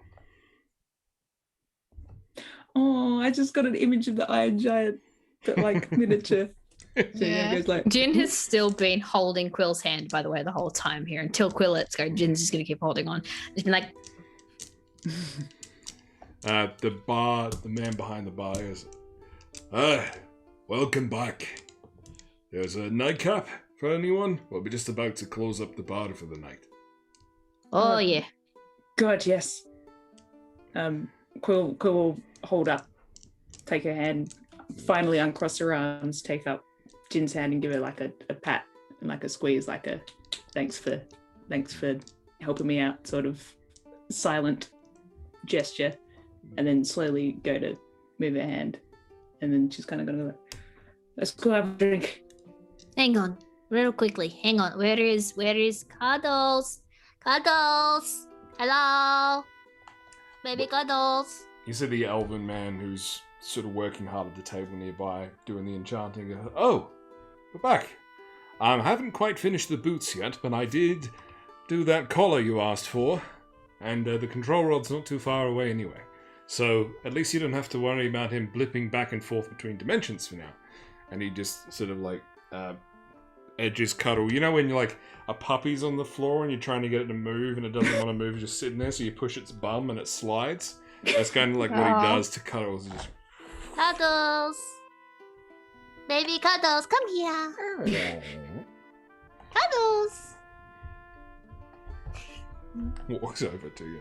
Oh, I just got an image of the Iron Giant, but like miniature. So Yeah. it goes like Jin has still been holding Quill's hand, by the way, the whole time here until Quill lets go. Jin's just gonna keep holding on. He's been like, The man behind the bar goes, welcome back. There's a nightcap for anyone? We'll be just about to close up the bar for the night. "Oh yeah." God, yes. Quill will hold up, take her hand, finally uncross her arms, take up Jin's hand and give her like a pat and like a squeeze, like a thanks for helping me out sort of silent gesture, and then slowly go to move her hand, and then she's kind of gonna go like, let's go have a drink. Hang on, real quickly. Hang on. Where is Cuddles? Cuddles. Hello, baby Cuddles. You see the elven man who's sort of working hard at the table nearby, doing the enchanting. Oh, we're back. I haven't quite finished the boots yet, but I did do that collar you asked for, and the control rod's not too far away anyway. So at least you don't have to worry about him blipping back and forth between dimensions for now. And he just sort of like edges Cuddle. You know when you're like a puppy's on the floor and you're trying to get it to move and it doesn't want to move, it's just sitting there, so you push its bum and it slides. That's kind of like what he does to Cuddles. He just Cuddles. Baby Cuddles, come here. Cuddles. walks over to you.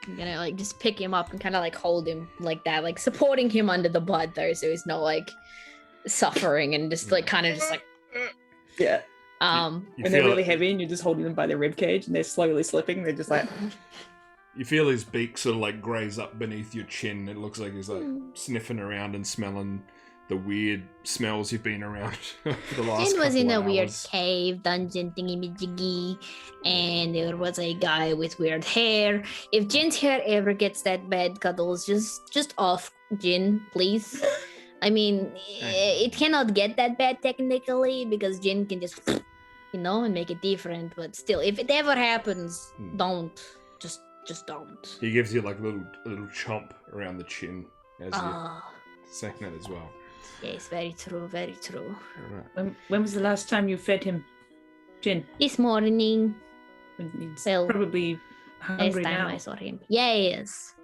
I'm gonna like just pick him up and kind of like hold him like that, like supporting him under the bud though, so he's not like suffering and just like kind of just like Yeah. You When they're feel really heavy and you're just holding them by their rib cage and they're slowly slipping, they're just like You feel his beak sort of like graze up beneath your chin. It looks like he's like sniffing around and smelling the weird smells you've been around for the last Jin was in a couple weird hours. cave dungeon thingy-majiggy, and there was a guy with weird hair. If Jin's hair ever gets that bad, Cuddles, just off Jin, please. I mean, it cannot get that bad technically because Jin can just, and make it different. But still, if it ever happens, don't. Just don't. He gives you like a little chomp around the chin as you're Ah. saying that as well. Yes, very true, very true. All right. When was the last time you fed him, Jin? This morning, He's Well, probably last hungry time now. I saw him. Yes.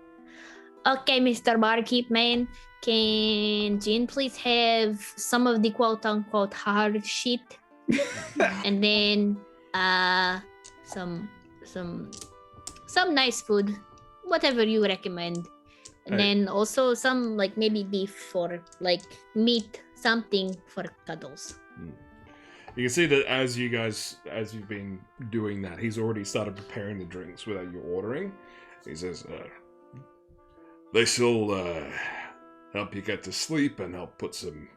Okay, Mr. Barkeep man, can Jin please have some of the quote-unquote hard shit, and then some nice food, whatever you recommend, and Hey. then also some like maybe beef or like meat, something for cuddles. You can see that as you've been doing that, he's already started preparing the drinks without you ordering. He says, this'll help you get to sleep and help put some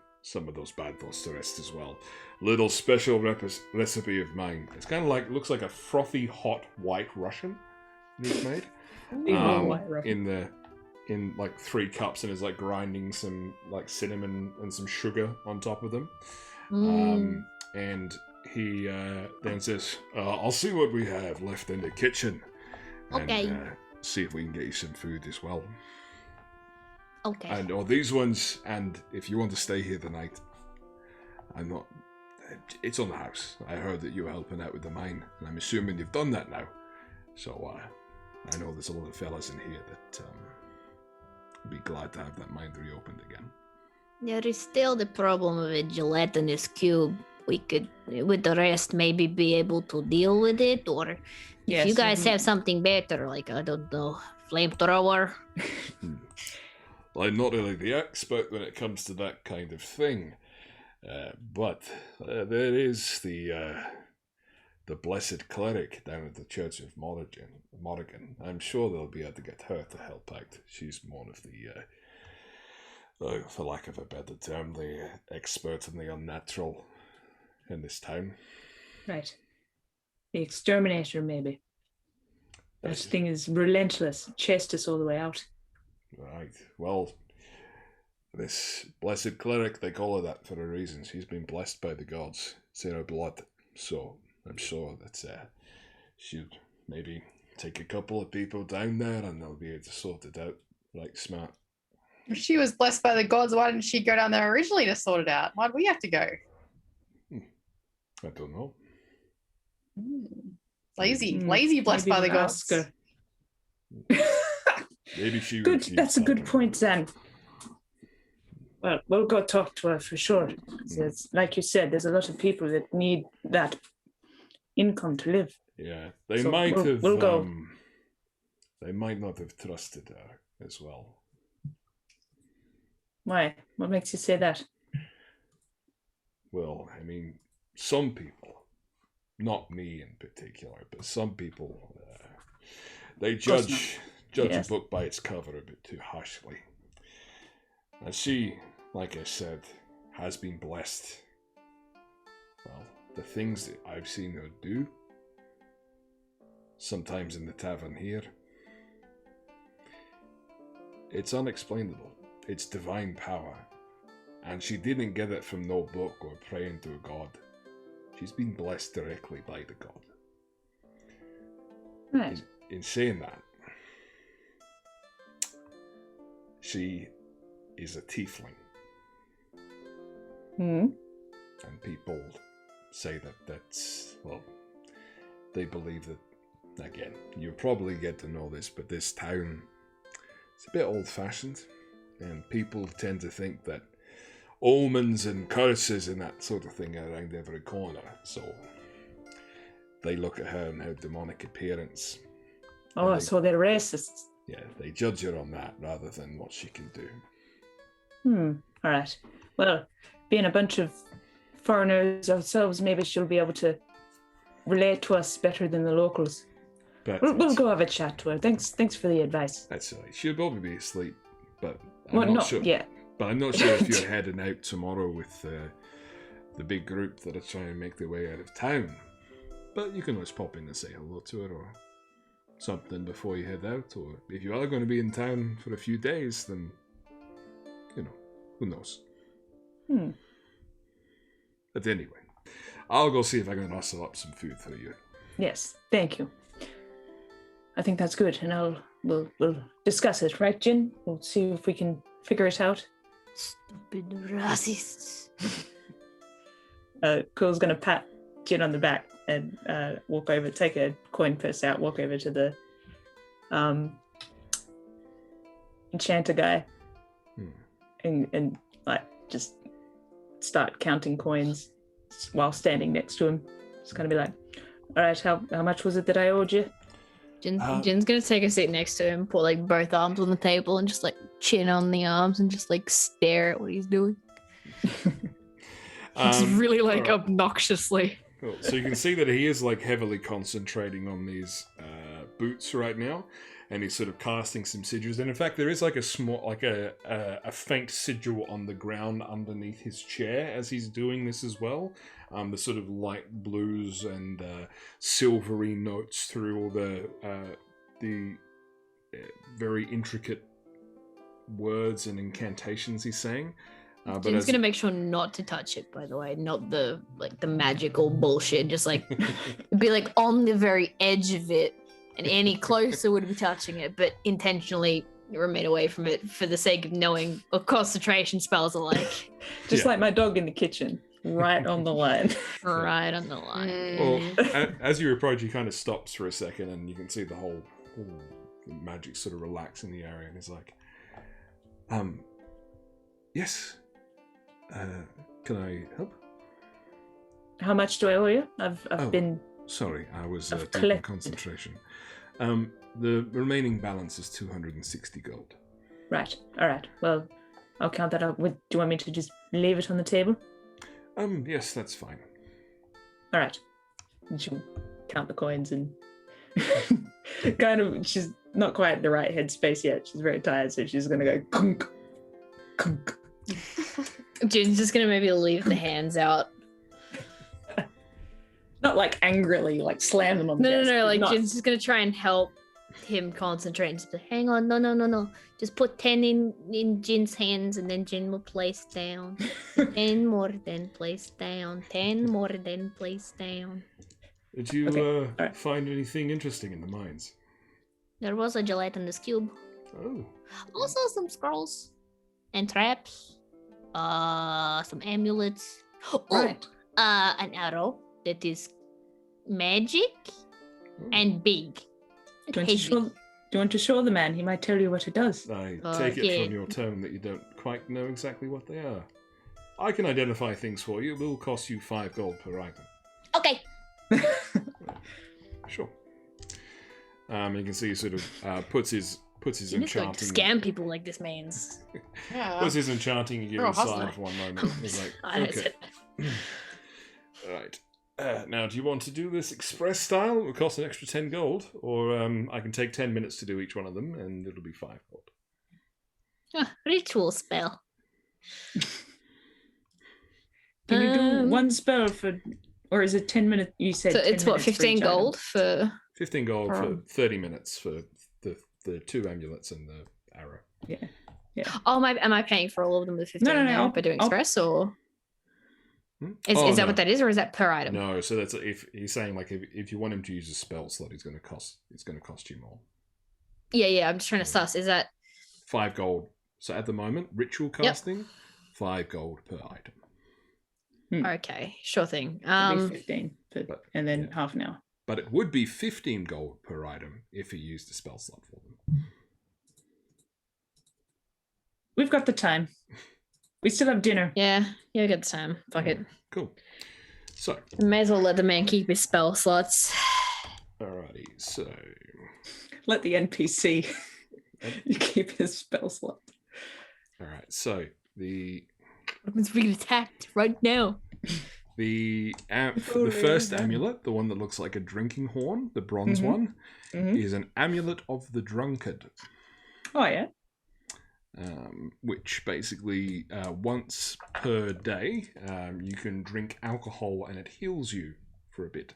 of those bad thoughts to rest as well. Little special recipe of mine. It's kind of like, looks like a frothy, hot, white Russian he's made. In like 3 cups, and is like grinding some like cinnamon and some sugar on top of them. And he then says, I'll see what we have left in the kitchen. Okay. And see if we can get you some food as well. Okay. And these ones, and if you want to stay here the night, it's on the house. I heard that you were helping out with the mine, and I'm assuming you've done that now. So I know there's a lot of fellas in here that would be glad to have that mine reopened again. There is still the problem of a gelatinous cube. We could, with the rest, maybe be able to deal with it, or if Yes, you guys mhm. have something better, like, I don't know, flamethrower. I'm not really the expert when it comes to that kind of thing, but there is the blessed cleric down at the Church of Morrigan. I'm sure they'll be able to get her to help out. She's more of the, for lack of a better term, the expert in the unnatural in this town. Right. The exterminator, maybe. That thing is relentless. Chased us all the way out. Right. Well, this blessed cleric, they call her that for a reason. She's been blessed by the gods. It's in her blood. So I'm sure that she'd maybe take a couple of people down there and they'll be able to sort it out like smart. If she was blessed by the gods, why didn't she go down there originally to sort it out? Why'd we have to go? I don't know. Lazy blessed Maybe by the we'll gods. ask her. Maybe she Good. refused That's a good something. point, Zan. Well, we'll go talk to her for sure. It's, like you said, there's a lot of people that need that income to live. Yeah, they So might have. we'll go. They might not have trusted her as well. Why? What makes you say that? Well, I mean, some people, not me in particular, but some people, they judge Yes. a book by its cover a bit too harshly. And she, like I said, has been blessed. Well, the things that I've seen her do, sometimes in the tavern here, it's unexplainable. It's divine power. And she didn't get it from no book or praying to a god. She's been blessed directly by the god. Right. In saying that, she is a tiefling. Hmm. And people say that's, well, they believe that, again, you'll probably get to know this, but this town, it's a bit old-fashioned, and people tend to think that omens and curses and that sort of thing are around every corner, so they look at her and her demonic appearance. Oh, they- so they're racists. Yeah, they judge her on that rather than what she can do. All right. Well, being a bunch of foreigners ourselves, maybe she'll be able to relate to us better than the locals. But We'll go have a chat to her. Thanks for the advice. that's all right. She'll probably be asleep, but I'm Well, not not sure. yet. But I'm not sure if you're heading out tomorrow with the big group that are trying to make their way out of town. But you can always pop in and say hello to her or something before you head out. Or if you are going to be in town for a few days, then, you know, who knows. But anyway, I'll go see if I can rustle up some food for you. Yes, thank you. I think that's good, and we'll discuss it, right, Jin? We'll see if we can figure it out. Stupid racists. Quill's gonna pat Jin on the back and walk over, take a coin purse out, walk over to the enchanter guy, and like just start counting coins while standing next to him. Just kind of be like, "All right, how much was it that I owed you?" Jin's gonna take a seat next to him, put like both arms on the table, and just like chin on the arms and just like stare at what he's doing. Just really like all right. obnoxiously. Cool. So you can see that he is like heavily concentrating on these boots right now, and he's sort of casting some sigils. And in fact, there is like a small, like a faint sigil on the ground underneath his chair as he's doing this as well. The sort of light blues and silvery notes through all the very intricate words and incantations he's saying. Jin's gonna make sure not to touch it, by the way, not the magical bullshit. Just like be like on the very edge of it, and any closer would be touching it, but intentionally remain away from it for the sake of knowing what concentration spells are like. Just like my dog in the kitchen, right on the line. Right on the line. Well, as you approach, he kind of stops for a second, and you can see the whole the magic sort of relax in the area, and he's like, yes. Can I help? How much do I owe you? I've been. Sorry, I was I've deep in collected. concentration. The remaining balance is 260 gold. Right. All right. Well, I'll count that up. Do you want me to just leave it on the table? Yes, that's fine. All right. And she'll count the coins and kind of. She's not quite in the right headspace yet. She's very tired, so she's gonna go kunk, kunk. Jin's just gonna maybe leave the hands out. Not like angrily, like slam them on the desk. No. Like Not- Jin's just gonna try and help him concentrate. And just be, hang on, no. Just put 10 in Jin's hands, and then Jin will place down. 10 more, then place down. 10 more, then place down. Did you alright. find anything interesting in the mines? There was a gelatinous cube. Oh, Also some scrolls and traps. Some amulets. Oh, Right. an arrow that is magic and big. Do you want to show the man? He might tell you what it does. I take it yeah. from your tone that you don't quite know exactly what they are. I can identify things for you. It will cost you 5 gold per item. Okay. Sure. You can see he sort of puts his You just going to enchanting scam people like this means. Yeah. puts his enchanting gear You're a aside hustler. for one moment. He's like, I know, okay, right. Now, do you want to do this express style? It will cost an extra 10 gold, or I can take 10 minutes to do each one of them, and it'll be 5 gold. Ritual spell. Can you do Um, one spell for, or is it 10 minutes? You said So 10 it's what, minutes for 15 each item. gold for 15 gold for Um, 30 minutes for the 2 amulets and the arrow. Yeah. Oh, am I paying for all of them with 15 No, now I'll- by doing I'll- express, or Hmm? is Oh, that no. what that is, or is that per item? No, so that's if he's saying like if you want him to use a spell slot, it's going to cost you more. Yeah, I'm just trying to suss. Is that 5 gold. So at the moment, ritual casting, 5 gold per item. okay? Sure thing. It'd be 15, but- and then yeah. half an hour. But it would be 15 gold per item if he used a spell slot for them. We've got the time. We still have dinner. Yeah, good time. Fuck it. Cool. So, May as well let the man keep his spell slots. alrighty. So, Let the NPC keep his spell slot. alright. So the What happens if we get attacked right now? the Oh, first man. amulet, the one that looks like a drinking horn, the bronze Mhm. one, Mhm. is an amulet of the drunkard. Oh, yeah. Which basically once per day you can drink alcohol and it heals you for a bit.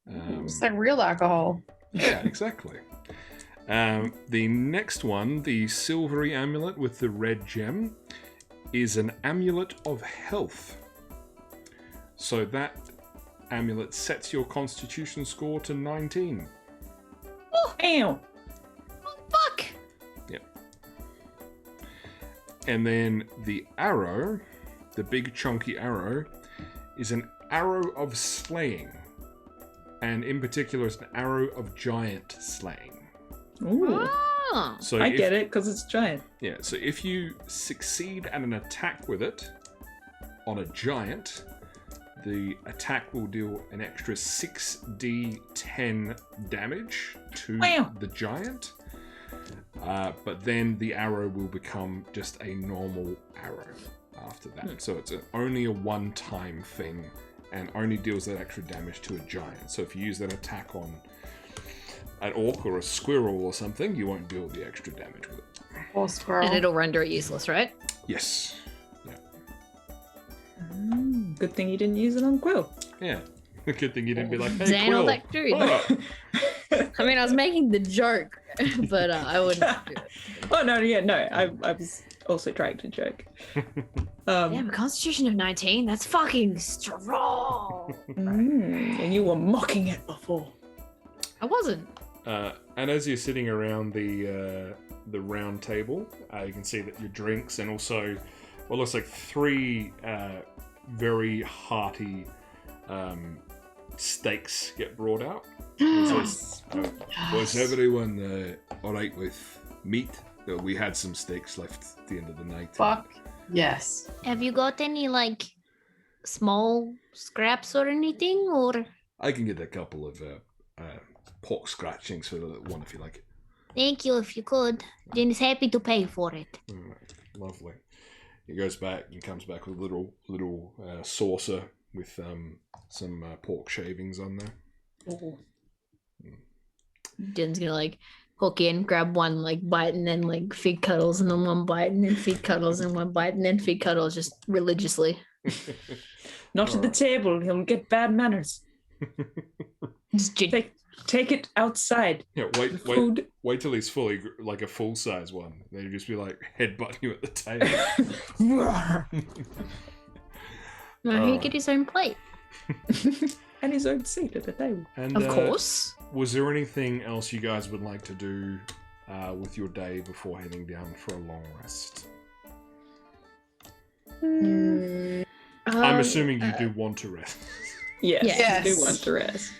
It's like real alcohol. Yeah, exactly. The next one, the silvery amulet with the red gem, is an amulet of health. So that amulet sets your constitution score to 19. Damn. Fuck! And then the arrow, the big chunky arrow, is an arrow of slaying. And in particular, it's an arrow of giant slaying. Ooh. Oh. So I get it, because it's giant. Yeah, so if you succeed at an attack with it on a giant, the attack will deal an extra 6d10 damage to the giant. But then the arrow will become just a normal arrow after that. So it's only a one-time thing and only deals that extra damage to a giant. So if you use that attack on an orc or a squirrel or something, you won't deal the extra damage with it. Or squirrel. And it'll render it useless, right? Yes. Yeah. Good thing you didn't use it on Quill. Yeah. Good thing you didn't be like, hey, Daniel, Quill. that dude. Oh. I mean, I was making the joke, but I wouldn't do it. Oh, no, yeah, no. I was also trying to joke. Damn, a constitution of 19? That's fucking strong. And you were mocking it before. I wasn't. And as you're sitting around the round table, you can see that your drinks and also what looks like 3 very hearty steaks get brought out. Was everyone all right with meat? We had some steaks left at the end of the night. Fuck yes. Have you got any, like, small scraps or anything, or? I can get a couple of pork scratchings for the one if you like. Thank you, if you could. Jen is happy to pay for it. Lovely. He goes back and comes back with a little saucer with some pork shavings on there. Oh. Jen's gonna, like, hook in, grab one, like, bite, and then, like, feed Cuddles, and then one bite, and then feed Cuddles, and one bite, and then feed Cuddles, just religiously. Not at the table. He'll get bad manners. Just Take it outside. Yeah, Food. wait till he's fully like a full size one. They'd just be like headbutting you at the table. No, he get his own plate. And his own seat at the table. And, Of course. Was there anything else you guys would like to do with your day before heading down for a long rest? I'm assuming you do want to rest. Yes, Yes. I do want to rest.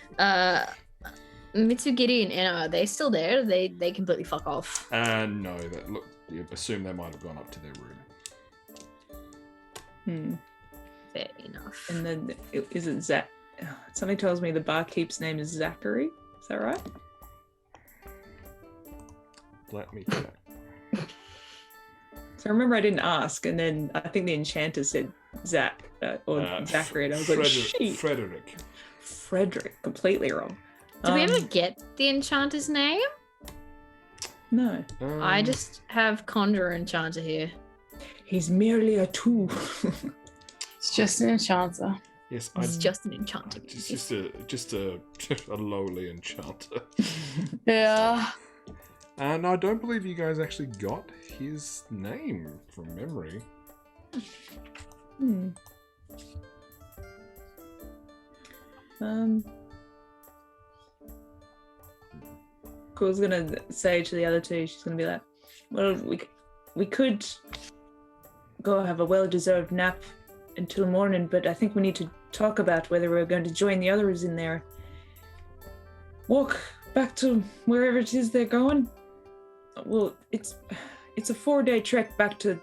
Mitsugiri and Anna, are they still there? They completely fuck off. No, look, you assume they might have gone up to their room. Fair enough. And then, is it Zach? Something tells me the barkeep's name is Zachary. Is that right? Let me check. So I remember I didn't ask, and then I think the enchanter said Zach or Zachary, and I was like, shit. Frederick, completely wrong. Did we ever get the enchanter's name? No. I just have Conjurer Enchanter here. He's merely a tool. It's just an enchanter. Yes, It's just an enchanter. just a lowly enchanter. Yeah. And I don't believe you guys actually got his name from memory. Cool's gonna say to the other two, she's gonna be like, well, we could go have a well-deserved nap until morning, but I think we need to talk about whether we're going to join the others in there. Walk back to wherever it is they're going. Well, it's a 4-day trek back to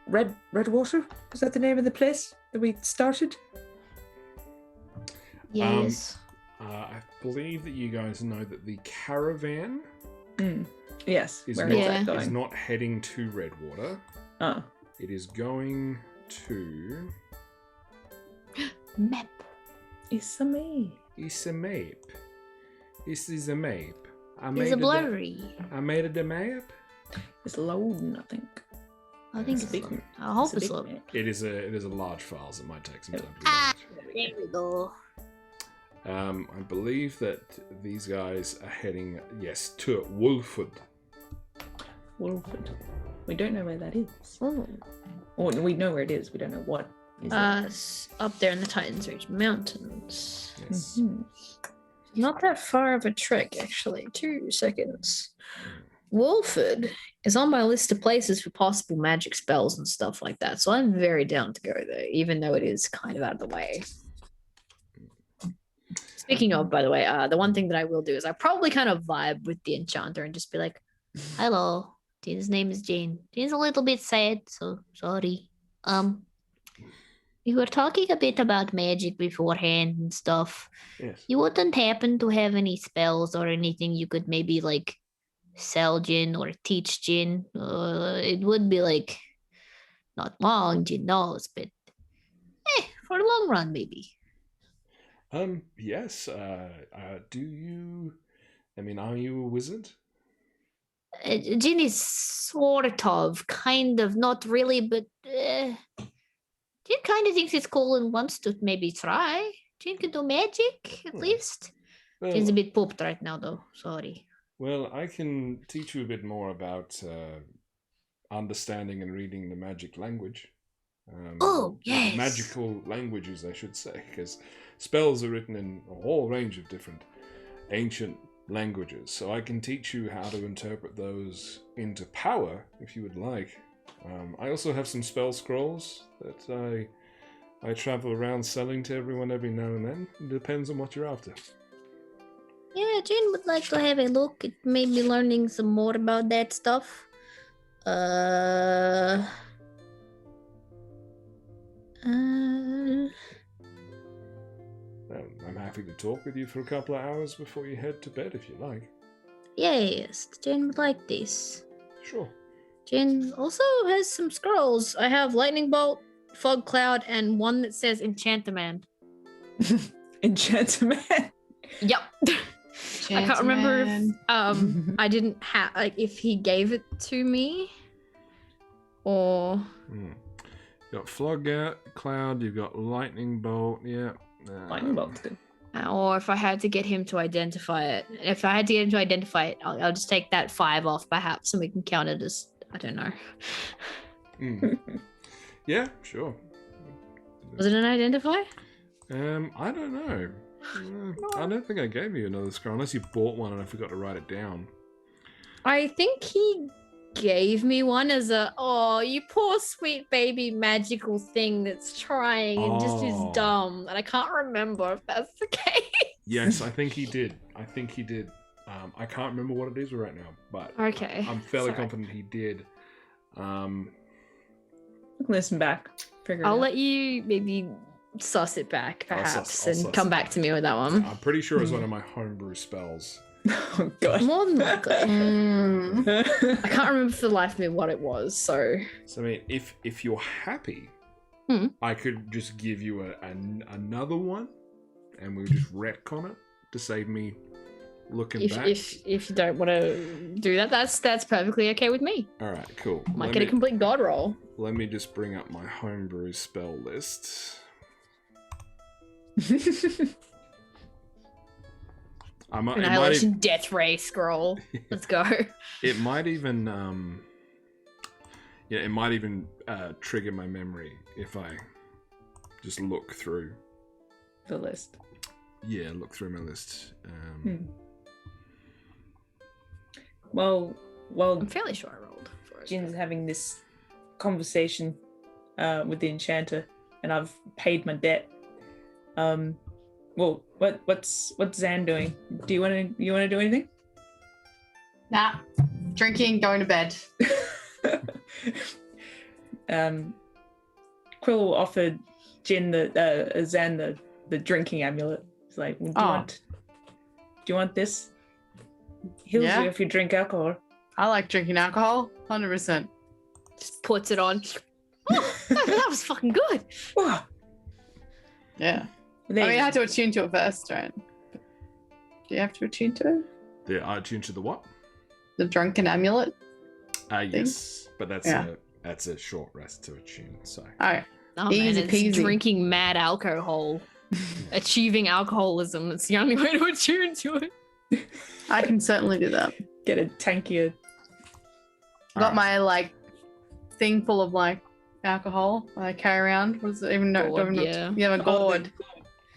Redwater. Was that the name of the place that we started? Yes. I believe that you guys know that the caravan Yes. is, Where not, is that is going? not heading to Redwater. Oh. It is going to Map. It's a me. It's a map. This is a map. It's a blurry. I made it a map. It's loading, I think. I think It's a it's big- loading. I hope it's big loading. map. It is a large file, so it might take some time to There we go. I believe that these guys are heading, yes, to Wolfwood. Wolford. We don't know where that is. Oh. Or we know where it is. We don't know what is it. It's up there in the Titans Ridge Mountains. Yes. Mhm. Not that far of a trek, actually. 2 seconds. Wolford is on my list of places for possible magic spells and stuff like that. So I'm very down to go there, even though it is kind of out of the way. Speaking of, by the way, the one thing that I will do is I probably kind of vibe with the enchanter and just be like, hello, Jane's name is Jane. Jane's a little bit sad, so sorry. We were talking a bit about magic beforehand and stuff. Yes. You wouldn't happen to have any spells or anything you could maybe like sell Jin or teach Jin? It would be like not long, Jin knows, but for the long run, maybe. Yes. Do you? I mean, are you a wizard? Jin is sort of, kind of, not really, but Jin kind of thinks it's cool and wants to maybe try. Jin can do magic, at least. Well, Jin's a bit pooped right now, though. Sorry. well, I can teach you a bit more about understanding and reading the magic language. Oh, yes. Magical languages, I should say, because spells are written in a whole range of different ancient languages. So I can teach you how to interpret those into power, if you would like. I also have some spell scrolls that I travel around selling to everyone every now and then. It depends on what you're after. Yeah, Jin would like to have a look at maybe learning some more about that stuff. I'm happy to talk with you for a couple of hours before you head to bed, if you like. Yes, Jin would like this. Sure. Jin also has some scrolls. I have Lightning Bolt, Fog Cloud, and one that says Enchantaman. Enchantaman. Yep. I can't remember if I didn't have like if he gave it to me or You got Fog Cloud, you've got Lightning Bolt, yeah. Lightning bolt's good. or if I had to get him to identify it. If I had to get him to identify it, I'll just take that 5 off perhaps and we can count it as, I don't know. Yeah, sure. Was it an identify? I don't know. I don't think I gave you another scroll unless you bought one and I forgot to write it down. I think he gave me one as a, oh, you poor sweet baby magical thing that's trying and just is Oh. dumb. And I can't remember if that's the case. Yes, I think he did. I can't remember what it is right now, but Okay. I'm fairly Sorry. confident he did. Listen back. Figure I'll it out. let you maybe suss it back I'll perhaps suss and it come back. back to me with that one. I'm pretty sure it's one of my homebrew spells. Oh god. More than likely. Mm. I can't remember for the life of me what it was, so So I mean, if you're happy, I could just give you another one, and we'll just retcon it to save me looking back. if you don't want to do that, that's perfectly okay with me. All right, cool. Might get a complete god roll. Let me just bring up my homebrew spell list. Annihilation Death Ray scroll. Let's go. It might even trigger my memory if I just look through. The list. Yeah, look through my list. Well, I'm fairly sure I rolled for it. Jin's having this conversation with the enchanter, and I've paid my debt. Well, what's Zan doing? Do you want to do anything? Nah. Drinking, going to bed. Quill offered Jin Zan the drinking amulet. He's like, well, do you want this? Heals Yeah. you if you drink alcohol. I like drinking alcohol, 100%. Just puts it on. Oh, that was fucking good. Wow. Yeah. There I mean, you I had to attune to it first, right? Do you have to attune to it? The attuned to the what? The drunken amulet? Yes, but that's Yeah. that's a short rest to attune. So Alright. Oh Easy man, peasy. it's drinking mad alcohol. Achieving alcoholism. It's the only way to attune to it. I can certainly do that. get a tankier. I got my thing full of alcohol I carry around. Was it even Gourd, yeah. You have a gourd.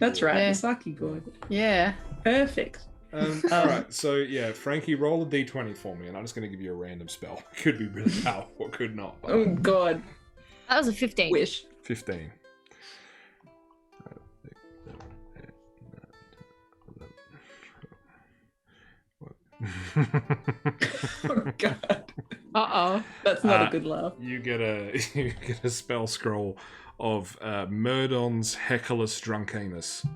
That's right. Yeah. The sake gourd. Yeah. Perfect. All right, so yeah, Frankie, roll a d20 for me, and I'm just going to give you a random spell. Could be really powerful, could not. Oh God. That was a 15. Wish. 15. Oh God. Uh-oh. That's not a good laugh. You get a spell scroll of Murdon's Hecklus Druncanus.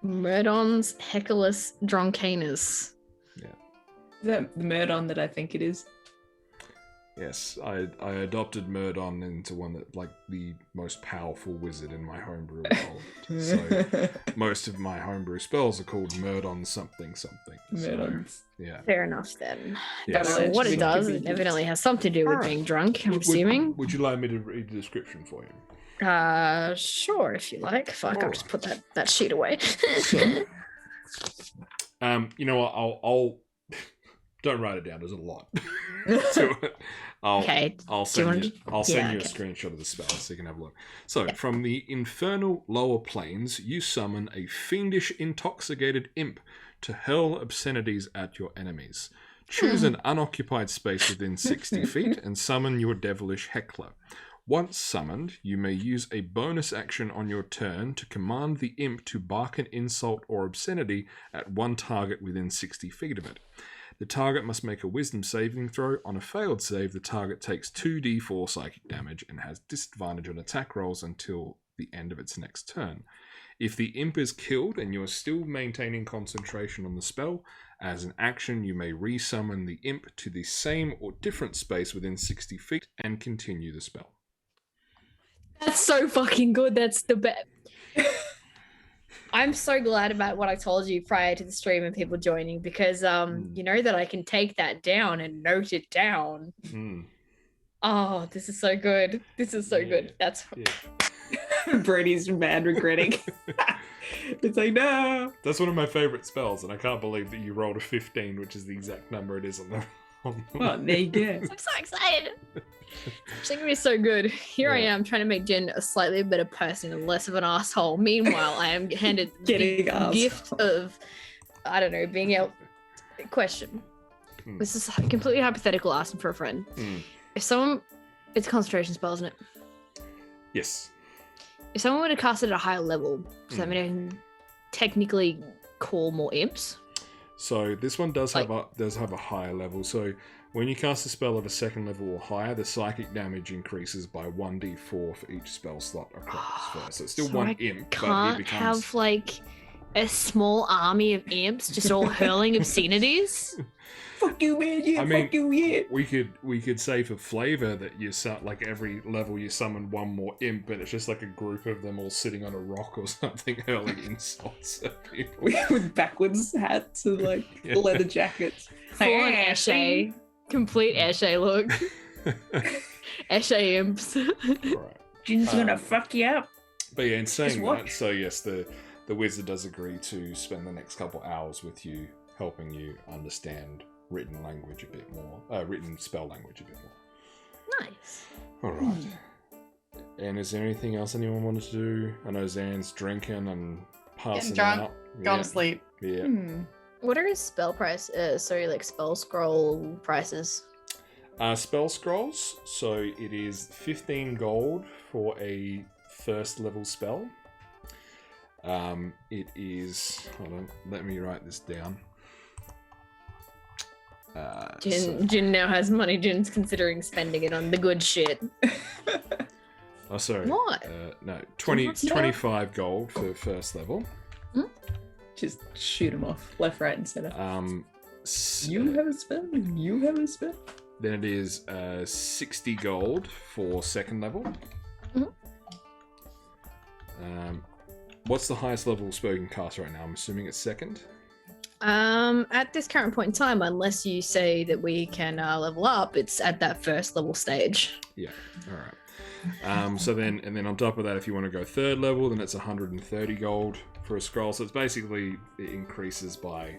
Murdon's Hecklus Druncanus. Is that the Murdon that I think it is? Yes, I adopted Murdon into one that like the most powerful wizard in my homebrew world. So most of my homebrew spells are called Murdon something something. Murdons. So, yeah. Fair enough then. Yes. Double edged What it with does, it convenience. evidently has something to do with being drunk, I'm assuming. Would you like me to read the description for you? Sure, if you like. Fuck, I'll just put that sheet away. So, you know what? I'll don't write it down. There's a lot to it. Okay. I'll Do you send you. want I'll send you okay. a screenshot of the spell so you can have a look. So, from the infernal lower planes, you summon a fiendish, intoxicated imp to hurl obscenities at your enemies. Choose an unoccupied space within 60 feet and summon your devilish heckler. Once summoned, you may use a bonus action on your turn to command the imp to bark an insult or obscenity at one target within 60 feet of it. The target must make a wisdom saving throw. On a failed save, the target takes 2d4 psychic damage and has disadvantage on attack rolls until the end of its next turn. If the imp is killed and you are still maintaining concentration on the spell, as an action you may resummon the imp to the same or different space within 60 feet and continue the spell. That's so fucking good. That's the best. I'm so glad about what I told you prior to the stream and people joining because you know that I can take that down and note it down. Oh, this is so good. This is so good. That's Brady's mad regretting. It's like, no. That's one of my favorite spells, and I can't believe that you rolled a 15, which is the exact number it is on the. Well, there you go. I'm so excited. It's going to be so good. Here I am trying to make Jen a slightly better person and less of an asshole. Meanwhile, I am handed the gift of, I don't know, being able. Question. This is completely hypothetical, asking for a friend. If someone, it's a concentration spell, isn't it? Yes. If someone were to cast it at a higher level, does that mean I can technically call more imps? So this one does have a higher level. So when you cast a spell at a second level or higher, the psychic damage increases by 1d4 for each spell slot across first. So it's still one imp, but Can't it becomes have like a small army of imps just all hurling obscenities. Fuck you, man. Yeah, I mean, fuck you, yeah. we could say for flavor that you like every level you summon one more imp, and it's just like a group of them all sitting on a rock or something hurling insults at people. With backwards hats and like leather jackets. Full on Eshe. Complete Eshe look. Eshe imps. Right. Jin's gonna fuck you up. But yeah, in saying Just that, watch. so yes, the wizard does agree to spend the next couple hours with you, helping you understand written language a bit more, written spell language a bit more. Nice. All right. And is there anything else anyone wanted to do? I know Zan's drinking and passing drunk, out. Gone to sleep. Yeah. What are his spell price? Sorry, like spell scroll prices. Spell scrolls. So it is 15 gold for a first level spell. It is. Hold on. Let me write this down. Jin now has money. Jin's considering spending it on the good shit. Oh, sorry. What? No, 25 gold for first level. Just shoot him off left, right, and center. You have a spell? You have a spell? Then it is 60 gold for second level. What's the highest level spell you can cast right now? I'm assuming it's second. At this current point in time, unless you say that we can level up, it's at that first level stage. Yeah. All right. So then on top of that, if you want to go third level, then it's 130 gold for a scroll. So it's basically, it increases by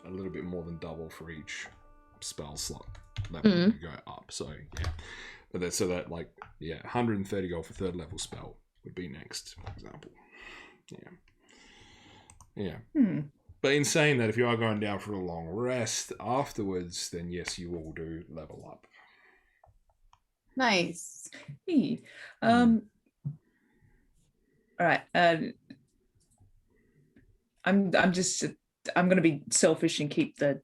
a little bit more than double for each spell slot level you go up. So yeah, but that 130 gold for third level spell would be next, for example. Yeah. But in saying that, if you are going down for a long rest afterwards, then yes, you will do level up. Nice. Hey. Hmm. All right. I'm gonna be selfish and keep the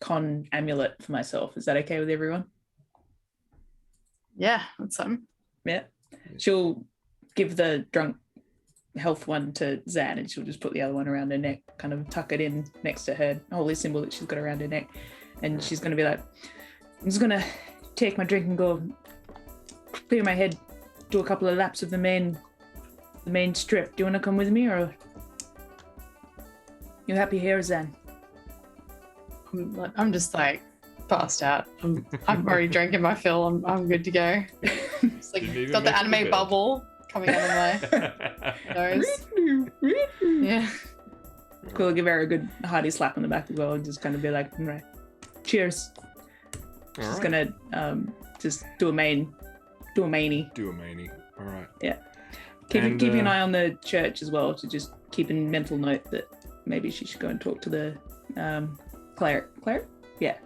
con amulet for myself. Is that okay with everyone? Yeah, that's something. Yeah. She'll give the drunk health one to Zan, and she'll just put the other one around her neck, kind of tuck it in next to her holy symbol that she's got around her neck. And she's gonna be like, I'm just gonna take my drink and go clear my head, do a couple of laps of the main strip. Do you want to come with me, or you happy here, Zan? I'm just like passed out. I've already drinking my fill. I'm good to go. It's like Didn't even got the make it to anime bed. bubble coming out of my nose. Yeah. Cool. I'll give her a good hearty slap on the back as well, and just kind of be like, all right, cheers. All She's right. gonna just do a manie. Do a manie. All right. Keeping an eye on the church as well, to just keep in mental note that maybe she should go and talk to the cleric. Yeah,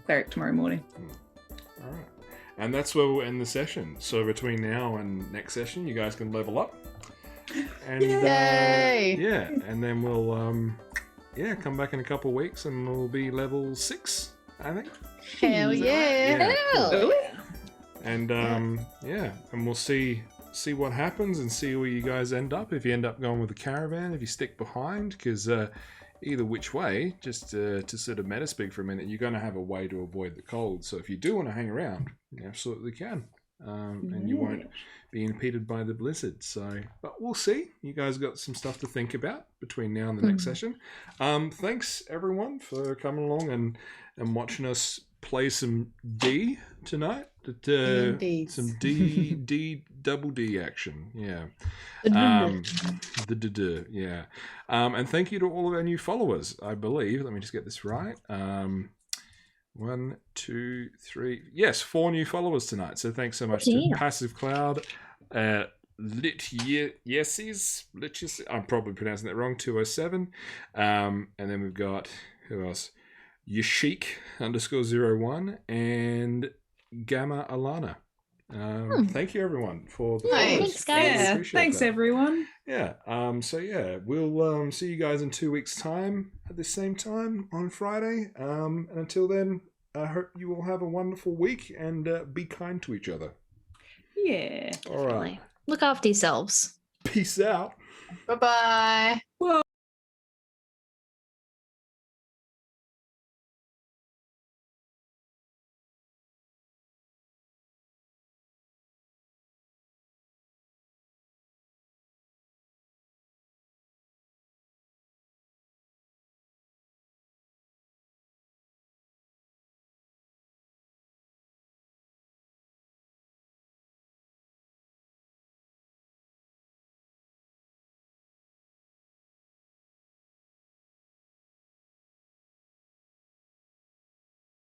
cleric tomorrow morning. All right. And that's where we'll end the session. So between now and next session, you guys can level up. And Yay! yeah, and then we'll come back in a couple of weeks and we'll be level 6, I think. Hell yeah! cool. Hell. And and we'll see what happens and see where you guys end up. If you end up going with the caravan, if you stick behind, because either which way, just to sort of meta speak for a minute, you're going to have a way to avoid the cold. So if you do want to hang around, you absolutely can, and you won't be impeded by the blizzard. So, but we'll see. You guys got some stuff to think about between now and the next session. Thanks everyone for coming along and watching us play some D tonight. Indeed. Some double D action. Yeah. Yeah. And thank you to all of our new followers, I believe. Let me just get this right. 1, 2, 3. Yes, 4 new followers tonight. So thanks so much to Passive Cloud, Yeses, I'm probably pronouncing that wrong, 207. And then we've got, who else? Yashik _01 and Gamma Alana. Thank you everyone for the Nice. follows. Thanks, guys. Really Yeah, appreciate thanks that. everyone. Yeah. So yeah, we'll see you guys in 2 weeks' time at the same time on Friday. And until then, I hope you all have a wonderful week and be kind to each other. Yeah. All right. Look after yourselves. Peace out. Bye bye.